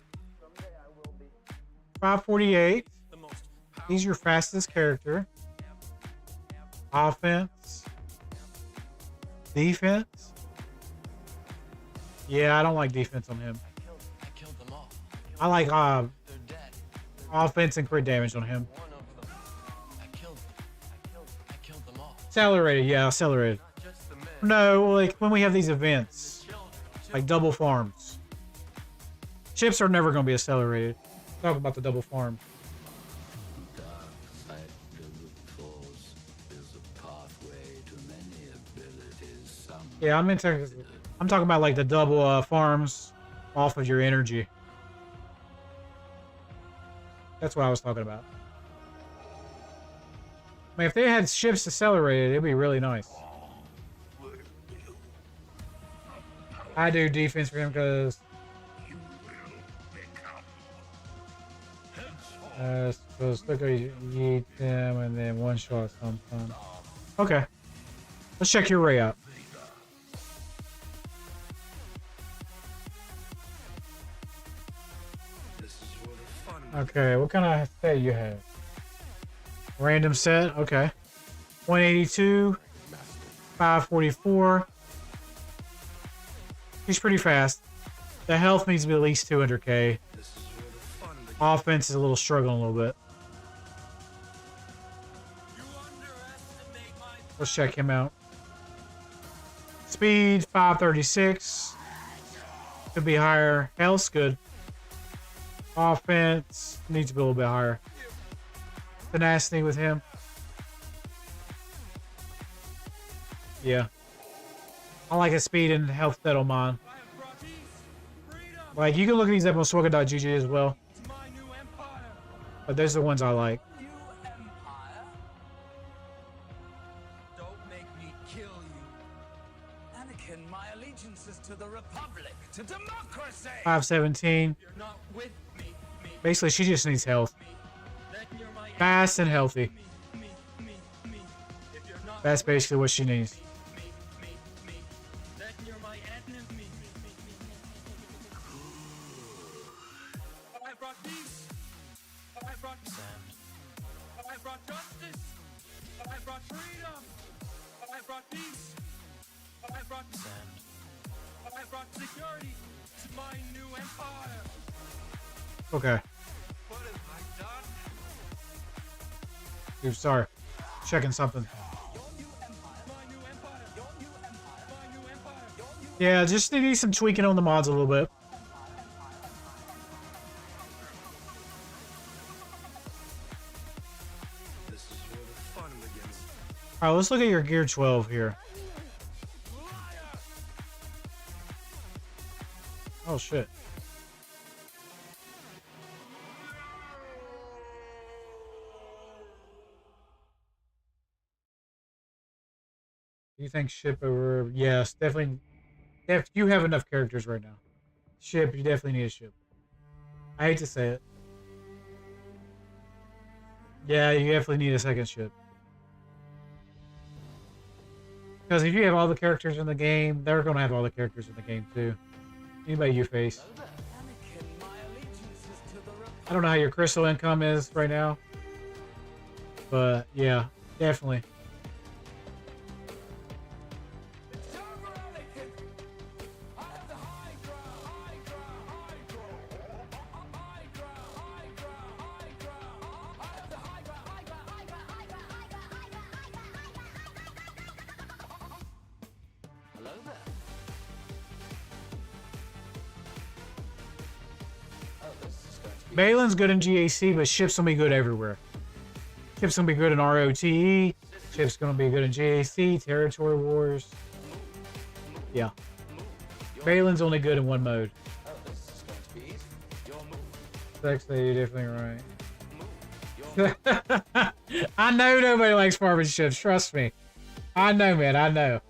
548. The most He's your fastest character. Offense. Defense. Yeah, I don't like defense on him. I killed them all. I like They're dead. offense and crit damage on him. One of them. I killed them all. Accelerated, yeah, accelerated. Just the men. No, like when we have these events, Children. like double farms. Ships are never going to be accelerated. Talk about the double farm. Dark side of the force is a pathway to many abilities. Some Yeah, I'm talking about like the double farms off of your energy. That's what I was talking about. I mean, if they had ships accelerated, it'd be really nice. I do defense for him because supposed to go yeet them and then one shot sometimes. Okay. Let's check your ray out. This is where the fun Okay, what kind of set you have? Random set, okay. 182, 544. He's pretty fast. The health needs to be at least 200k. This is where the fun begins. Offense is a little struggling a little bit. Let's check him out. Speed 536. Could be higher. Health's good. Offense needs to be a little bit higher. Tenacity with him. Yeah. I like his speed and health that on mine. Like, you can look at these up on SWGoH as well. But those are the ones I like. You empire. Don't make me kill you. Anakin, my allegiance is to the Republic, to democracy. 517. You're not with me. Basically, she just needs health. Then you're my Fast and healthy. me. If you're not That's basically what she needs. me. Then you're my enemy. I brought peace. I brought sand. I brought justice. I brought freedom. I brought peace. I brought sand. I brought security to my new empire. Okay. What have I done? Dude, sorry. Checking something. My new empire. My new empire. Yeah, just need some tweaking on the mods a little bit. This is where the fun begins. Alright, let's look at your Gear 12 here. Oh, shit. You think ship over? Yes, definitely. You have enough characters right now. Ship, you definitely need a ship. I hate to say it. Yeah, you definitely need a second ship. Because if you have all the characters in the game, they're going to have all the characters in the game too. Anybody you face. I don't know how your crystal income is right now. But yeah, definitely. Balin's good in GAC, but ship's gonna be good everywhere. Ship's gonna be good in ROTE. Ship's gonna be good in GAC, Territory Wars. Yeah. Balin's only good in one mode. Sexy, you're definitely right. I know nobody likes farming ships, trust me. I know, man, I know.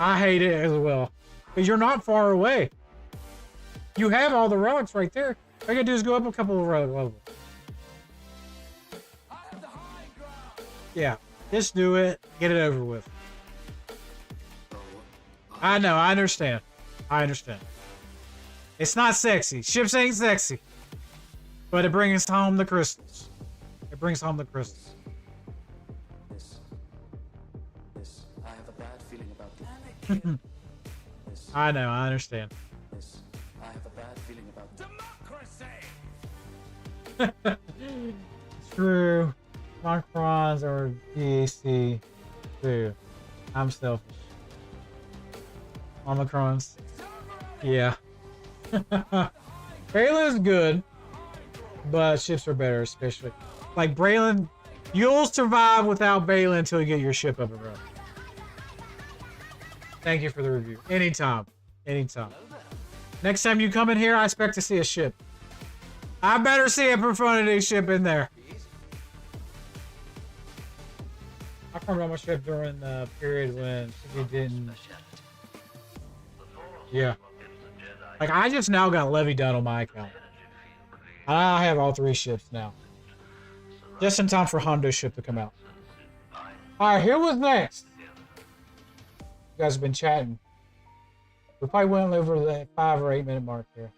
I hate it as well. Because you're not far away. You have all the rocks right there. All you gotta do is go up a couple of levels. Yeah, just do it. Get it over with. I know, I understand. I understand. It's not sexy. Ships ain't sexy. But it brings home the crystals. It brings home the crystals. I have a bad feeling about the I know, I understand. I have a bad feeling about Democracy! True. Datacrons or GAC. True. I'm selfish. Omicrons. Yeah. Braylon's good, but ships are better, especially. Like Braylon, you'll survive without Braylon until you get your ship up and running. Thank you for the review. Anytime. Anytime. Next time you come in here, I expect to see a ship. I better see a profundity ship in there. I farmed on my ship during the period when you didn't. Yeah. Like, I just now got Levy done on my account. I have all 3 ships now. Just in time for Hondo's ship to come out. Alright, here was next. You guys have been chatting. We probably went over the 5 or 8 minute mark here.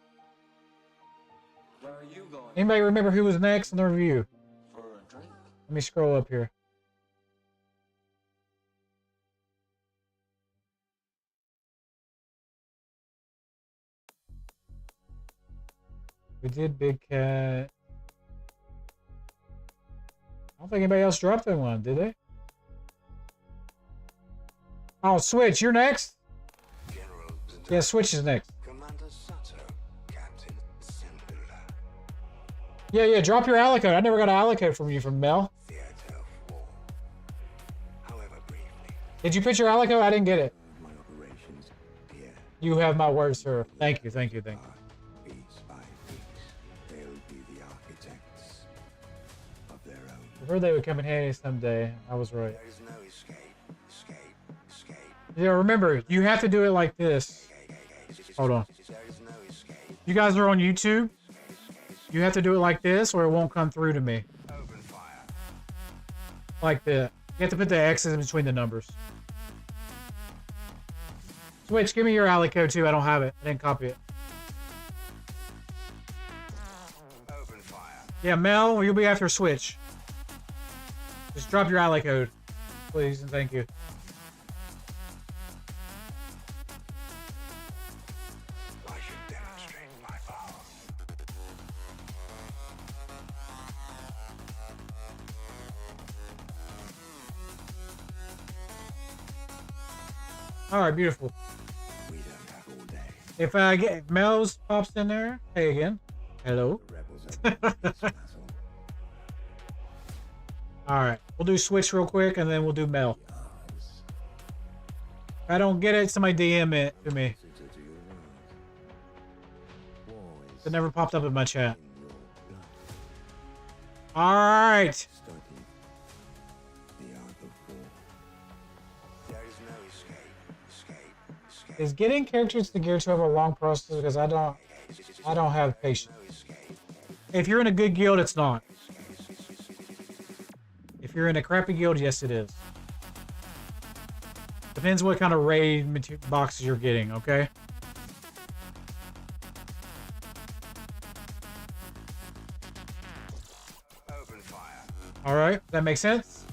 Where are you going? Anybody remember who was next in the review? For a drink? Let me scroll up here. We did Big Cat. I don't think anybody else dropped in one, did they? Oh, Switch, you're next? General Yeah, Switch is next. Commander Sato, Captain Cinderella, Yeah, drop your allocode. I never got an allocode from you from Mel. Theater of War. However briefly, Did you pitch your allocode? I didn't get it. my operations here You have my word, sir. Thank you, thank you, thank you. are piece by piece. They'll be the architects of their own. I heard they would come in handy someday. I was right. There is no escape. Yeah, remember, you have to do it like this. Hold on. There is no escape. You guys are on YouTube. You have to do it like this or it won't come through to me. Open fire. Like that. You have to put the X's in between the numbers. Switch, give me your alley code too. I don't have it. I didn't copy it. Open fire. Yeah, Mel, you'll be after Switch. Just drop your alley code, please, and thank you. I should demonstrate my power. All right, beautiful. We don't have all day. If I get Mel's pops in there, hey again. Hello. The rebels are this battle. All right, we'll do Switch real quick, and then we'll do Mel. Yours. If I don't get it, somebody DM it to me. Suitor to your word. War is It never popped up in my chat. in your blood. All right. Study the art of war. There is no escape. Is getting characters to Gear 12 a long process? Because I don't have patience. No escape. If you're in a good guild, it's not. If you're in a crappy guild, yes, it is. Depends what kind of raid boxes you're getting, okay? Open fire. Alright, that makes sense?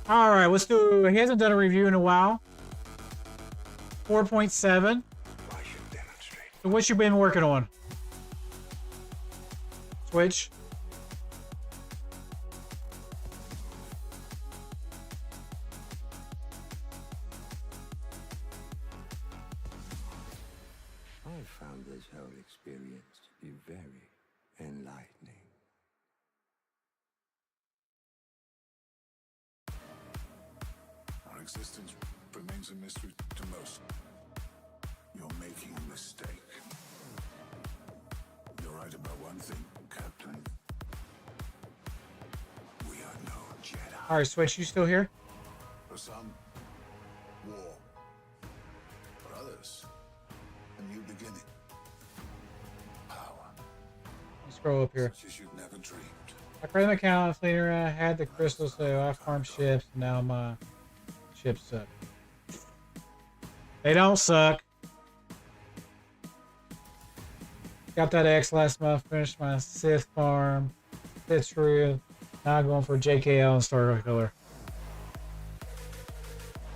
Alright, let's do... He hasn't done a review in a while. 4.7. I should demonstrate. So what you been working on? Switch. I found this whole experience to be very enlightening. Our existence remains a mystery to most. You're making a mistake. You're right about one thing, Captain. We are no Jedi. Alright, Switch, you still here? For some, war. For others, a new beginning. Power, Scroll up here. such as you've never dreamed. I created an account later. I had the crystals, so I farmed ships. And now my ships suck. They don't suck. Got that X last month. Finished my Sith farm. Sith true. Now I'm going for JKL and Star Killer.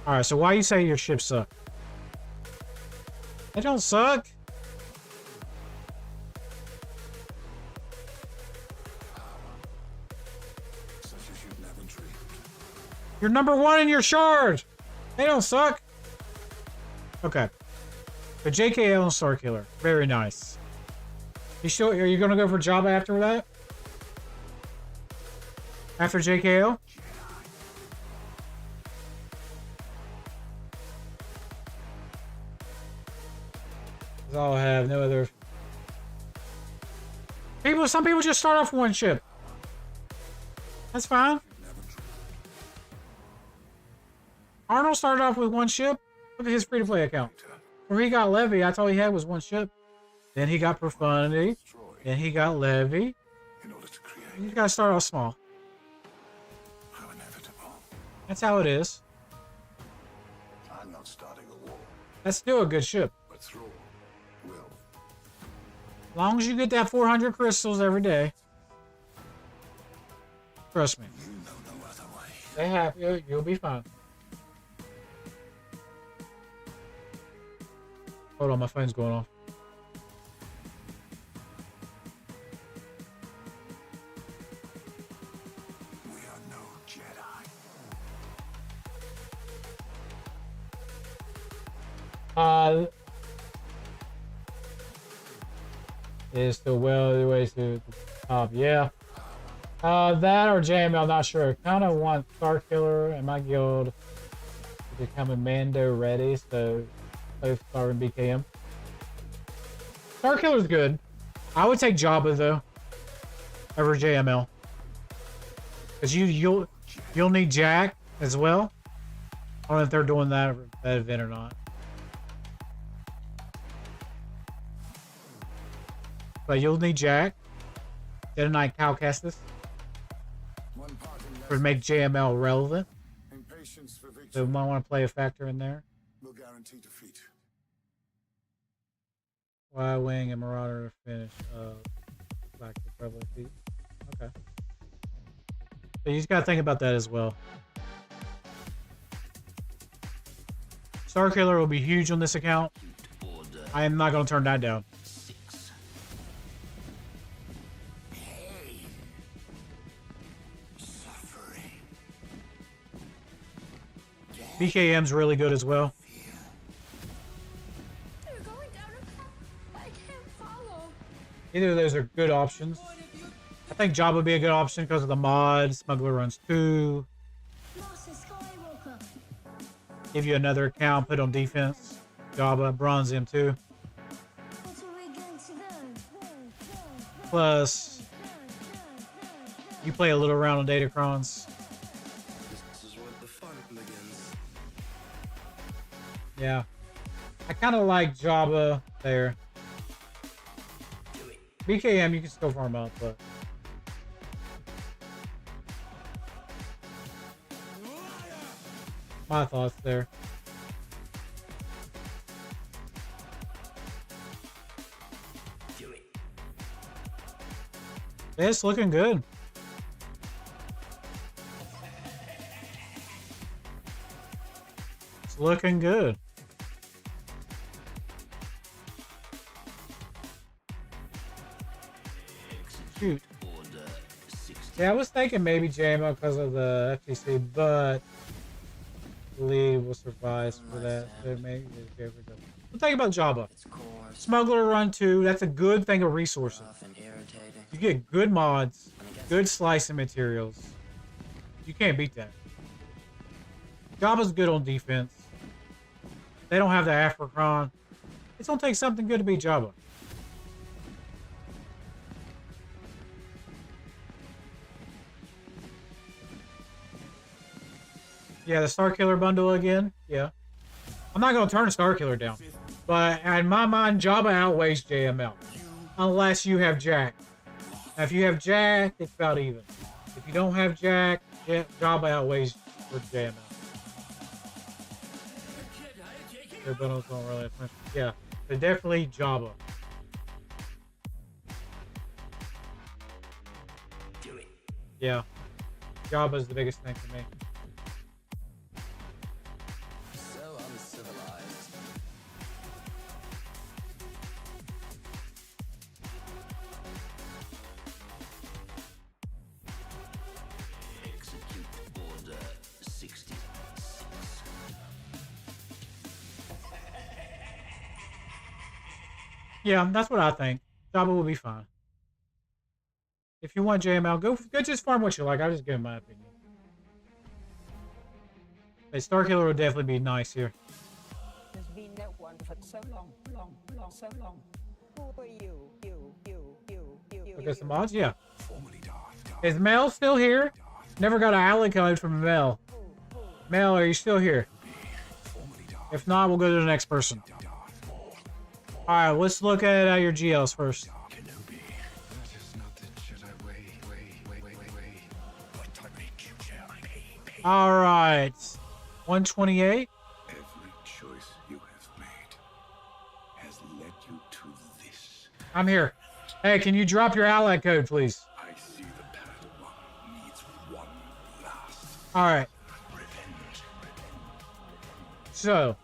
Alright, so why you say your ships suck? They don't suck. Such as you've never dreamed. You're number 1 in your shard. They don't suck. Okay. The JKL and Star Killer. Very nice. You sure? Are you gonna go for Jabba after that? After JKL? Cause I'll have no other. Some people just start off with one ship. That's fine. Arnold started off with one ship. Look at his free-to-play account. Where he got Levy, that's all he had was one ship. Then he got Profundity. Then he got Levy. In order to create, You gotta start off small. how inevitable. That's how it is. I'm not starting a war, That's still a good ship. but Thrall will. As long as you get that 400 crystals every day. Trust me. You know no other way. They have you. You'll be fine. Hold on, my phone's going off. We are no Jedi. Is the well the way to the top? Yeah. That or JML, not sure. Kind of want Star Killer and my guild to become a Mando ready, so both Star and BKM. Star Killer's good. I would take Jabba though over JML, because you'll need Jack as well. I don't know if they're doing that event or not. But you'll need Jack. Dead Knight Cal Kestis One part in would make JML relevant. impatience for So victory we might want to play a factor in there. will guarantee defeat. Y-Wing and Marauder to finish Galactic Rebel feet. Okay. So you just gotta think about that as well. Star Killer will be huge on this account. Order I am not gonna turn that down. 6. Suffering. BKM's really good as well. They're going down a path I can't follow. Either of those are good options. I think Jabba would be a good option because of the mod. Smuggler runs 2. Master Skywalker. Give you another account, put on defense. Jabba, Bronze M2. What are we going to do? Plus, you play a little around on Datacrons. This is where the fun begins. Yeah. I kind of like Jabba there. BKM, you can still farm up, but My thoughts there. It's looking good. It's looking good. Shoot. Yeah, I was thinking maybe JMO because of the FTC, but Lee will survive for that. So maybe we'll think about Jabba. Smuggler Run 2, that's a good thing of resources. You get good mods, good slicing materials. You can't beat that. Jabba's good on defense. They don't have the Africron. It's gonna take something good to beat Jabba. Yeah, the Starkiller bundle again. Yeah. I'm not gonna turn Starkiller down. But in my mind, Jabba outweighs JML. Unless you have Jack. Now, if you have Jack, it's about even. If you don't have Jack, Jabba outweighs for JML. Their bundles don't really affect. Yeah, they're definitely Jabba. Yeah. Jabba's the biggest thing for me. So uncivilized. Execute order 66. Yeah, that's what I think. Jabba will be fine. If you want JML, go just farm what you like. I'll just give my opinion. Hey, Starkiller would definitely be nice here. There's been no one for so long. Who are you? Look at some mods, yeah. Formerly Darth. Is Mel still here? Never got an alley code from Mel. Mel, are you still here? Formerly Darth. If not, we'll go to the next person. Alright, let's look at your GLs first. Kenobi. That is not the Jedi way. What I make you Jedi. Alright. 128. Every choice you have made has led you to this. I'm here. Hey, can you drop your ally code, please? I see the Padawan needs one last Alright. revenge. So,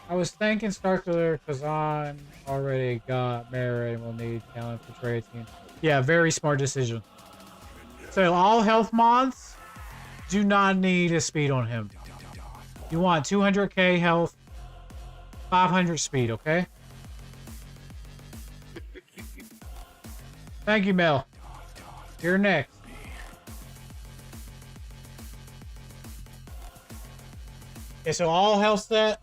I was thinking Starkiller because I'm already got merit and will need talent for trade team. Yeah, very smart decision. So all health mods do not need a speed on him. You want 200k health, 500 speed, okay? Thank you, Mel. You're next. Okay, so all health set.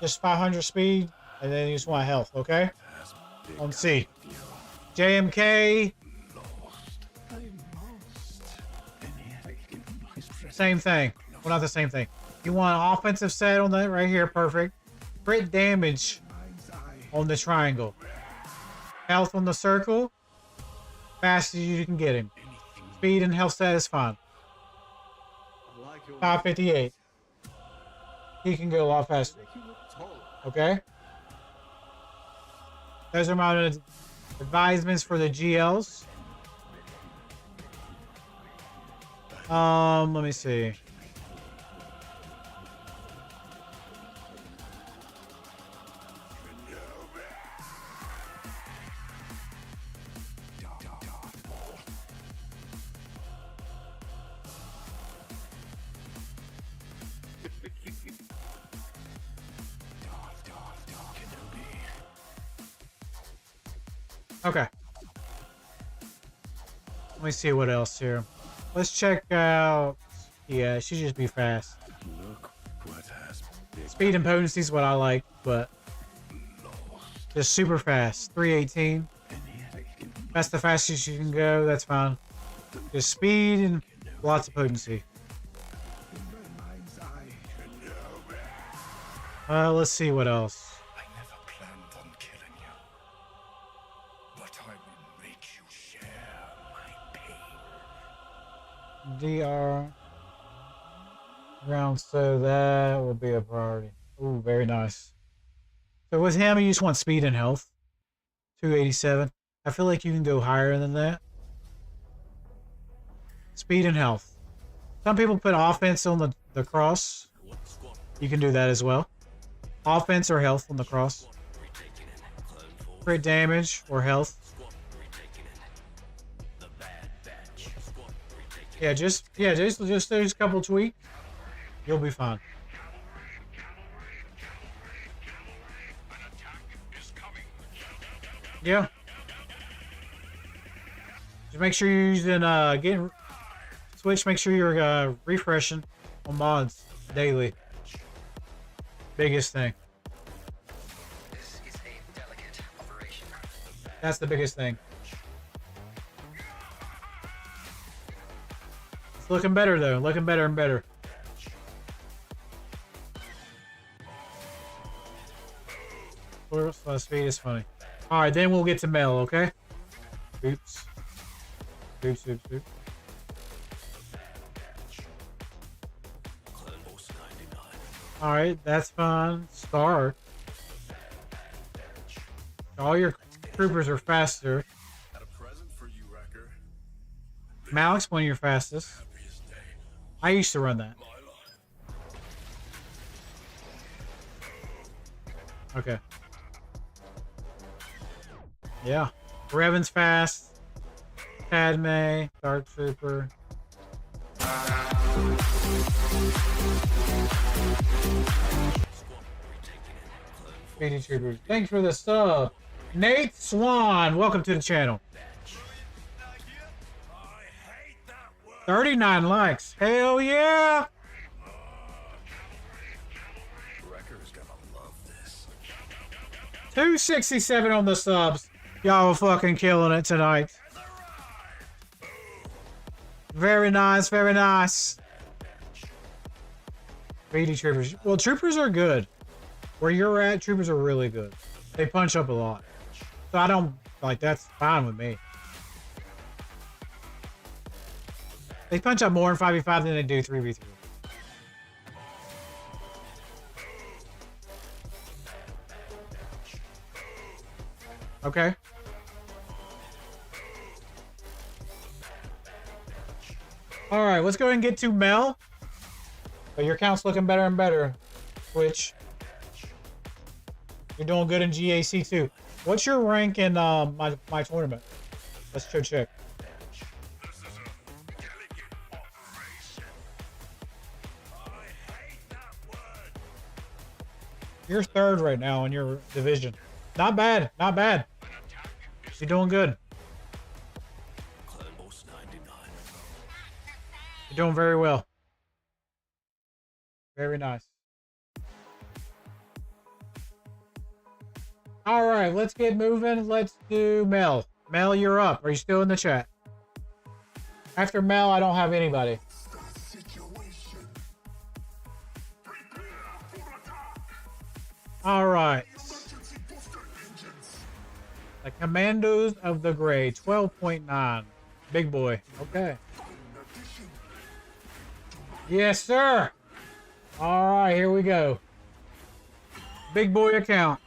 Just 500 speed, and then you just want health, okay? On C. JMK. Same thing. Well, not the same thing. You want offensive set on that right here, perfect. Crit damage on the triangle. Health on the circle. Fast as you can get him. Speed and health set is fine. 558. He can go a lot faster. Okay? Those are my advisements for the GLs. Let me see. Okay. Let me see what else here. Let's check out. Yeah, she just be fast. Look what has been Speed and potency is what I like, but just super fast. 318. That's the fastest you can go. That's fine. Just speed and lots of potency. Let's see what else. I never planned on killing you, but I will make you share my pain. DR. Round, so that will be a priority. Ooh, very nice. So with him, you just want speed and health. 287. I feel like you can go higher than that. Speed and health. Some people put offense on the cross. You can do that as well. Offense or health on the cross. Crit damage or health. Yeah, just those couple tweaks. You'll be fine. Yeah. Just make sure you're using getting switch. Make sure you're refreshing on mods daily. Biggest thing. This is a delicate operation. That's the biggest thing. It's looking better though. Looking better and better. Speed is funny. All right, then we'll get to Mel. Okay. Oops. Oops. Oops. Oops. All right, that's fine. Start. All your troopers are faster. Got a present for you, Wrecker. Malik's one of your fastest. Happiest day I used to run that. of my life. Okay. Yeah. Revan's fast. Padme, Dark Trooper. Speedy Troopers. Thanks for the sub. Nate Swan, welcome to the channel. 39 likes. Hell yeah. Wrecker's gonna love this. 267 on the subs. Y'all are fucking killing it tonight. Very nice, very nice. Speedy Troopers. Well, Troopers are good. Where you're at, Troopers are really good. They punch up a lot. So I don't, like, that's fine with me. They punch up more in 5v5 than they do 3v3. Okay. Alright, let's go ahead and get to Mel. But your count's looking better and better. Which you're doing good in GAC too. What's your rank in my tournament? Let's go check. This is a delicate operation. I hate that word. You're third right now in your division. Not bad, not bad. You're doing good. Almost 99. You're doing very well. Very nice. All right, let's get moving. Let's do Mel. Mel, you're up. Are you still in the chat? After Mel, I don't have anybody. Situation. Prepare for attack. All right. Emergency booster engines. The Commandos of the Gray, 12.9. Big boy. Okay. In addition, Yes, sir. All right, here we go. Big boy account.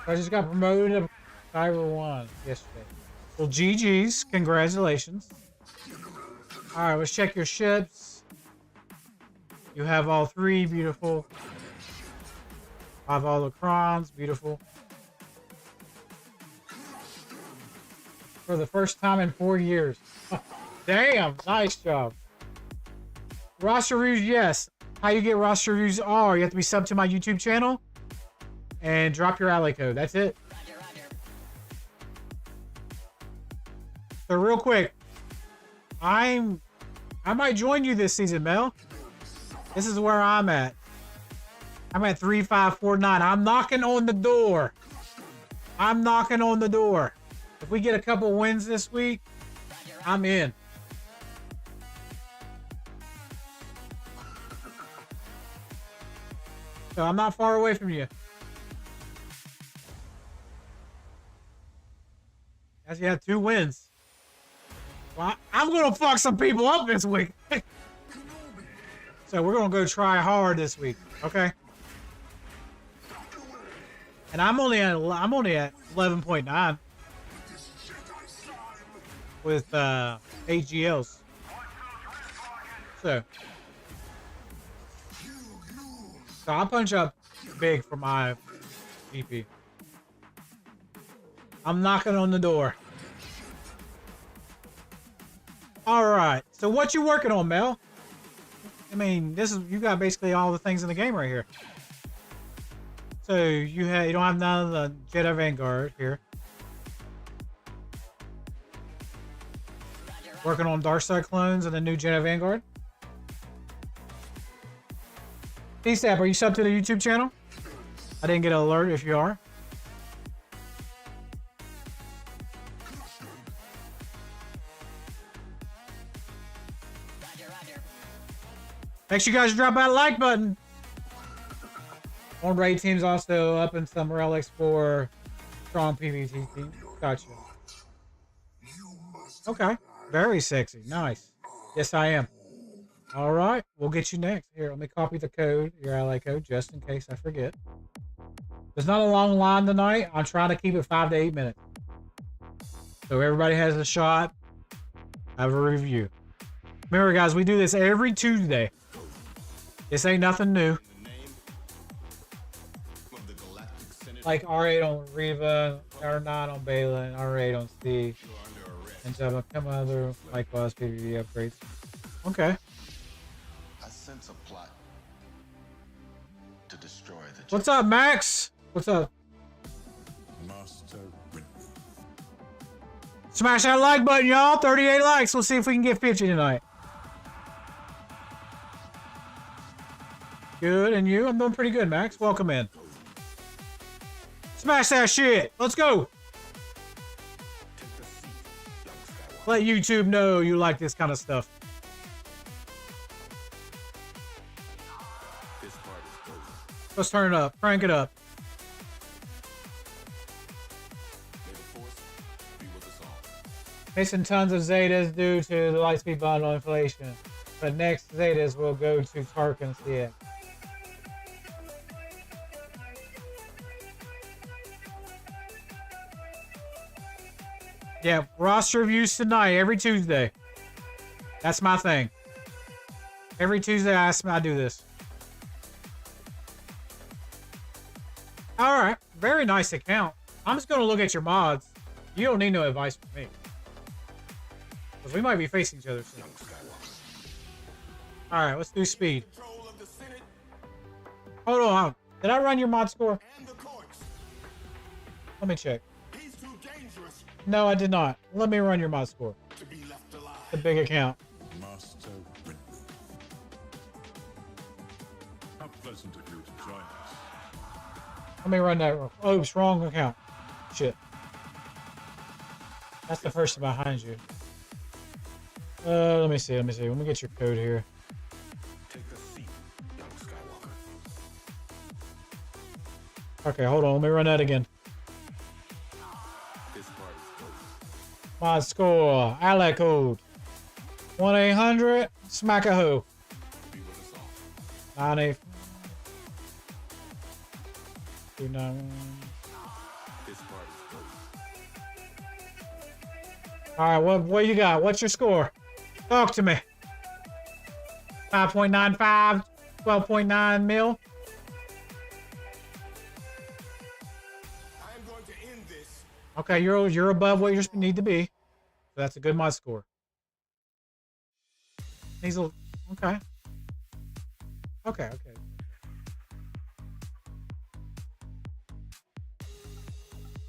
I just got promoted to Tiger 1 yesterday. Well, GG's. Congratulations. All right, let's check your ships. You have all three. Beautiful. I have all the crons. Beautiful. For the first time in 4 years. Damn, nice job. Roster reviews, yes. How you get roster reviews are you have to be subbed to my YouTube channel and drop your ally code. That's it. So real quick, I might join you this season, Mel. This is where I'm at. I'm at 3549. I'm knocking on the door. I'm knocking on the door. If we get a couple wins this week, I'm in. So I'm not far away from you. As you have 2 wins. Well, I I'm gonna fuck some people up this week. So we're gonna go try hard this week, okay? And I'm only at 11.9 with 8 GLs. So I'll punch up big for my GP. I'm knocking on the door. All right. So what you working on, Mel? I mean, you got basically all the things in the game right here. So you don't have none of the Jedi Vanguard here. Working on Darkside clones and the new Jedi Vanguard. T-Stap, are you subbed to the YouTube channel? I didn't get an alert if you are. Make sure you guys drop that like button. On raid teams also up in some relics for strong PvT. Gotcha. Okay. Very sexy. Nice. Yes, I am. All right. We'll get you next. Here, let me copy the code, your ally code, just in case I forget. There's not a long line tonight. I'm trying to keep it 5 to 8 minutes. So everybody has a shot. Have a review. Remember, guys, we do this every Tuesday. This ain't nothing new. Like R8 on Reva, R9 on Balin, R8 on C, and some other likewise PvP upgrades. Okay. I sense a plot to destroy the. What's up, Max? What's up? Master. Smash that like button, y'all. 38 likes. We'll see if we can get 50 tonight. Good, and you? I'm doing pretty good, Max. Welcome in. Smash that shit. Let's go. Let YouTube know you like this kind of stuff. Let's turn it up. Crank it up. Missing tons of Zetas due to the Lightspeed bundle inflation. But next Zetas will go to Tarkin CX. Yeah, roster reviews tonight, every Tuesday. That's my thing. Every Tuesday I do this. Alright, very nice account. I'm just going to look at your mods. You don't need no advice from me. Because we might be facing each other soon. Alright, let's do speed. Hold on. Did I run your mod score? Let me check. No, I did not. Let me run your mod score. The big account. Master. How pleasant of you to join us. Let me run that. Oh, wrong account. Shit. That's the person behind you. Let me see. Let me get your code here. Take a seat, young Skywalker. Okay, hold on. Let me run that again. This part is close. Mod score. Ally code. 1-800 smack a hoe. Be with us all. 98. 291. This part is close. All right, what you got? What's your score? Talk to me. 5.95, 12.9 mil. I am going to end this. Okay, you're above what you need to be. So that's a good mod score. He's a okay. Okay.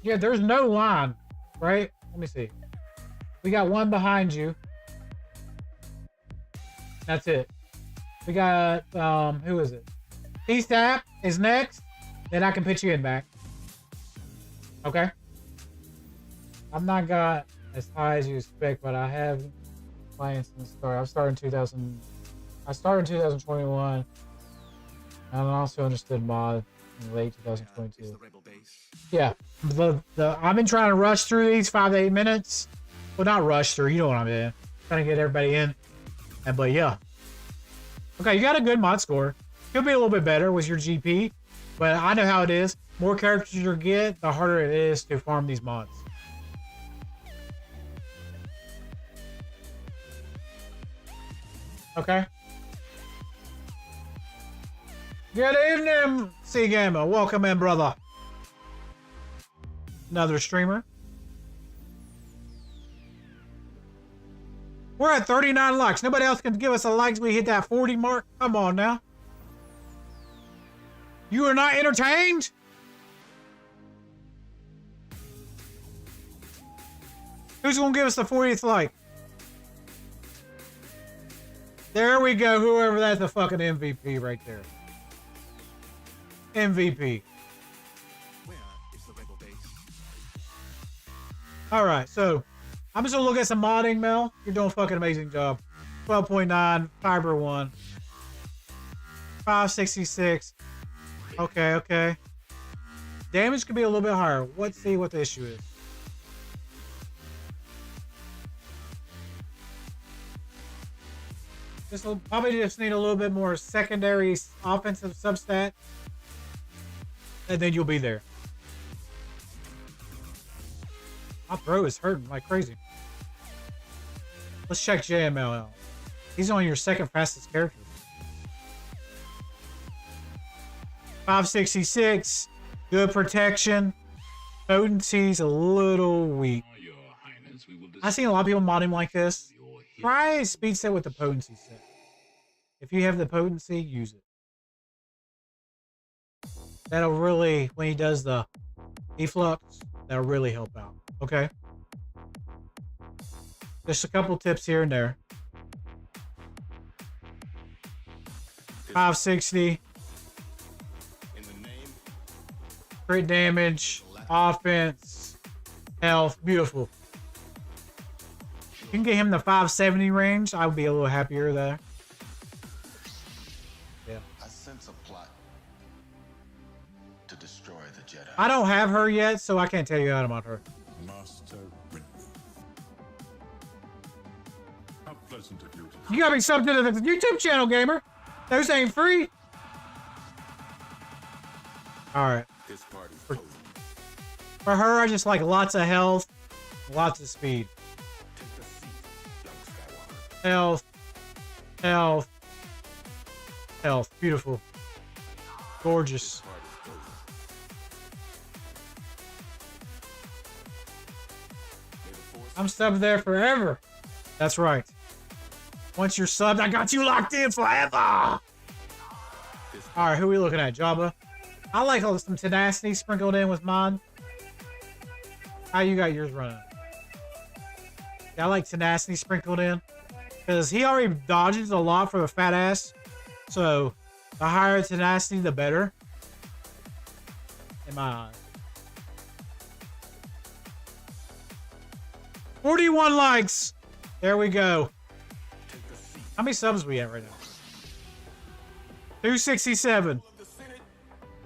Yeah, there's no line, right? Let me see. We got one behind you. That's it. We got who is it? T-Stap is next. Then I can pitch you in back. Okay. I'm not got as high as you expect, but I have playing since the start. I started in 2021. And I also understood mod in late 2022. Yeah. I've been trying to rush through these 5 to 8 minutes. Well, not rush through, you know what I mean. trying to get everybody in. But yeah. Okay, you got a good mod score. Could be a little bit better with your GP, but I know how it is. More characters you get, the harder it is to farm these mods. Okay. Good evening, C Gamer. Welcome in, brother. Another streamer. We're at 39 likes. Nobody else can give us a likes. We hit that 40 mark. Come on now. You are not entertained? Who's gonna give us the 40th like? There we go. Whoever, that's the fucking MVP right there. MVP. Where is the rebel base? All right, so I'm just gonna look at some modding, Mel. You're doing a fucking amazing job. 12.9, Fiber 1. 566. Okay, okay. Damage could be a little bit higher. Let's see what the issue is. This will probably just need a little bit more secondary offensive substat. And then you'll be there. My throat is hurting like crazy. Let's check JML out. He's on your second fastest character. 566. Good protection. Potency's a little weak. I've seen a lot of people mod him like this. Try speed set with the potency set. If you have the potency, use it. That'll really, when he does the efflux, that'll really help out. Okay? Just a couple tips here and there. 560. Crit damage, offense, health. Beautiful. You can get him the 570 range. I would be a little happier there. Yeah. I sense a plot to destroy the Jedi. I don't have her yet, so I can't tell you how about her. Master written. How pleasant of you. You gotta be subbed to the YouTube channel, gamer. Those ain't free. Alright. This party's For her, I just like lots of health, lots of speed. Take the seat, young Skywalker. Health, health, health. Beautiful. Gorgeous. I'm subbed there forever. That's right. Once you're subbed, I got you locked in forever. All right, who are we looking at? Jabba. I like some tenacity sprinkled in with mine. How you got yours running? Yeah, I like tenacity sprinkled in. Because he already dodges a lot for the fat ass. So, the higher tenacity, the better. In my eyes. 41 likes! There we go. How many subs we at right now? 267.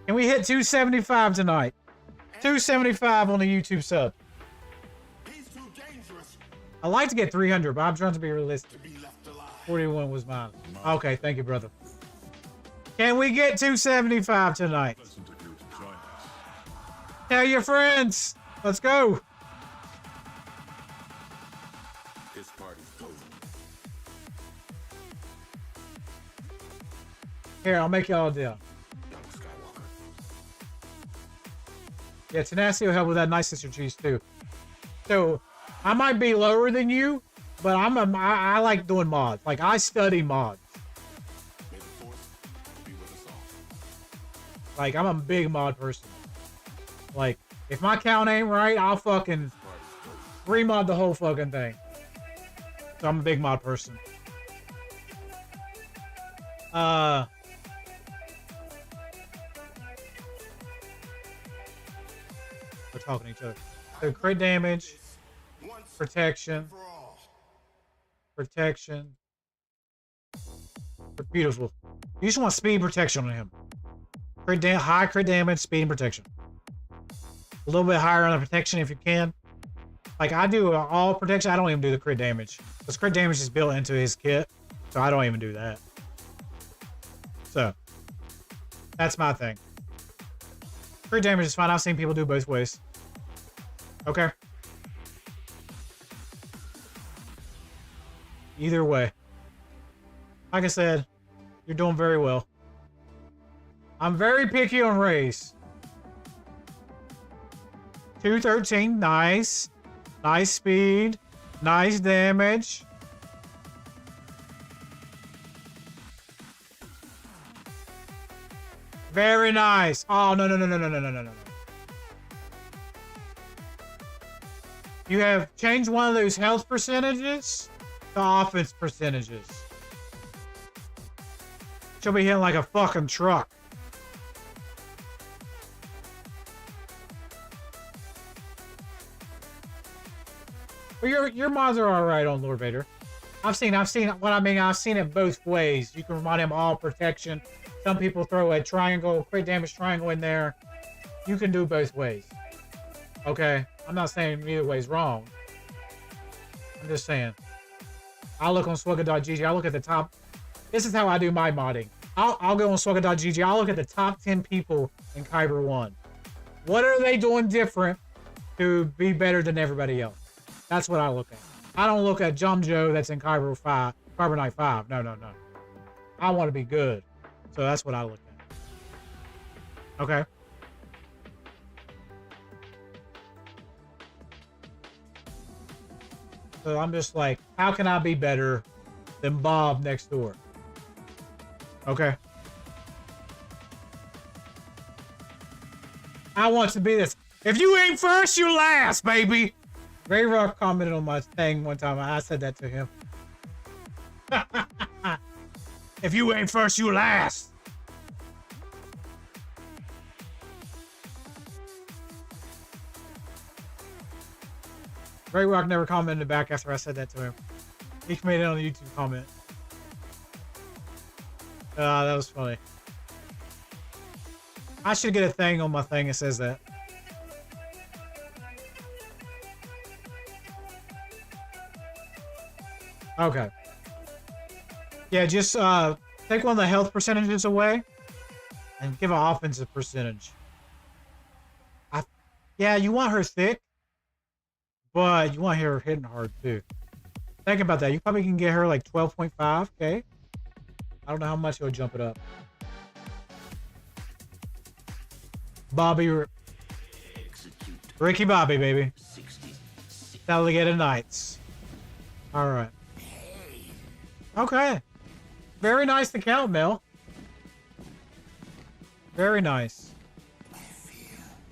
Can we hit 275 tonight? 275 on the YouTube sub. I like to get 300, but I'm trying to be realistic. 41 was mine. Okay, thank you, brother. Can we get 275 tonight? Tell your friends. Let's go. This party's over. Here, I'll make y'all a deal. Yeah, tenacity will help with that nice sister cheese too. So, I might be lower than you, but I like doing mods. Like, I study mods. Like, I'm a big mod person. Like, if my count ain't right, I'll fucking remod the whole fucking thing. So I'm a big mod person. We're talking to each other. So crit damage, protection, protection. Beautiful. You just want speed protection on him. High crit damage, speed and protection. A little bit higher on the protection if you can. Like, I do all protection. I don't even do the crit damage. Because crit damage is built into his kit. So I don't even do that. So, that's my thing. Crit damage is fine. I've seen people do both ways. Okay. Either way. Like I said, you're doing very well. I'm very picky on race. 213, nice. Nice speed. Nice damage. Very nice. Oh, no, no, no, no, no, no, no, no, no. You have changed one of those health percentages to offense percentages. She'll be hitting like a fucking truck. Well, your mods are alright on Lord Vader. I've seen what I mean. I've seen it both ways. You can remind him all protection. Some people throw a triangle, crit damage triangle in there. You can do both ways. Okay? I'm not saying either way is wrong. I'm just saying. I'll look on SWGoH. I'll look at the top. This is how I do my modding. I'll go on SWGoH. I'll look at the top 10 people in Kyber 1. What are they doing different to be better than everybody else? That's what I look at. I don't look at Jump Joe that's in Kyber 5, Kyber Night 5. No, no, no. I want to be good. So that's what I look at. Okay. So I'm just like, how can I be better than Bob next door? Okay. I want to be this. If you ain't first, you last, baby. Ray Rock commented on my thing one time. I said that to him. If you ain't first, you last. Ray Rock never commented back after I said that to him. He made it on the YouTube comment. That was funny. I should get a thing on my thing that says that. Okay. Yeah, just take one of the health percentages away and give an offensive percentage. Yeah, you want her thick, but you want her hitting hard too. Think about that. You probably can get her like 12.5, okay? I don't know how much it'll jump it up. Bobby, Ricky Bobby, baby. Alligator Knights. All right. Okay. Very nice to count, Mel. Very nice.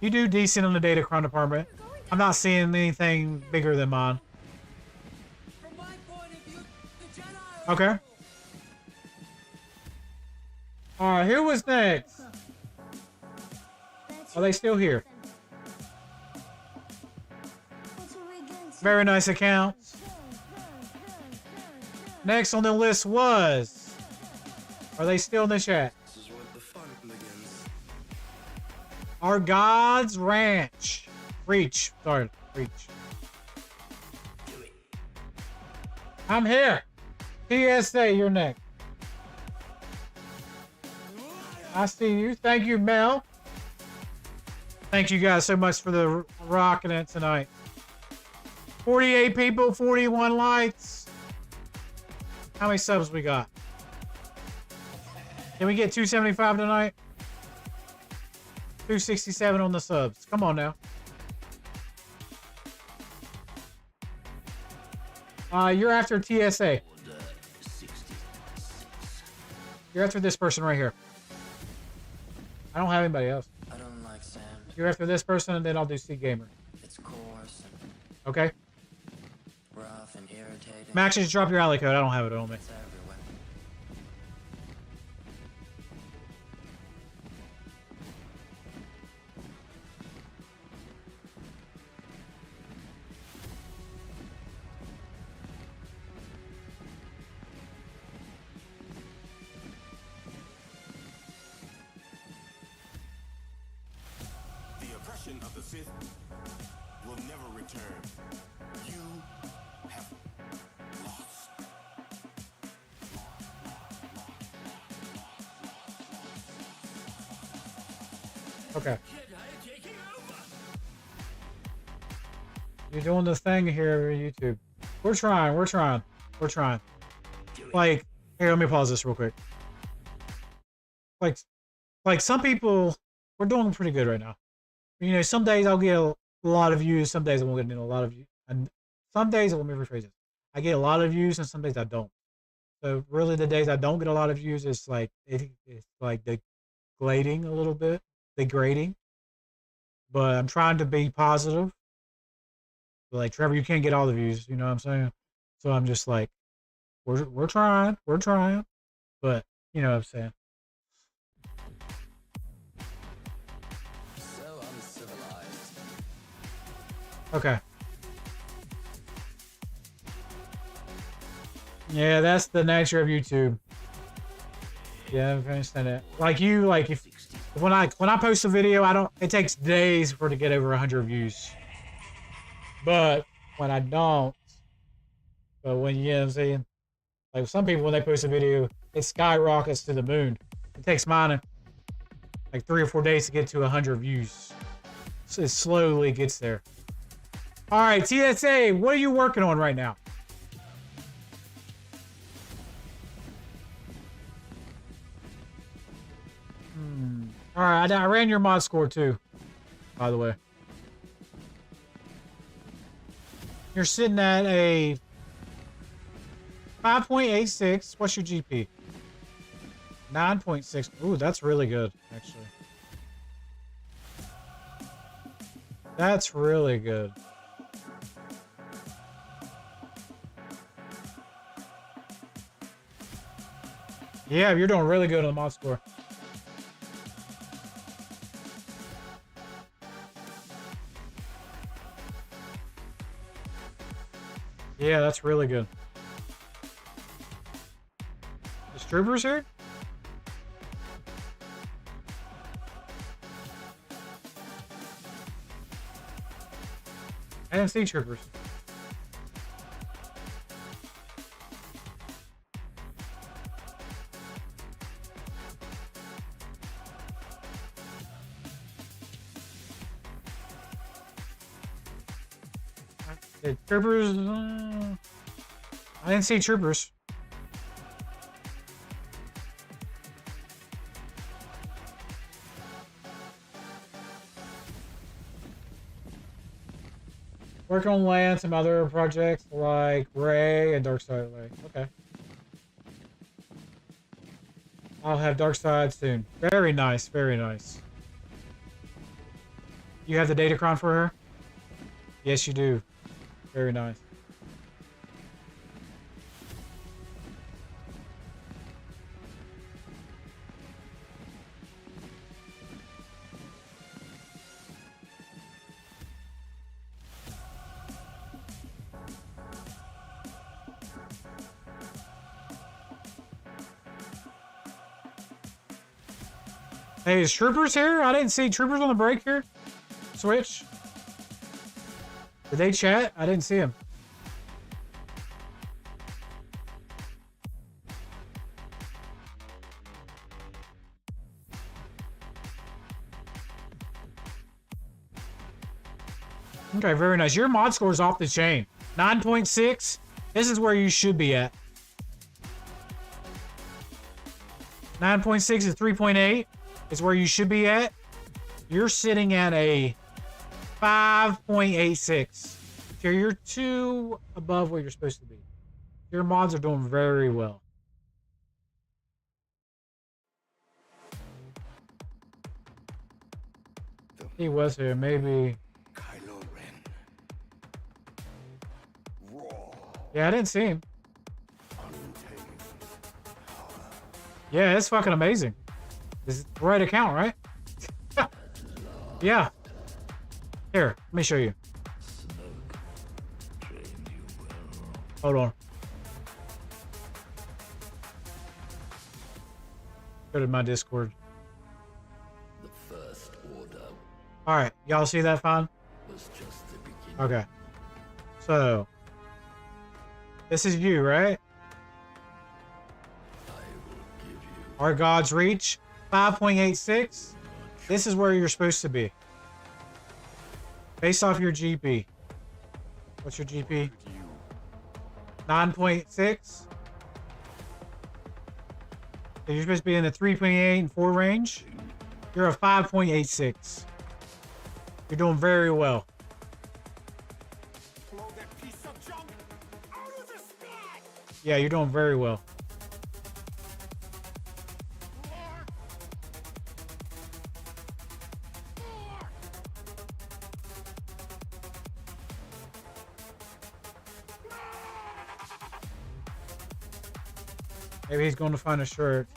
You do decent in the Datacron department. I'm not seeing anything bigger than mine. Okay. Alright, who was next? Are they still here? Very nice accounts. Next on the list was... Are they still in the chat? This is where the fun begins. Our God's Ranch. Reach. Sorry, Reach. I'm here. PSA, you're next. I see you. Thank you, Mel. Thank you guys so much for the rocking it tonight. 48 people, 41 likes. How many subs we got? Can we get 275 tonight? 267 on the subs. Come on now. You're after TSA. You're after this person right here. I don't have anybody else. I don't like sand. You're after this person, and then I'll do C Gamer. It's coarse and Okay? rough and irritating. Max, just drop your alley code. I don't have it on me. It's everywhere. The oppression of the Sith will never return. You have lost. Okay. You're doing the thing here on YouTube. We're trying. Like, here, let me pause this real quick. Like some people, we're doing pretty good right now. You know, some days I'll get a lot of views, some days I won't get a lot of views. And some days, let me rephrase it. I get a lot of views and some days I don't. So really the days I don't get a lot of views, it's like, it's like degrading a little bit. Degrading. But I'm trying to be positive. Like, Trevor, you can't get all the views, you know what I'm saying? So I'm just like, we're trying. But, you know what I'm saying? So uncivilized. Okay. Yeah, that's the nature of YouTube. Yeah, I understand that. Like you, like if when I post a video, it takes days for it to get over 100 views. But when I don't, but when you know what I'm saying, like some people when they post a video, it skyrockets to the moon. It takes mine like 3 or 4 days to get to 100 views. So it slowly gets there. All right, TSA, what are you working on right now? All right, I ran your mod score too, by the way. You're sitting at a 5.86. What's your GP? 9.6. Ooh, that's really good, actually. That's really good. Yeah, you're doing really good on the mod score. Yeah, that's really good. Is Troopers here? I didn't see Troopers. Troopers. I didn't see Troopers. Working on land, some other projects like Ray and Darkside Lake. Okay. I'll have Darkside soon. Very nice, very nice. You have the Datacron for her? Yes, you do. Very nice. Hey, is Troopers here? I didn't see Troopers on the break here. Switch. Did they chat? I didn't see him. Okay, very nice. Your mod score is off the chain. 9.6. This is where you should be at. 9.6 is 3.8. Is where you should be at. You're sitting at a 5.86. So you're 2 above where you're supposed to be. Your mods are doing very well. He was here, maybe. Kylo Ren. Raw. Yeah, I didn't see him. Untamed. Yeah, it's fucking amazing. This is the right account, right? Yeah. Here, let me show you. Hold on. Go to my Discord. The first order Alright, y'all see that fine? was just the beginning. Okay. So, this is you, right? I will give you Our God's Reach, 5.86. This is where you're supposed to be. Based off your GP. What's your GP? 9.6. So you're supposed to be in the 3.8 and 4 range. You're a 5.86. You're doing very well. Blow that piece of junk out of the sky! Yeah, you're doing very well. Maybe he's going to find a shirt.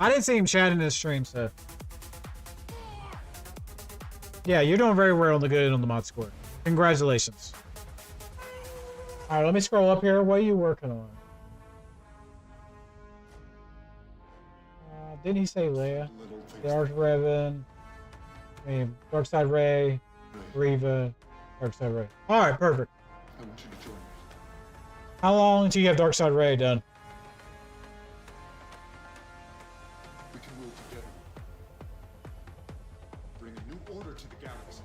I didn't see him chatting this stream, so. Yeah, you're doing very well on the good on the mod score. Congratulations. Alright, let me scroll up here. What are you working on? Didn't he say Leia? Dark Revan. I mean, Darkside Ray. Reva. Darkside Ray. Alright, perfect. I want you to join me. How long until you have Darkside Ray done? We can rule together. Bring a new order to the galaxy.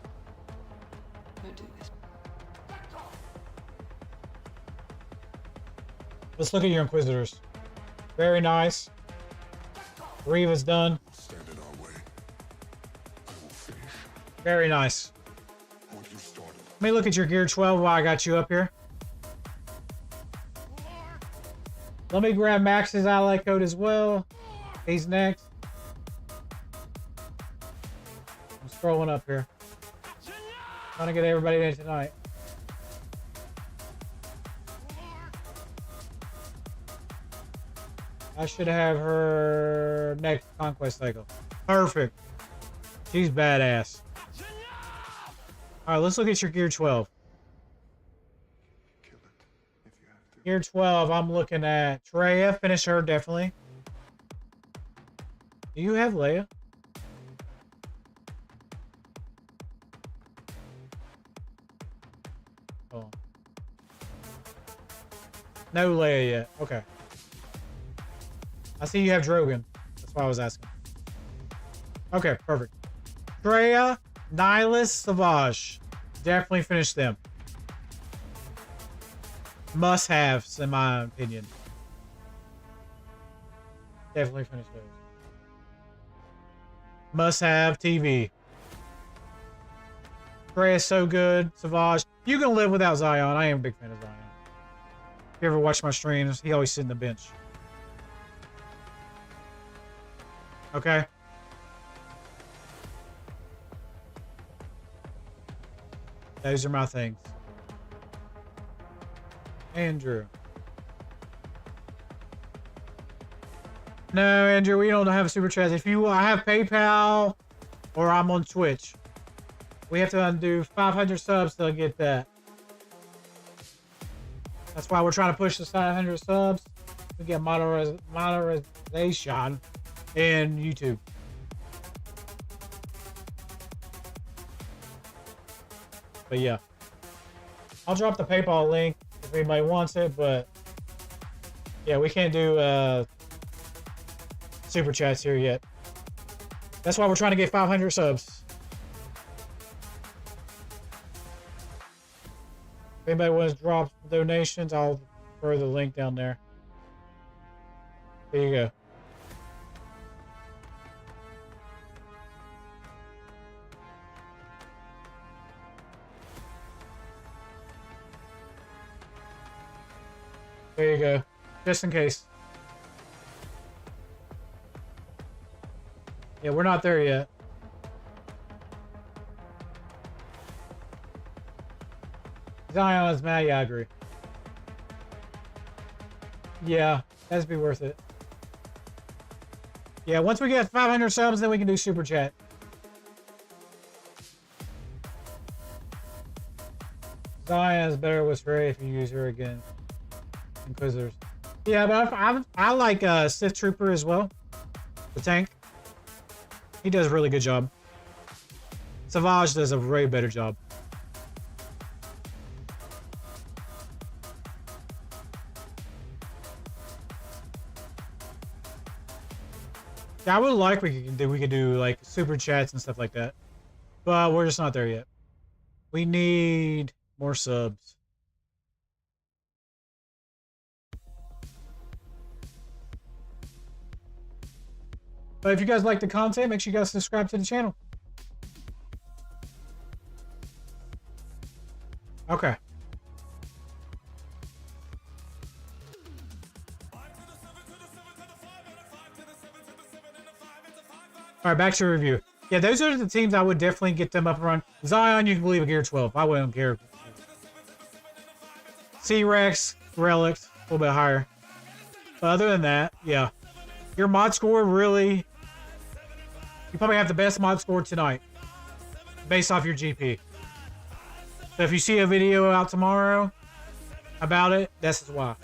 Don't do this. Let's look at your Inquisitors. Very nice. Reva's done. Stand in our way. I will finish Very nice. what you started. Let me look at your Gear 12 while I got you up here. Let me grab Max's ally code as well. He's next. I'm scrolling up here. Trying to get everybody in tonight. I should have her next conquest cycle. Perfect. She's badass. Alright, let's look at your Gear 12. Kill it if you have to. Gear 12, I'm looking at Treya. Finish her, definitely. Do you have Leia? Oh. No Leia yet. Okay. I see you have Drogon. That's why I was asking. Okay, perfect. Treya, Nihilus, Savage. Definitely finish them. Must-haves, in my opinion. Definitely finish those. Must-have TV. Treya's so good. Savage. You can live without Zion. I am a big fan of Zion. If you ever watch my streams, he always sits in the bench. Okay. Those are my things. Andrew. No, Andrew, we don't have a super chat. If you I have PayPal or I'm on Twitch. We have to undo 500 subs to get that. That's why we're trying to push the 500 subs to get monetization in YouTube. But yeah, I'll drop the PayPal link if anybody wants it, but yeah, we can't do super chats here yet. That's why we're trying to get 500 subs. If anybody wants to drop donations, I'll throw the link down there. There you go. There you go. Just in case. Yeah, we're not there yet. Zion is mad. Yeah, I agree. Yeah, has to be worth it. Yeah, once we get 500 subs, then we can do super chat. Zion is better with Ray if you use her again. Inquisitors. Yeah, but I like Sith Trooper as well. The tank. He does a really good job. Savage does a way better job. Yeah, I would like we could do like super chats and stuff like that, but we're just not there yet. We need more subs. But if you guys like the content, make sure you guys subscribe to the channel. Okay. All right, back to review. Yeah, those are the teams I would definitely get them up and run. Zion, you can believe a gear 12. I wouldn't care. C-Rex, Relics, a little bit higher. But other than that, yeah. Your mod score really... You probably have the best mod score tonight. Based off your GP. So if you see a video out tomorrow about it, that's why.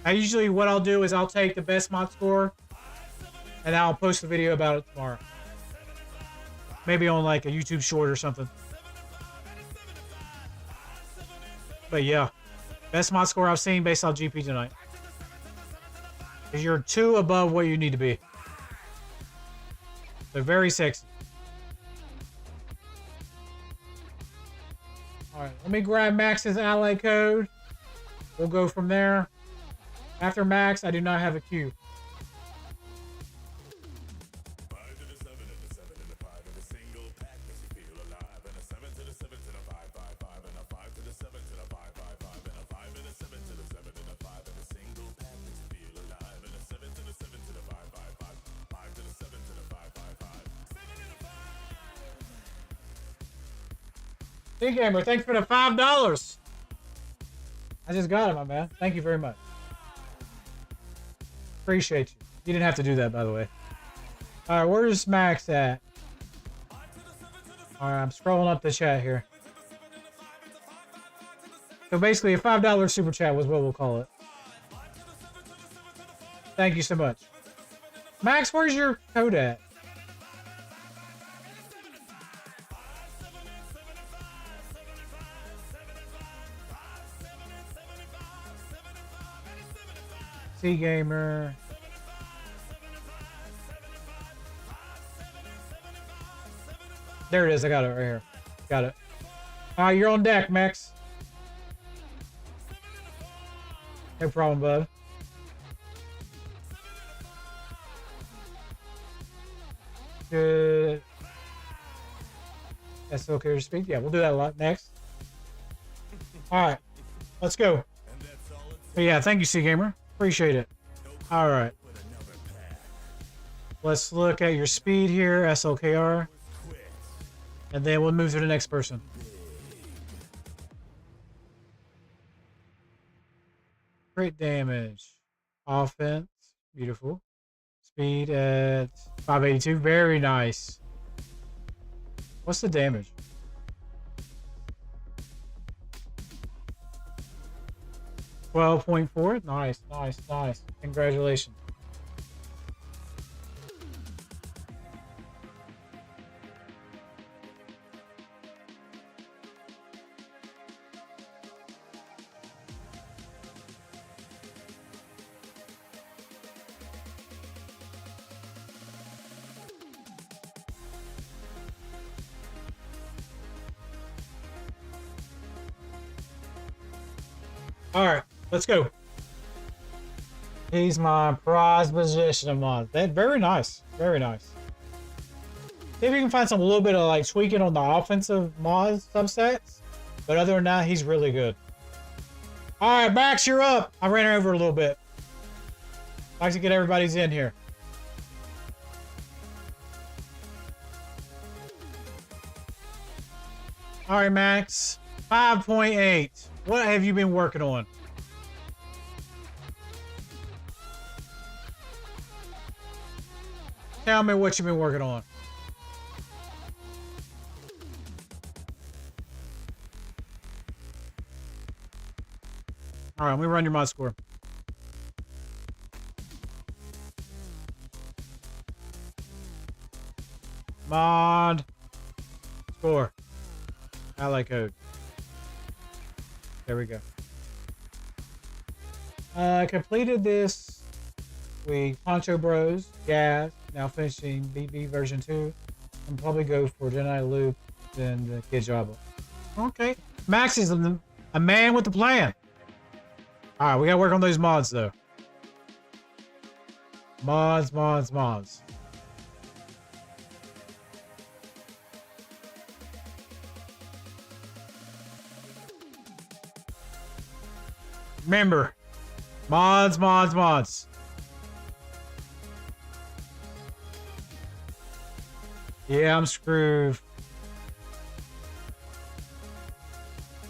What I'll do is I'll take the best mod score and I'll post a video about it tomorrow. Maybe on like a YouTube short or something. But yeah. Best mod score I've seen based on GP tonight. Because you're 2 above what you need to be. They're very sexy. Alright, let me grab Max's ally code. We'll go from there. After Max, I do not have a queue. 5 to the 7 and the 7 and the 5 and a single pack makes you feel alive. And a 7 to the 7 to the 5, 5, 5 and a 5 to the 7 to the 5, 5, 5 and a 5 and a 7 to the 7 and a 5 and a single pack makes you feel alive. And a 7 to the 7 to the 5, 5, 5, 5 to the 7 to the 5, 5, 5. 7 and a 5. C-Gamer, thanks for the $5. I just got it, my man. Thank you very much. Appreciate you. You didn't have to do that, by the way. Alright, where's Max at? Alright, I'm scrolling up the chat here. So basically, a $5 super chat was what we'll call it. Thank you so much. Max, where's your code at? C-Gamer. There it is. I got it right here. Got it. You're on deck, Max. No problem, bud. Good. That's okay to speak. Yeah, we'll do that a lot next. All right, let's go. But yeah, thank you, C-Gamer. Appreciate it. All right. Let's look at your speed here, SLKR. And then we'll move to the next person. Great damage. Offense. Beautiful. Speed at 582. Very nice. What's the damage? 12.4. Nice, nice, nice. Congratulations. All right, let's go. He's my prize position of mod. That very nice, very nice. See if you can find some little bit of like tweaking on the offensive mod substats, but other than that, he's really good. All right, Max, you're up. I ran over a little bit. I'd like to get everybody's in here. All right, Max. 5.8. What have you been working on? Tell me what you've been working on. All right, let me run your mod score. Mod score. Ally code. There we go. Completed this week. Poncho Bros, Gas, Now finishing BB version 2. And probably go for Jedi Luke, then the Kid Jabba. Okay. Max is a man with a plan. Alright, we gotta work on those mods though. Mods. Remember, mods. Yeah, I'm screwed.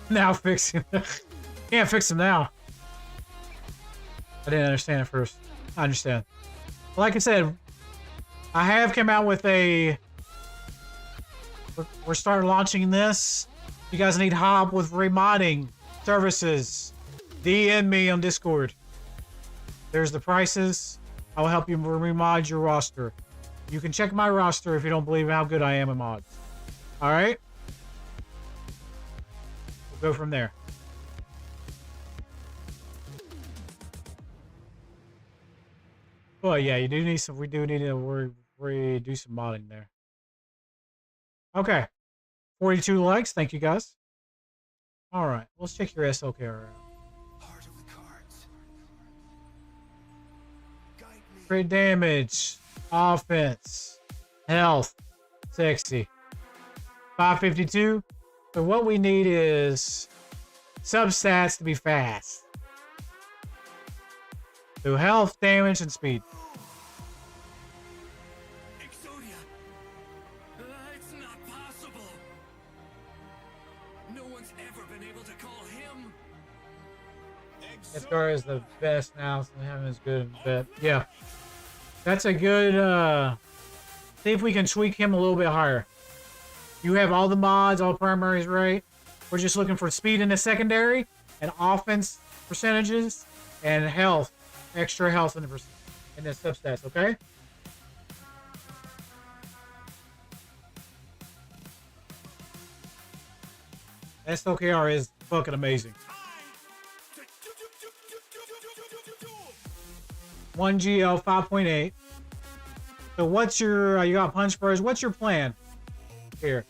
Now fixing. Can't fix them now. I didn't understand at first. I understand. Like I said, I have come out with a... We're starting launching this. You guys need help with remodding services. DM me on Discord. There's the prices. I'll help you remod your roster. You can check my roster if you don't believe how good I am at mods. Alright? We'll go from there. Well, yeah, you do need some. We do need to do some modding there. Okay, 42 likes. Thank you guys. All right, let's check your SLK out. Heart of the cards. Guide me. Crit damage, offense, health, sexy. 552. So what we need is substats to be fast. So health, damage, and speed. Exodia! It's not possible! No one's ever been able to call him! This guy is the best now, so having is good, but yeah. That's a good, see if we can tweak him a little bit higher. You have all the mods, all primaries, right? We're just looking for speed in the secondary, and offense percentages, and health. Extra health in the substats, okay? SLKR is fucking amazing. 1GL 5.8. So what's your, you got punch bros, what's your plan? Here,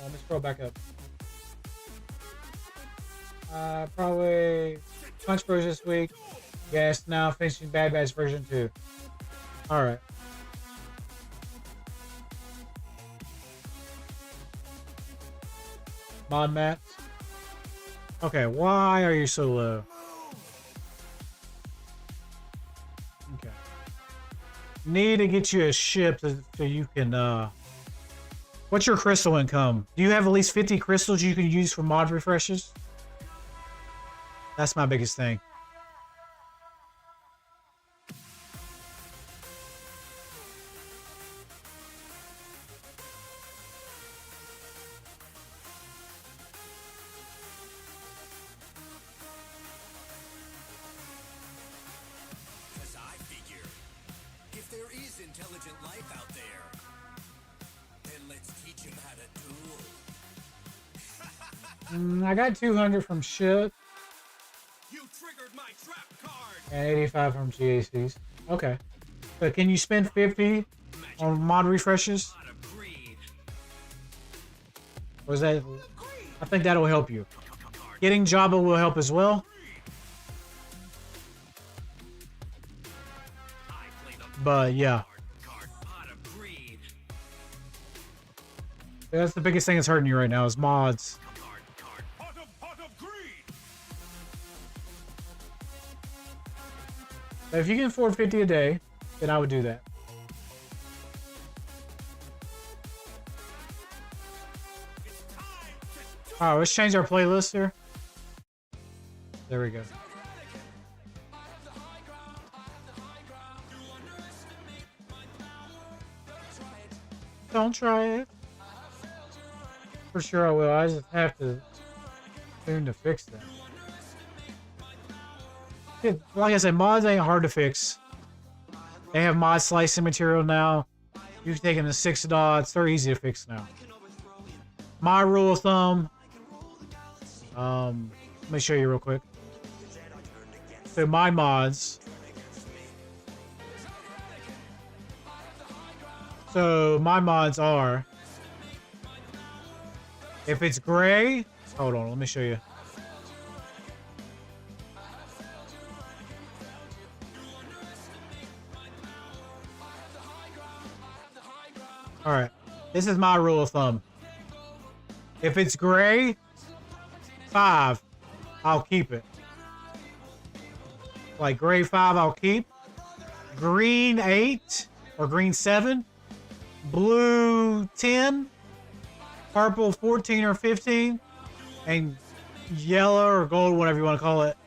let me scroll back up. Probably punch bros this week. Yes, now finishing Bad Batch version 2. Alright. Mod mats. Okay, why are you so low? Okay. Need to get you a ship so you can, what's your crystal income? Do you have at least 50 crystals you can use for mod refreshes? That's my biggest thing. Intelligent life out there. Then let's teach him how to duel. I got 200 from shit. You triggered my trap card. And 85 from GACs. Okay. But can you spend 50 on mod refreshes? Or is that... I think that'll help you. Getting Jabba will help as well. But yeah. That's the biggest thing that's hurting you right now is mods. So if you can afford 50 a day, then I would do that. Alright, let's change our playlist here. There we go. Don't try it. For sure I will. I just have to soon to fix that. Yeah, like I said, mods ain't hard to fix. They have mod slicing material now. You can take them to 6 dots. They're easy to fix now. My rule of thumb. Let me show you real quick. So my mods. So my mods are, if it's gray, hold on, let me show you. All right, this is my rule of thumb. If it's gray, 5, I'll keep it. Like gray 5, I'll keep. Green 8 or green 7. Blue 10. Purple 14 or 15. And yellow or gold, whatever you want to call it,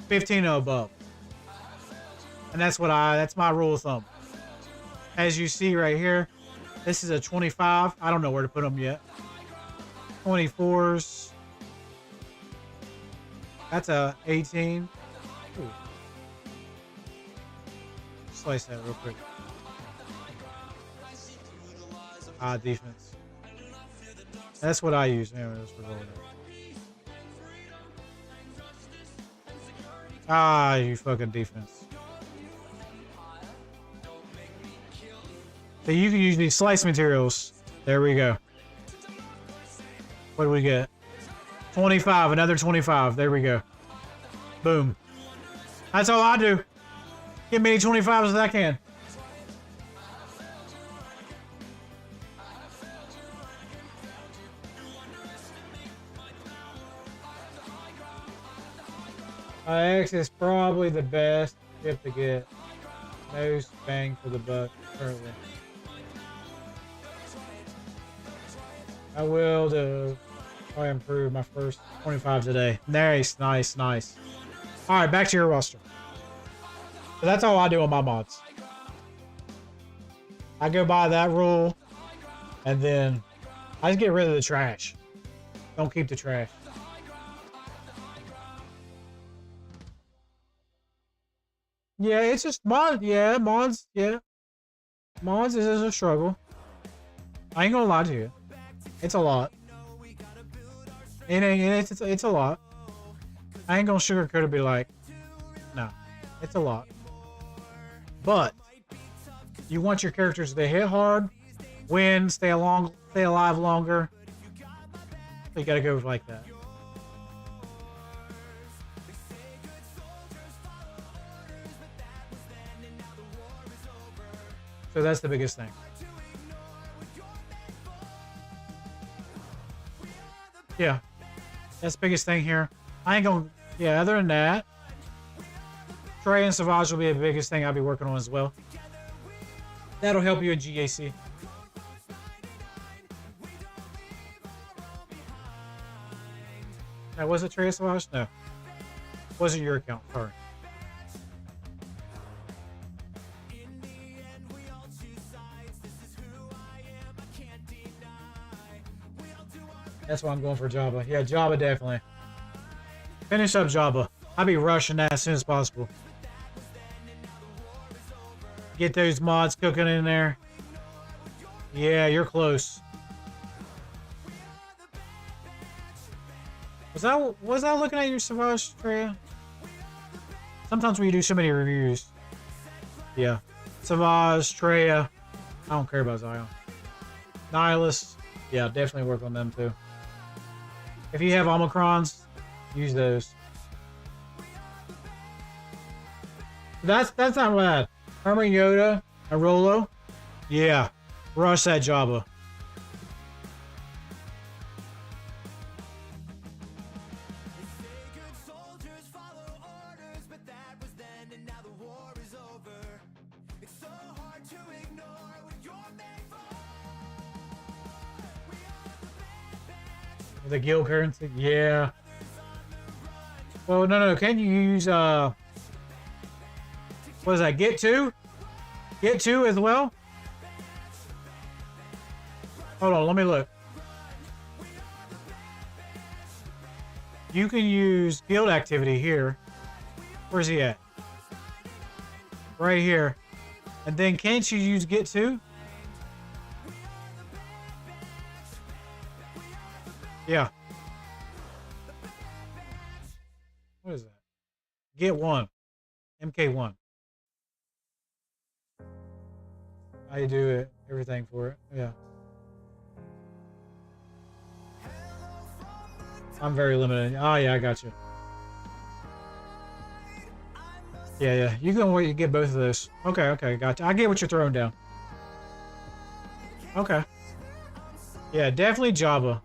15 or above. And that's my rule of thumb. As you see right here, this is a 25. I don't know where to put them yet. 24s. That's a 18. Ooh. Slice that real quick. Defense. That's what I use. Anyways, we're going there. You fucking defense. So you can use these slice materials. There we go. What do we get? 25, another 25. There we go. Boom. That's all I do. Get many 25s as I can. X is probably the best ship to get. Most bang for the buck currently. I will try and improve my first 25 today. Nice, nice, nice. All right, back to your roster. So that's all I do on my mods. I go by that rule, and then I just get rid of the trash. Don't keep the trash. Yeah, it's just mods. Yeah, mods. Yeah, mods is a struggle. I ain't gonna lie to you. It's a lot. It's a lot. I ain't gonna sugarcoat it. Be like, no, it's a lot. But you want your characters to hit hard, win, stay alive longer. So you gotta go like that. So that's the biggest thing. Yeah, that's the biggest thing here. I ain't gonna. Yeah, other than that, Trey and Savage will be the biggest thing I'll be working on as well. That'll help you in GAC. Now, was it Trey and Savage? No, wasn't your account. Sorry. That's why I'm going for Jabba. Yeah, Jabba definitely. Finish up Jabba. I'll be rushing that as soon as possible. Get those mods cooking in there. Yeah, you're close. Was I looking at your Savage, Treya? Sometimes when you do so many reviews. Yeah. Savage, Treya. I don't care about Zion. Nihilus. Yeah, definitely work on them too. If you have Omicrons, use those. That's not bad. Herman Yoda and Rolo. Yeah. Rush that Jabba. The guild currency, yeah. Well, no. Can you use what is that? Get two? Get two as well? Hold on, let me look. You can use guild activity here. Where's he at? Right here. And then can't you use get two? Yeah. What is that? Get one. MK1. How you do it? everything for it. Yeah. I'm very limited. Oh yeah, I got you. Yeah, yeah. You can wait. You get both of those. Okay, okay, gotcha. I get what you're throwing down. Okay. Yeah, definitely Java.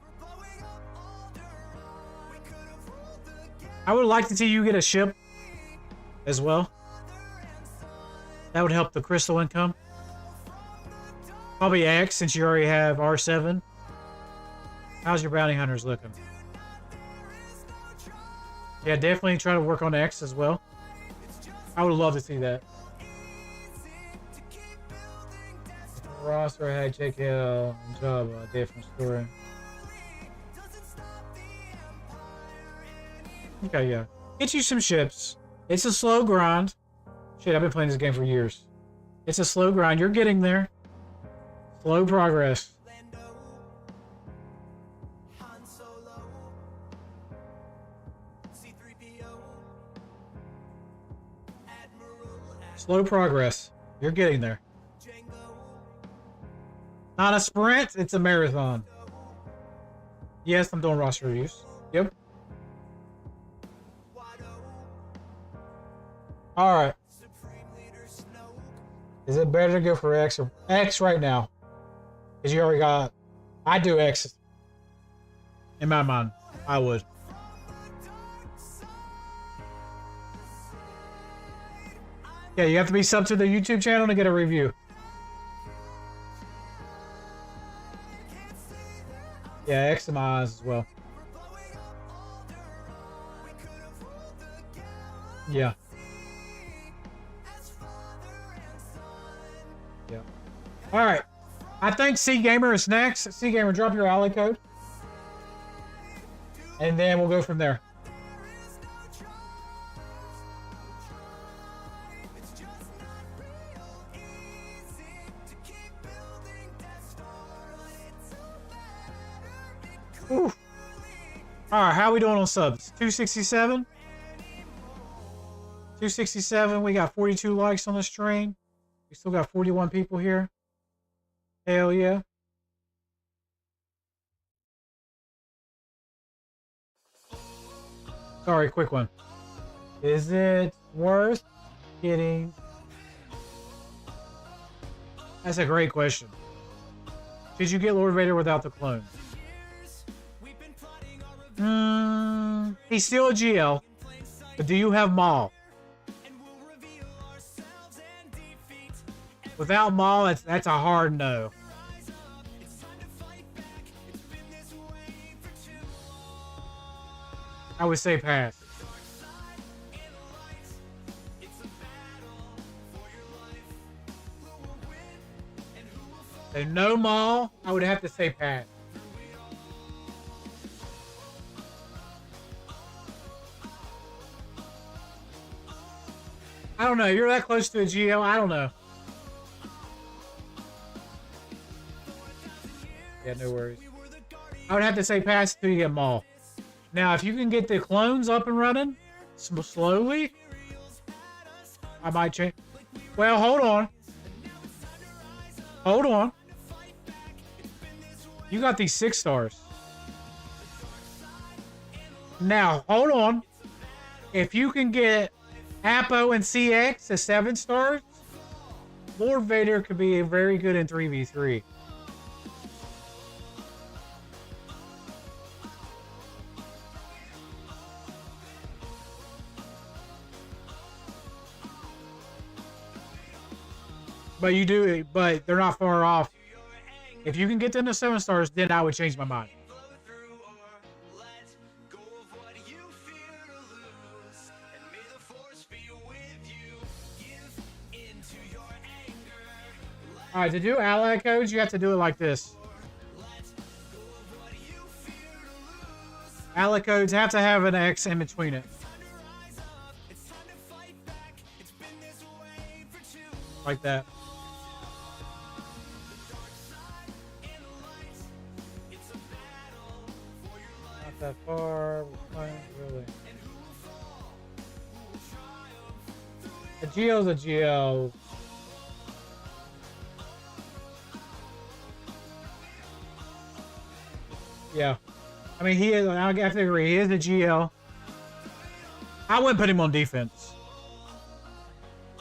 I would like to see you get a ship as well. That would help the crystal income. Probably X, since you already have R7. How's your bounty hunters looking? Yeah, definitely try to work on X as well. I would love to see that. Roster had JKL and Java, different story. Okay, yeah. Get you some ships. It's a slow grind. Shit, I've been playing this game for years. It's a slow grind. You're getting there. Slow progress. Slow progress. You're getting there. Not a sprint, it's a marathon. Yes, I'm doing roster reviews. Yep. Alright. Is it better to go for X or X right now? Because you already got... I do X. In my mind, I would. Yeah, you have to be sub to the YouTube channel to get a review. Yeah, X in my eyes as well. Yeah. Yeah. All right. I think C Gamer is next. C Gamer, drop your ally code. And then we'll go from there. Ooh. All right, how are we doing on subs? 267? 267. We got 42 likes on the stream. We still got 41 people here. Hell yeah. Sorry, quick one. Is it worth getting... That's a great question. Did you get Lord Vader without the clone? He's still a GL, but do you have Maul? Without Maul, that's a hard no. I would say pass. So no Maul, I would have to say pass. I don't know. You're that close to a GL. I don't know. Yeah, no worries. I would have to say pass until you get Maul. Now, if you can get the clones up and running slowly, I might change. Well, hold on. Hold on. You got these 6 stars. Now, hold on. If you can get Apo and CX as 7 stars, Lord Vader could be very good in 3v3. But you do, but they're not far off. If you can get them to 7 stars, then I would change my mind. Alright, to do ally codes, you have to do it like this. Ally codes have to have an X in between it. Like that. Not that far. Really. A GL's a GL. Yeah. I mean, he is. I have to agree. He is a GL. I wouldn't put him on defense.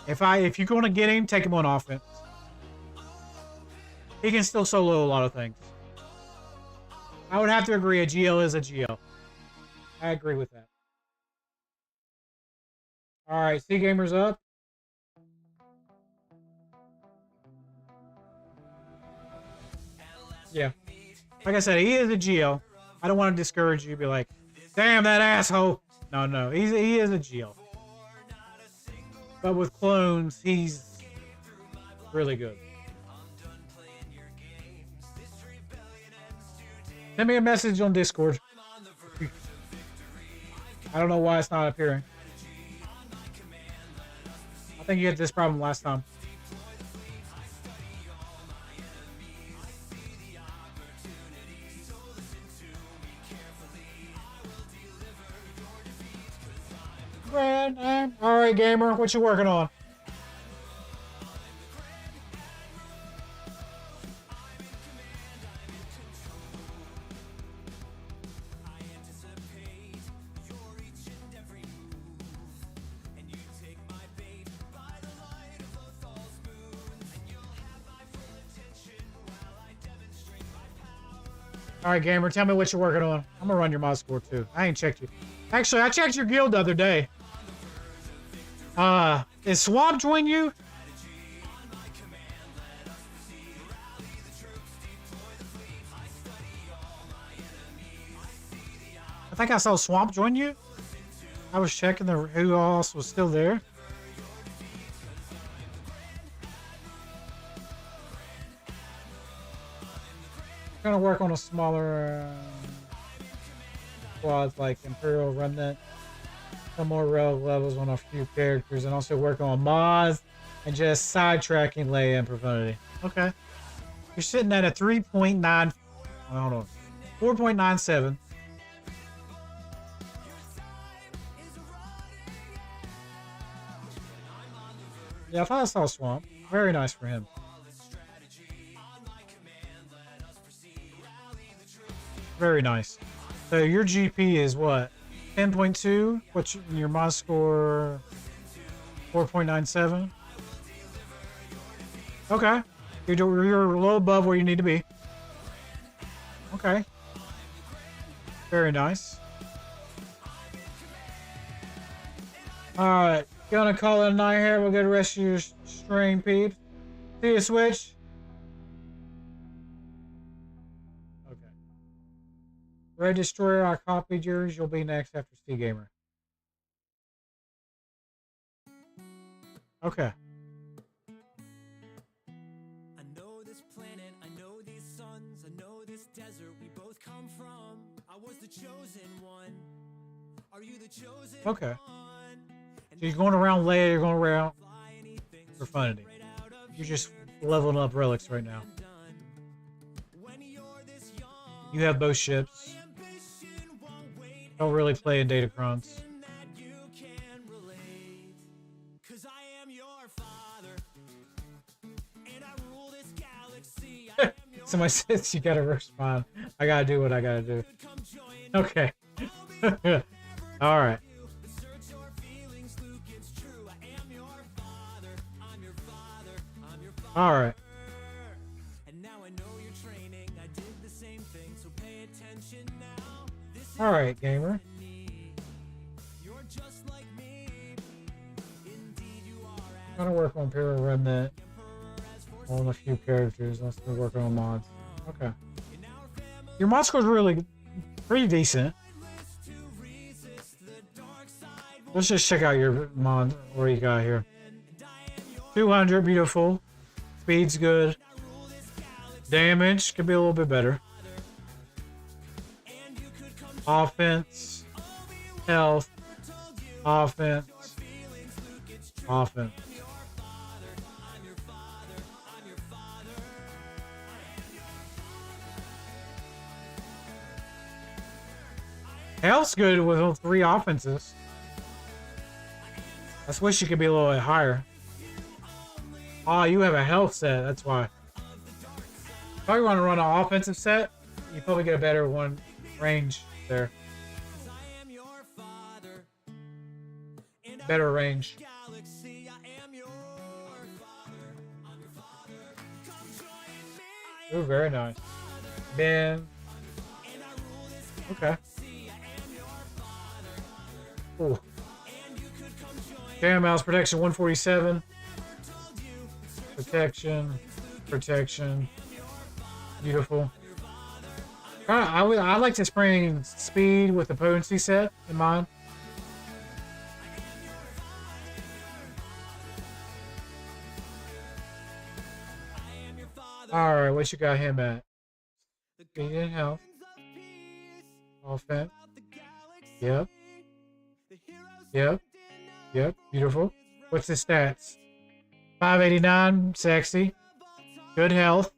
If you're going to get him, take him on offense. He can still solo a lot of things. I would have to agree. A GL is a GL. I agree with that. All right, C Gamer's up. Yeah. Like I said, he is a GL. I don't want to discourage you. Be like, damn that asshole. No. He is a GL. But with clones, he's really good. Send me a message on Discord. I don't know why it's not appearing. I think you had this problem last time. All right, gamer, what you working on? All right, gamer, tell me what you're working on. I'm gonna run your mod score too. I ain't checked you. Actually, I checked your guild the other day. Is Swamp join you? I think I saw Swamp join you. I was checking who else was still there. I'm gonna work on a smaller squads like Imperial Remnant. Some more relic levels on a few characters, and also work on mods and just sidetracking Leia and Profundity. Okay. You're sitting at a 3.9. Hold on. 4.97. Yeah, I thought I saw Swamp. Very nice for him. Very nice. So your GP is what? 10.2? What's your mod score? 4.97? Okay. You're a little above where you need to be. Okay. Very nice. Alright. Gonna call it a night here. We'll get the rest of your stream, peeps. See you, Switch. Red Destroyer, I copied yours. You'll be next after C Gamer. Okay. I know this planet, I know these suns, I know this desert we both come from. I was the chosen one. Are you the chosen Okay. one? So you're going around Leia, you're going around Profundity. You're just leveling up relics right now. You have both ships. Don't really play in Datacrons. Somebody says you gotta respond. I gotta do what I gotta do. Okay. Alright. Alright. Alright, gamer. I'm gonna work on Imperial Remnant on a few characters. Let's be working on mods. Okay. Your mod score's really pretty decent. Let's just check out your mod. What do you got here? 200, beautiful. Speed's good. Damage could be a little bit better. Offense, health, offense, offense. Health's good with all 3 offenses. I just wish you could be a little bit higher. Oh, you have a health set, that's why. If I want to run an offensive set, You probably get a better one range there. Better range. Ooh, very nice. Ben. Okay. Ooh. Damn, mouse protection 147. Protection. Protection. Beautiful. I like to bring speed with the potency set in mind. Alright, what you got him at? Speed and health. Offense. Yep. Yep. Yep. Beautiful. What's his stats? 589. Sexy. Good health.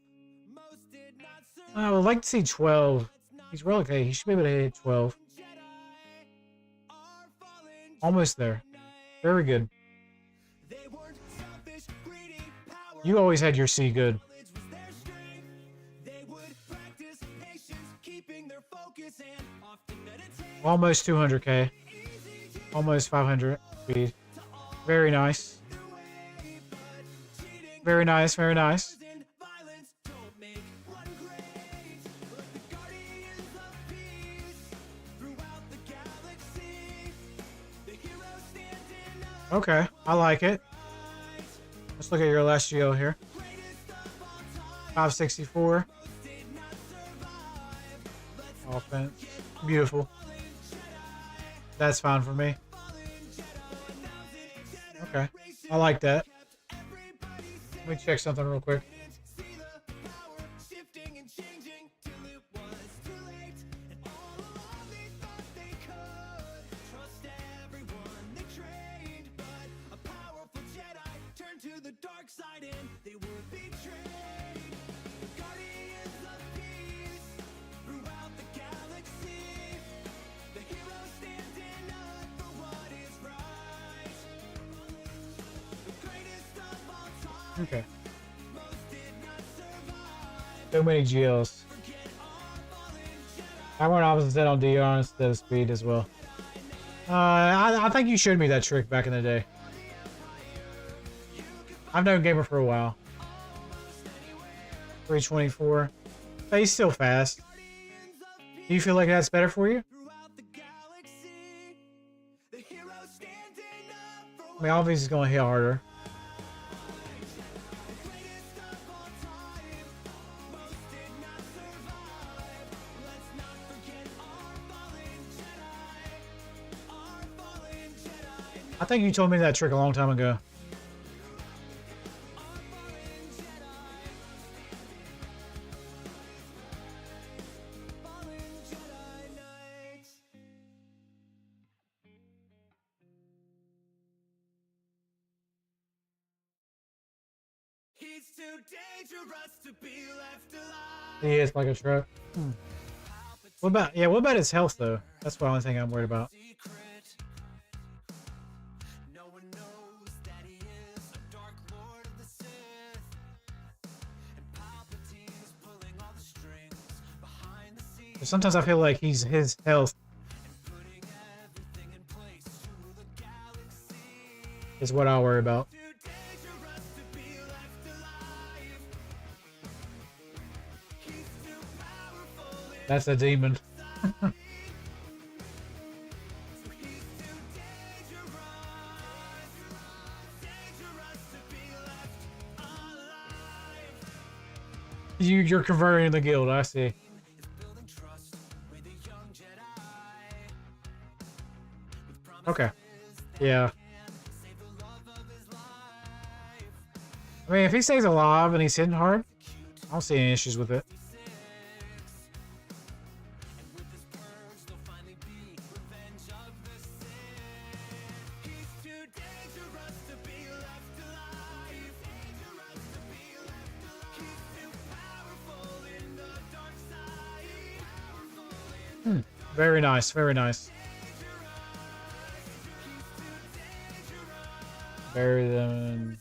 I would like to see 12. He's really okay. He should be able to hit 12. Almost there. Very good. You always had your C good. Almost 200k. Almost 500 speed. Very nice. Very nice, very nice. Okay, I like it. Let's look at your last GO here. 564. Offense. Beautiful. That's fine for me. Okay, I like that. Let me check something real quick. Okay. So many GLs. I went opposite on DR instead of speed as well. I think you showed me that trick back in the day. I've known Gamer for a while. 324. But he's still fast. Do you feel like that's better for you? I mean, obviously he's going to hit harder. I think you told me that trick a long time ago. He is like a truck. What about his health though? That's the only thing I'm worried about. Sometimes I feel like his health is what I worry about. That's a demon. You're converting the guild, I see. Okay. Yeah. I mean, if he stays alive and he's hitting hard, I don't see any issues with it. Very nice, very nice. Bury them.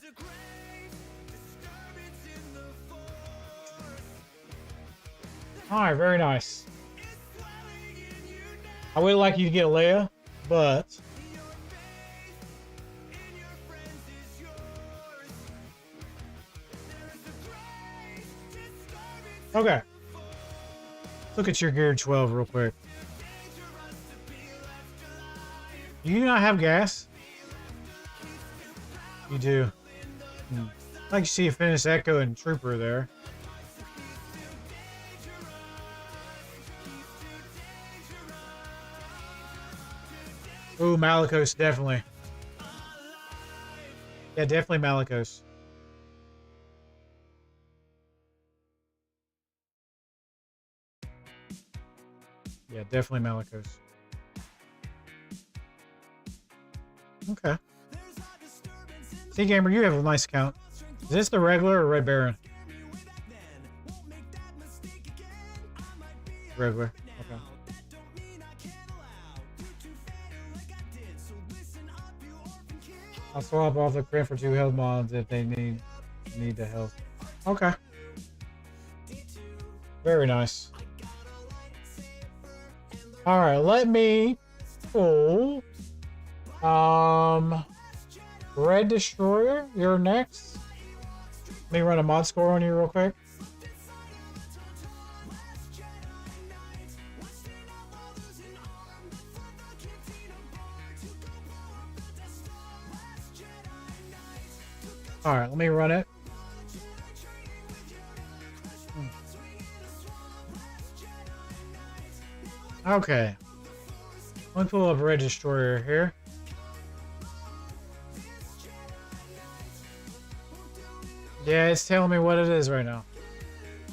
Alright, very nice. I would like you to get Leia, but okay. Look at your Gear 12 real quick. Do you not have gas? You do. I'd like to see you finish Echo and Trooper there. Ooh, Malicos, definitely. Yeah, definitely Malicos. Yeah, definitely Malicos. Okay. See, Gamer, you have a nice account. Is this the regular or Red Baron? Regular. Okay. I'll swap off the crit for 2 health mods if they need the health. Okay. Very nice. Alright, let me pull Red Destroyer, you're next. Let me run a mod score on you real quick. Alright, let me run it. Okay. Let me pull up Red Destroyer here. Yeah, it's telling me what it is right now.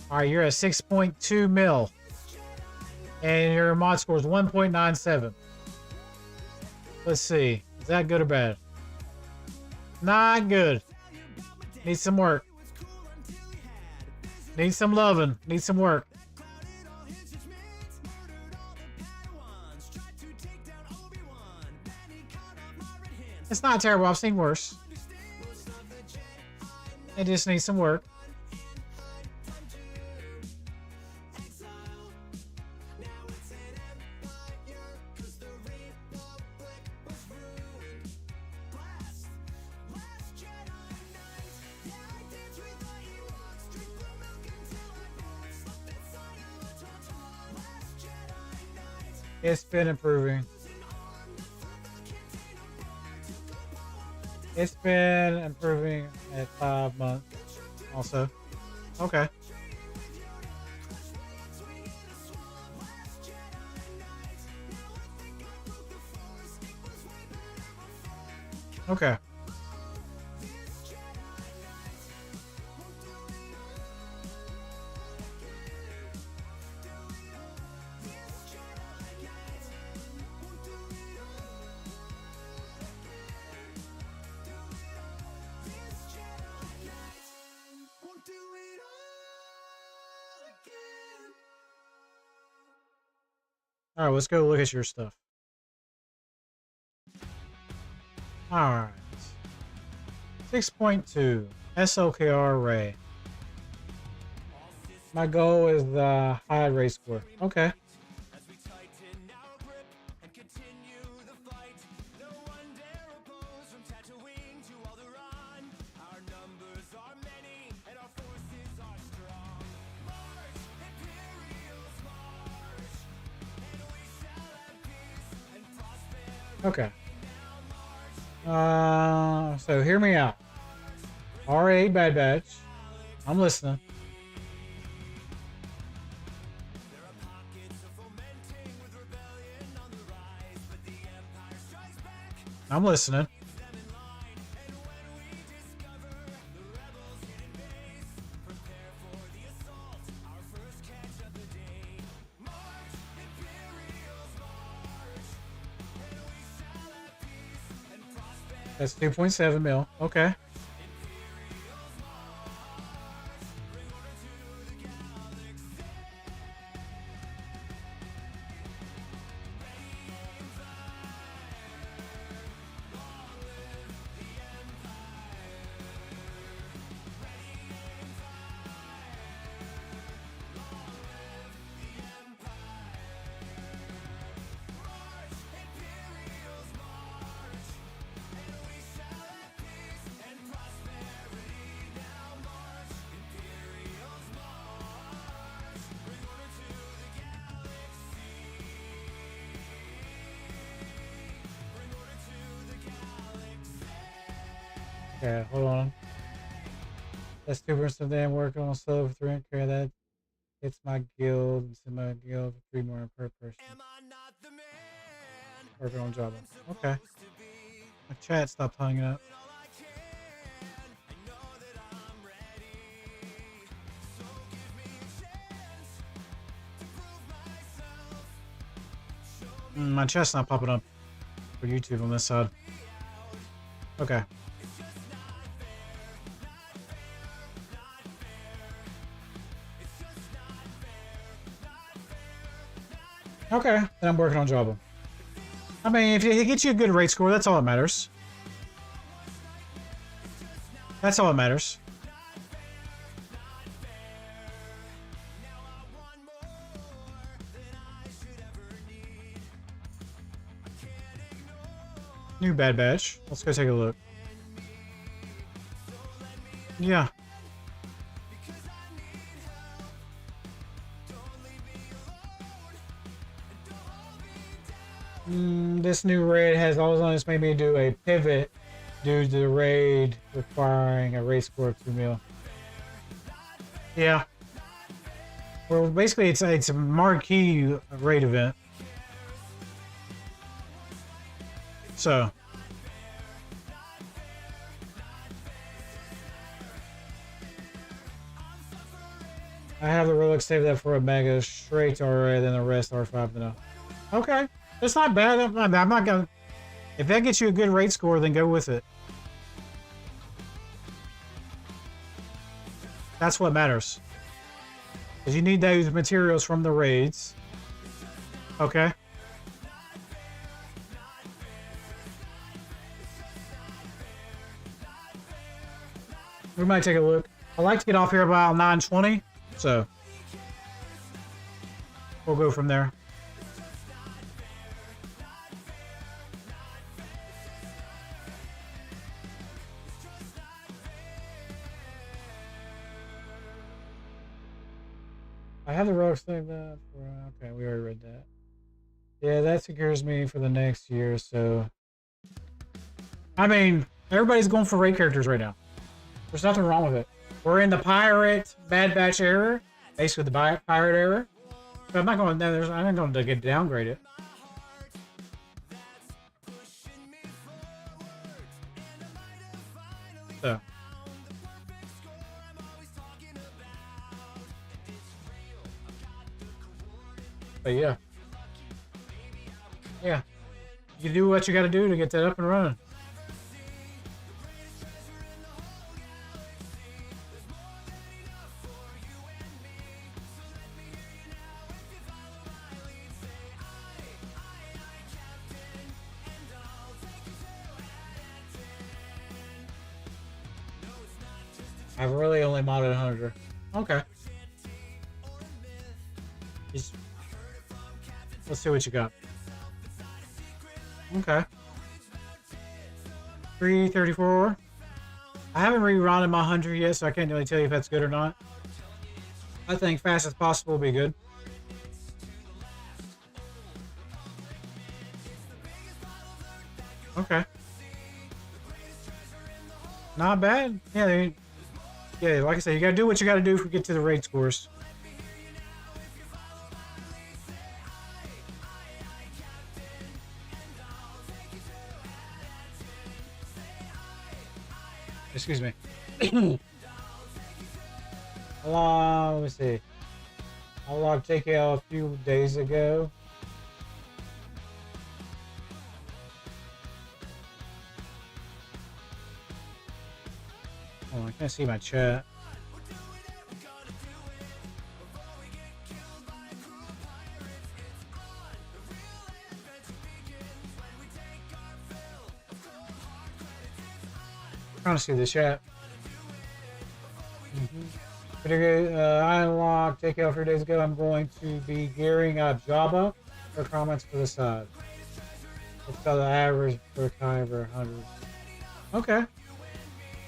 Alright, you're at 6.2 mil. And your mod score is 1.97. Let's see. Is that good or bad? Not good. Need some work. Need some loving. Need some work. It's not terrible. I've seen worse. It just needs some work. It's been improving. It's been improving at 5 months also. Okay. Okay. All right, let's go look at your stuff. All right. 6.2 SLKR Ray. My goal is the high race score. Okay. Okay. So hear me out. RA Bad Batch. I'm listening. I'm listening. That's 2.7 mil. Okay. Okay, hold on. That's super some damn work on solo for 3 care that. It's my guild. It's in my guild. 3 more per person. Working on Java. Okay. My chat stopped hanging up. My chat's not popping up for YouTube on this side. Okay. Okay, then I'm working on Java. I mean, if it gets you a good rate score, that's all that matters. That's all that matters. New Bad Batch. Let's go take a look. Yeah. This new raid has always made me do a pivot due to the raid requiring a raid score of 2 mil. Yeah. Well, basically, it's a marquee raid event. So. I have the Rolex saved that for a mega straight to RA, then the rest R5 to know. Okay. It's not bad. I'm not gonna. If that gets you a good rate score, then go with it. That's what matters. Because you need those materials from the raids. Okay. We might take a look. I like to get off here about 9:20, so we'll go from there. I have the Rolex thing that okay, we already read that. Yeah, that secures me for the next year, so I mean, everybody's going for raid characters right now. There's nothing wrong with it. We're in the pirate Bad Batch era, basically the pirate era. But I'm not going to get downgraded. So. But yeah. Yeah. You do what you got to do to get that up and running. I've really only modded 100. Okay. Let's see what you got. Okay. 334. I haven't rerouted my 100 yet, so I can't really tell you if that's good or not. I think fast as possible will be good. Okay. Not bad. Yeah, yeah, like I said, you gotta do what you gotta do to get to the raid scores. Excuse me. Let me see. I logged takeout a few days ago. Oh, I can't see my chat. Trying to see the chat. Pretty good. I unlocked takeout a few days ago. I'm going to be gearing up Java for comments for the side. It's got the average per kyber 100. Okay.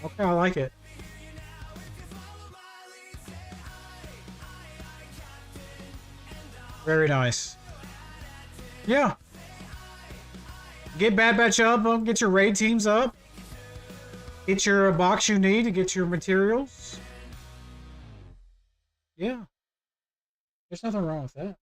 Okay, I like it. Very nice. Yeah. Get Bad Batch up, get your raid teams up. Get your box you need to get your materials. Yeah. There's nothing wrong with that.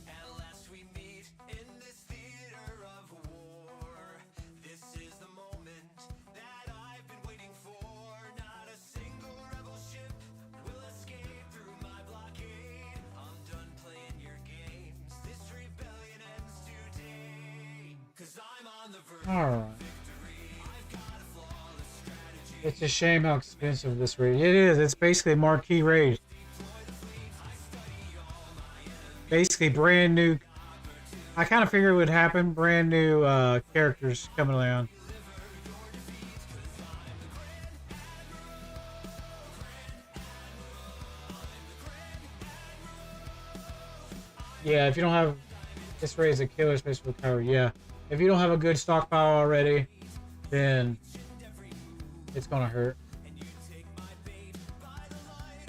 At last we meet in this theater of war. This is the moment that I've been waiting for. Not a single rebel ship will escape through my blockade. I'm done playing your games. This rebellion ends today. 'Cause I'm on the verge Alright. of victory. I've got a flawless strategy. It's a shame how expensive this raid. It is. It's basically a marquee raid. Basically brand new. I kind of figured it would happen. Brand new characters coming around. Yeah, if you don't have this raid is a killer space recovery. Yeah, if you don't have a good stockpile already, then it's gonna hurt.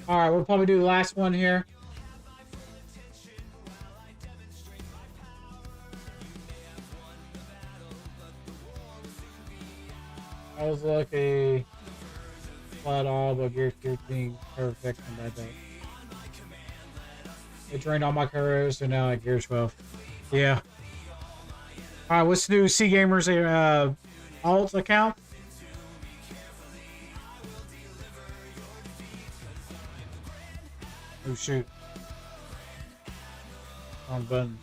All right, we'll probably do the last one here. I was lucky. Flat all but gear 15 perfect and that day. It drained all my courage, so now at gear 12. Yeah. Alright, let's do C Gamers alt account. Oh shoot. Wrong button.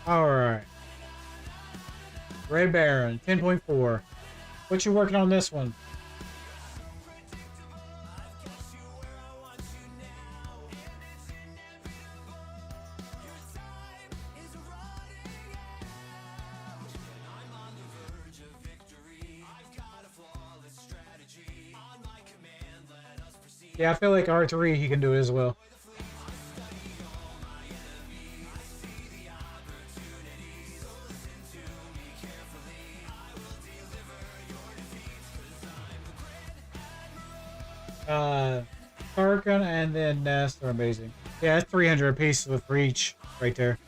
Alright. Red Baron, 10.4. What you working on this one? Yeah, I feel like R3 he can do it as well. Tarkin and then Nest are amazing. Yeah, that's 300 a piece for each right there.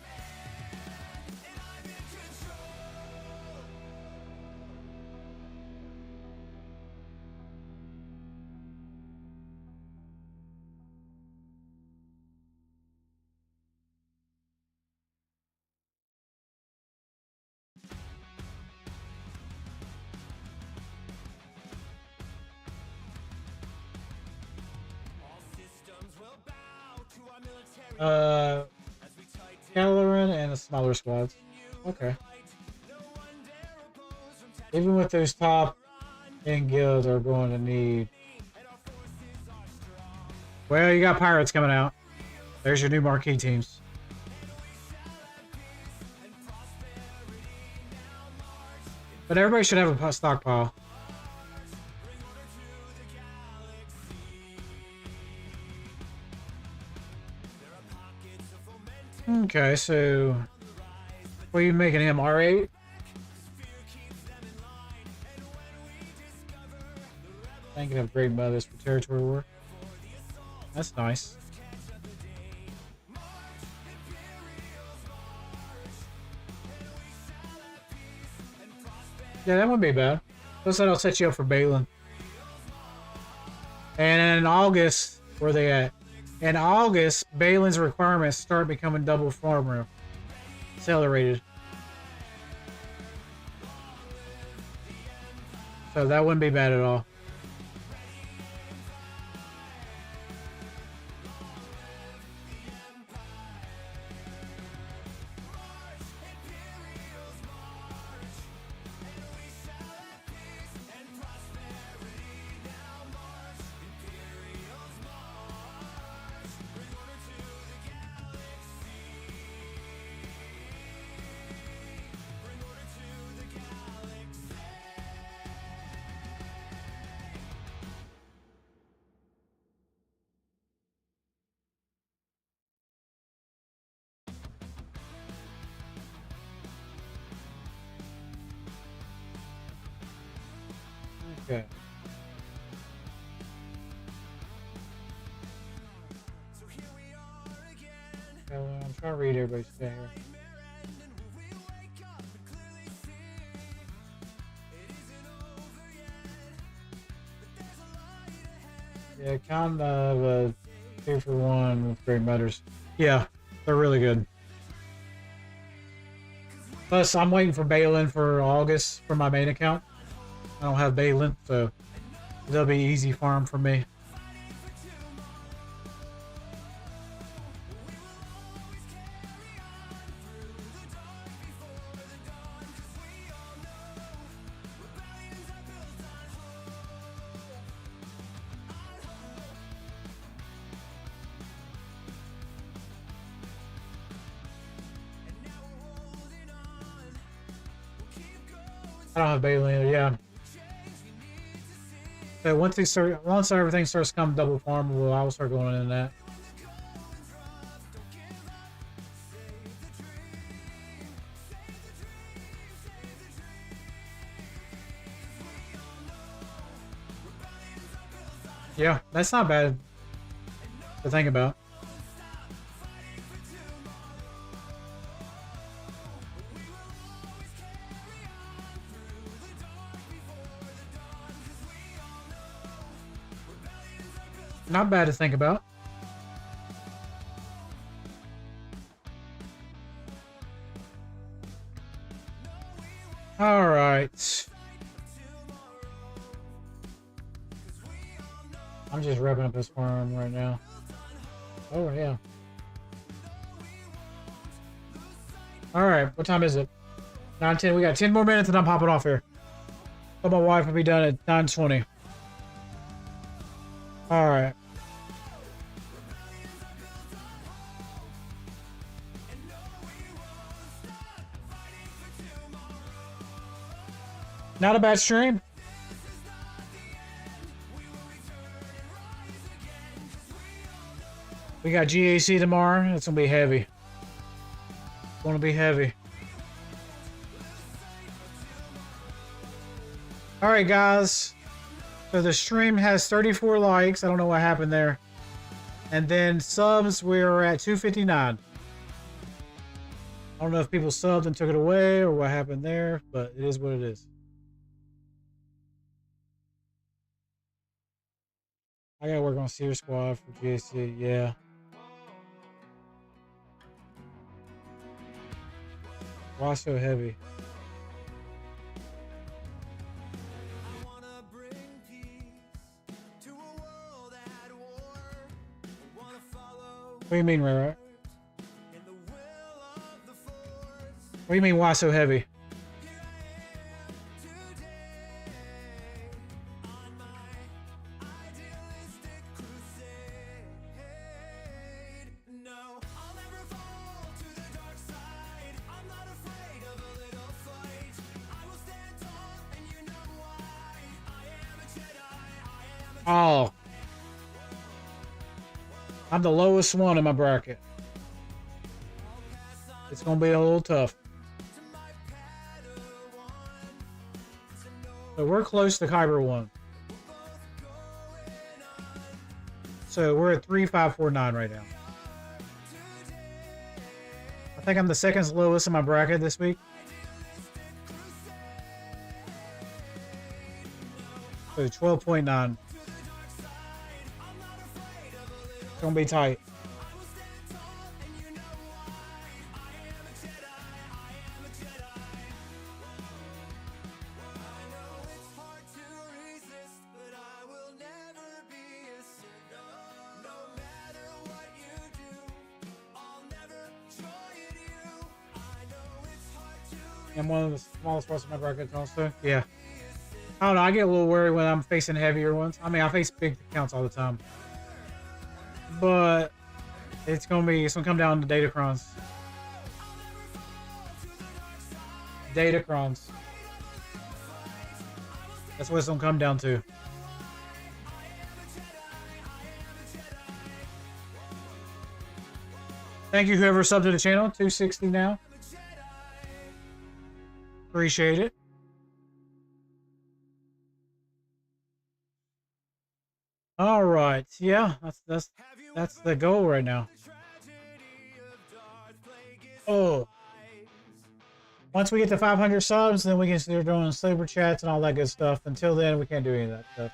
Caloran and the smaller squads. Okay. Even with those top end guilds are going to need. Well, you got pirates coming out. There's your new marquee teams. But everybody should have a stockpile. Okay, so what are you making him, R8? Thinking of great mothers for territory war. That's nice. Yeah, that wouldn't be bad. Plus that'll set you up for Balin. And in August, where are they at? In August, Balin's requirements start becoming double farmer. Accelerated. So that wouldn't be bad at all. Okay. trying to read everybody's chat here. Yeah, kind of a 2-for-1 with great matters. Yeah, they're really good. Plus, I'm waiting for Balin for August for my main account. I don't have Balin, so that'll be easy farm for me. I don't have Balin, yeah. So once everything starts coming double farmable, I will start going in that. Yeah, that's not bad to think about. Not bad to think about. All right. I'm just wrapping up this farm right now. Oh, yeah. All right. What time is it? 9:10. We got 10 more minutes and I'm popping off here. So my wife will be done at 9:20. All right. Not a bad stream. We got GAC tomorrow. It's gonna be heavy. It's gonna be heavy. All right, guys. So the stream has 34 likes. I don't know what happened there. And then subs, we're at 259. I don't know if people subbed and took it away or what happened there, but it is what it is. I gotta work on Seer Squad for GAC, yeah. Why so heavy? What do you mean, Rara? What do you mean, why so heavy? Oh. I'm the lowest one in my bracket. It's going to be a little tough. So we're close to Kyber 1. So we're at 3549 right now. I think I'm the second lowest in my bracket this week. So 12.9. It's gonna be tight. I'm one of the smallest parts of my bracket also. Yeah. I don't know, I get a little worried when I'm facing heavier ones. I mean, I face big accounts all the time. But it's gonna come down to Datacrons. Datacrons. That's what it's gonna come down to. Thank you, whoever subbed to the channel. 260 now. Appreciate it. All right, yeah, that's the goal right now. Oh. Once we get to 500 subs, then we can start doing super chats and all that good stuff. Until then, we can't do any of that stuff.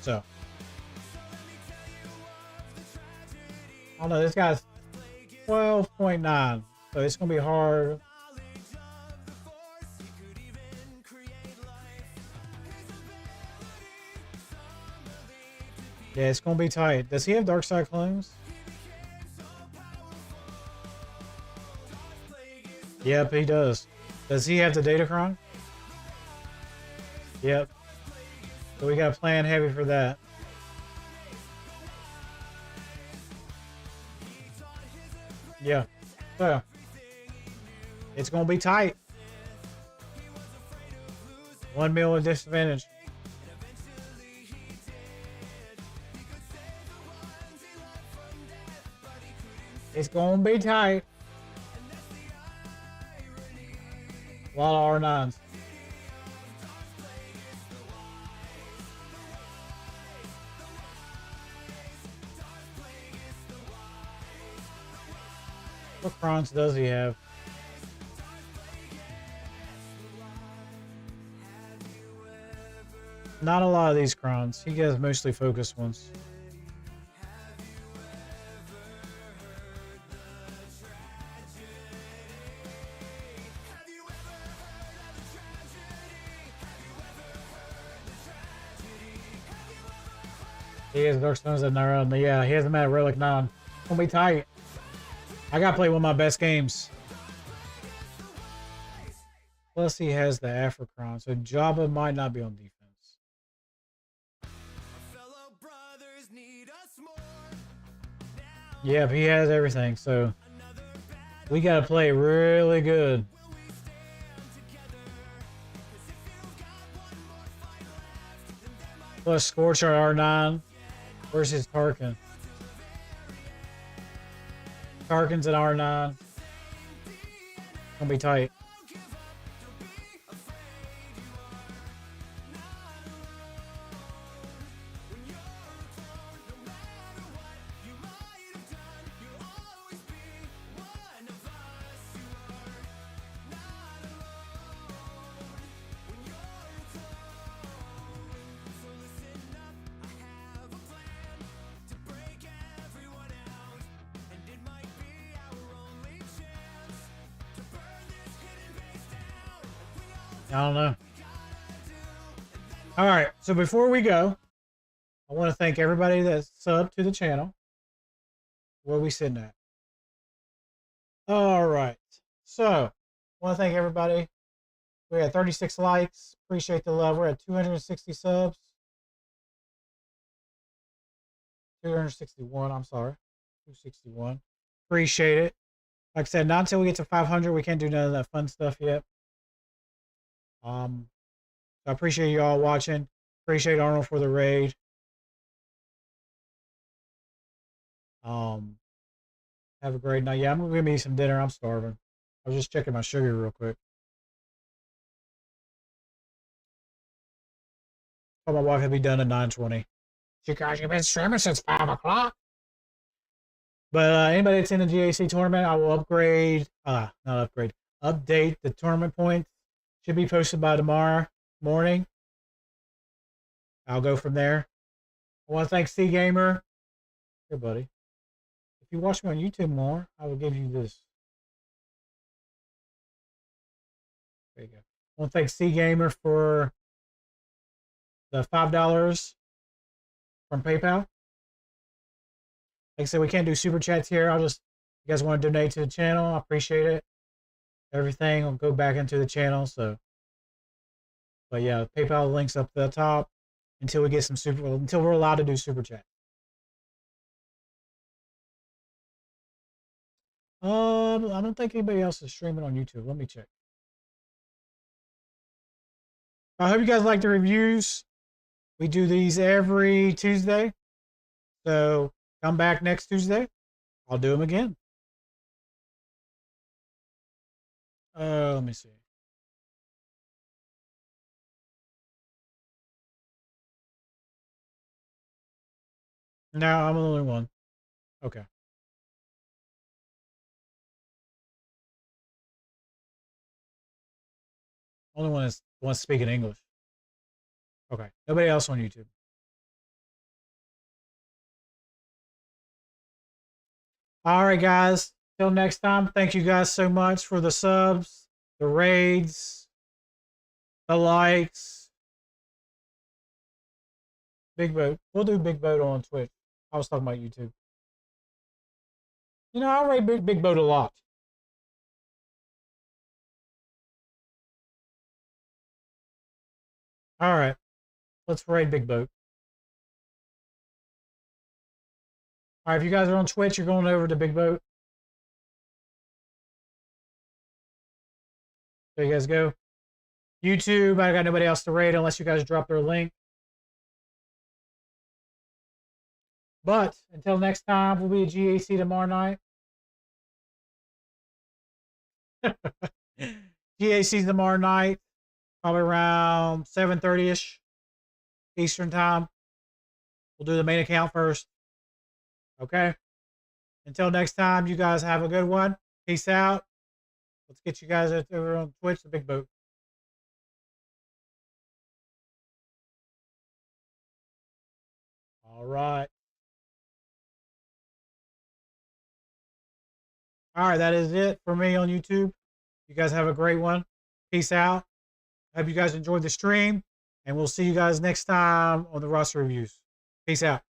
So. I don't know, this guy's 12.9. So it's going to be hard. Yeah, it's going to be tight. Does he have dark side clones? Yep, he does. Does he have the Datacron? Yep. So we got to plan heavy for that. Yeah. So it's going to be tight. 1 mil of disadvantage. It's going to be tight. A lot of R9s. What crons does he have? Not a lot of these crons. He has mostly focused ones. He has Dark Stones at Naran. Yeah, he has them at Relic 9. It's gonna be tight. I gotta play one of my best games. Plus, he has the Africron, so Jabba might not be on defense. Yep, he has everything, so we gotta play really good. Plus, Scorch R9 versus Tarkin. Tarkin's at R9. Gonna be tight. I don't know. All right, so before we go, I want to thank everybody that's subbed to the channel. Where are we sitting at? All right, so I want to thank everybody. We had 36 likes. Appreciate the love. We're at 260 subs. 261, I'm sorry. 261. Appreciate it. Like I said, not until we get to 500, we can't do none of that fun stuff yet. I appreciate you all watching. Appreciate Arnold for the raid. Have a great night. Yeah, I'm gonna eat some dinner. I'm starving. I was just checking my sugar real quick. Thought my wife had be done at 9:20. You guys, you've been streaming since 5 o'clock. But anybody that's in the GAC tournament, I will upgrade. Not upgrade. Update the tournament points. Should be posted by tomorrow morning. I'll go from there. I want to thank C Gamer. Here, buddy. If you watch me on YouTube more, I will give you this. There you go. I want to thank C Gamer for the $5 from PayPal. Like I said, we can't do super chats here. I'll just, if you guys want to donate to the channel, I appreciate it. Everything will go back into the channel. So, but yeah, PayPal links up the top until we get some until we're allowed to do super chat. I don't think anybody else is streaming on YouTube. Let me check. I hope you guys like the reviews. We do these every Tuesday. So come back next Tuesday. I'll do them again. Let me see. No, I'm the only one. Okay. Only one is one speaking English. Okay. Nobody else on YouTube. All right, guys. Till next time. Thank you guys so much for the subs, the raids, the likes. Big Boat. We'll do Big Boat on Twitch. I was talking about YouTube. You know, I rate Big Boat a lot. All right. Let's raid Big Boat. All right, if you guys are on Twitch, you're going over to Big Boat. There you guys go. YouTube, I got nobody else to raid unless you guys drop their link. But until next time, we'll be at GAC tomorrow night. GAC tomorrow night, probably around 7:30ish Eastern time. We'll do the main account first. Okay. Until next time, you guys have a good one. Peace out. Let's get you guys over on Twitch, the Big Boat. All right. All right, that is it for me on YouTube. You guys have a great one. Peace out. Hope you guys enjoyed the stream, and we'll see you guys next time on the roster reviews. Peace out.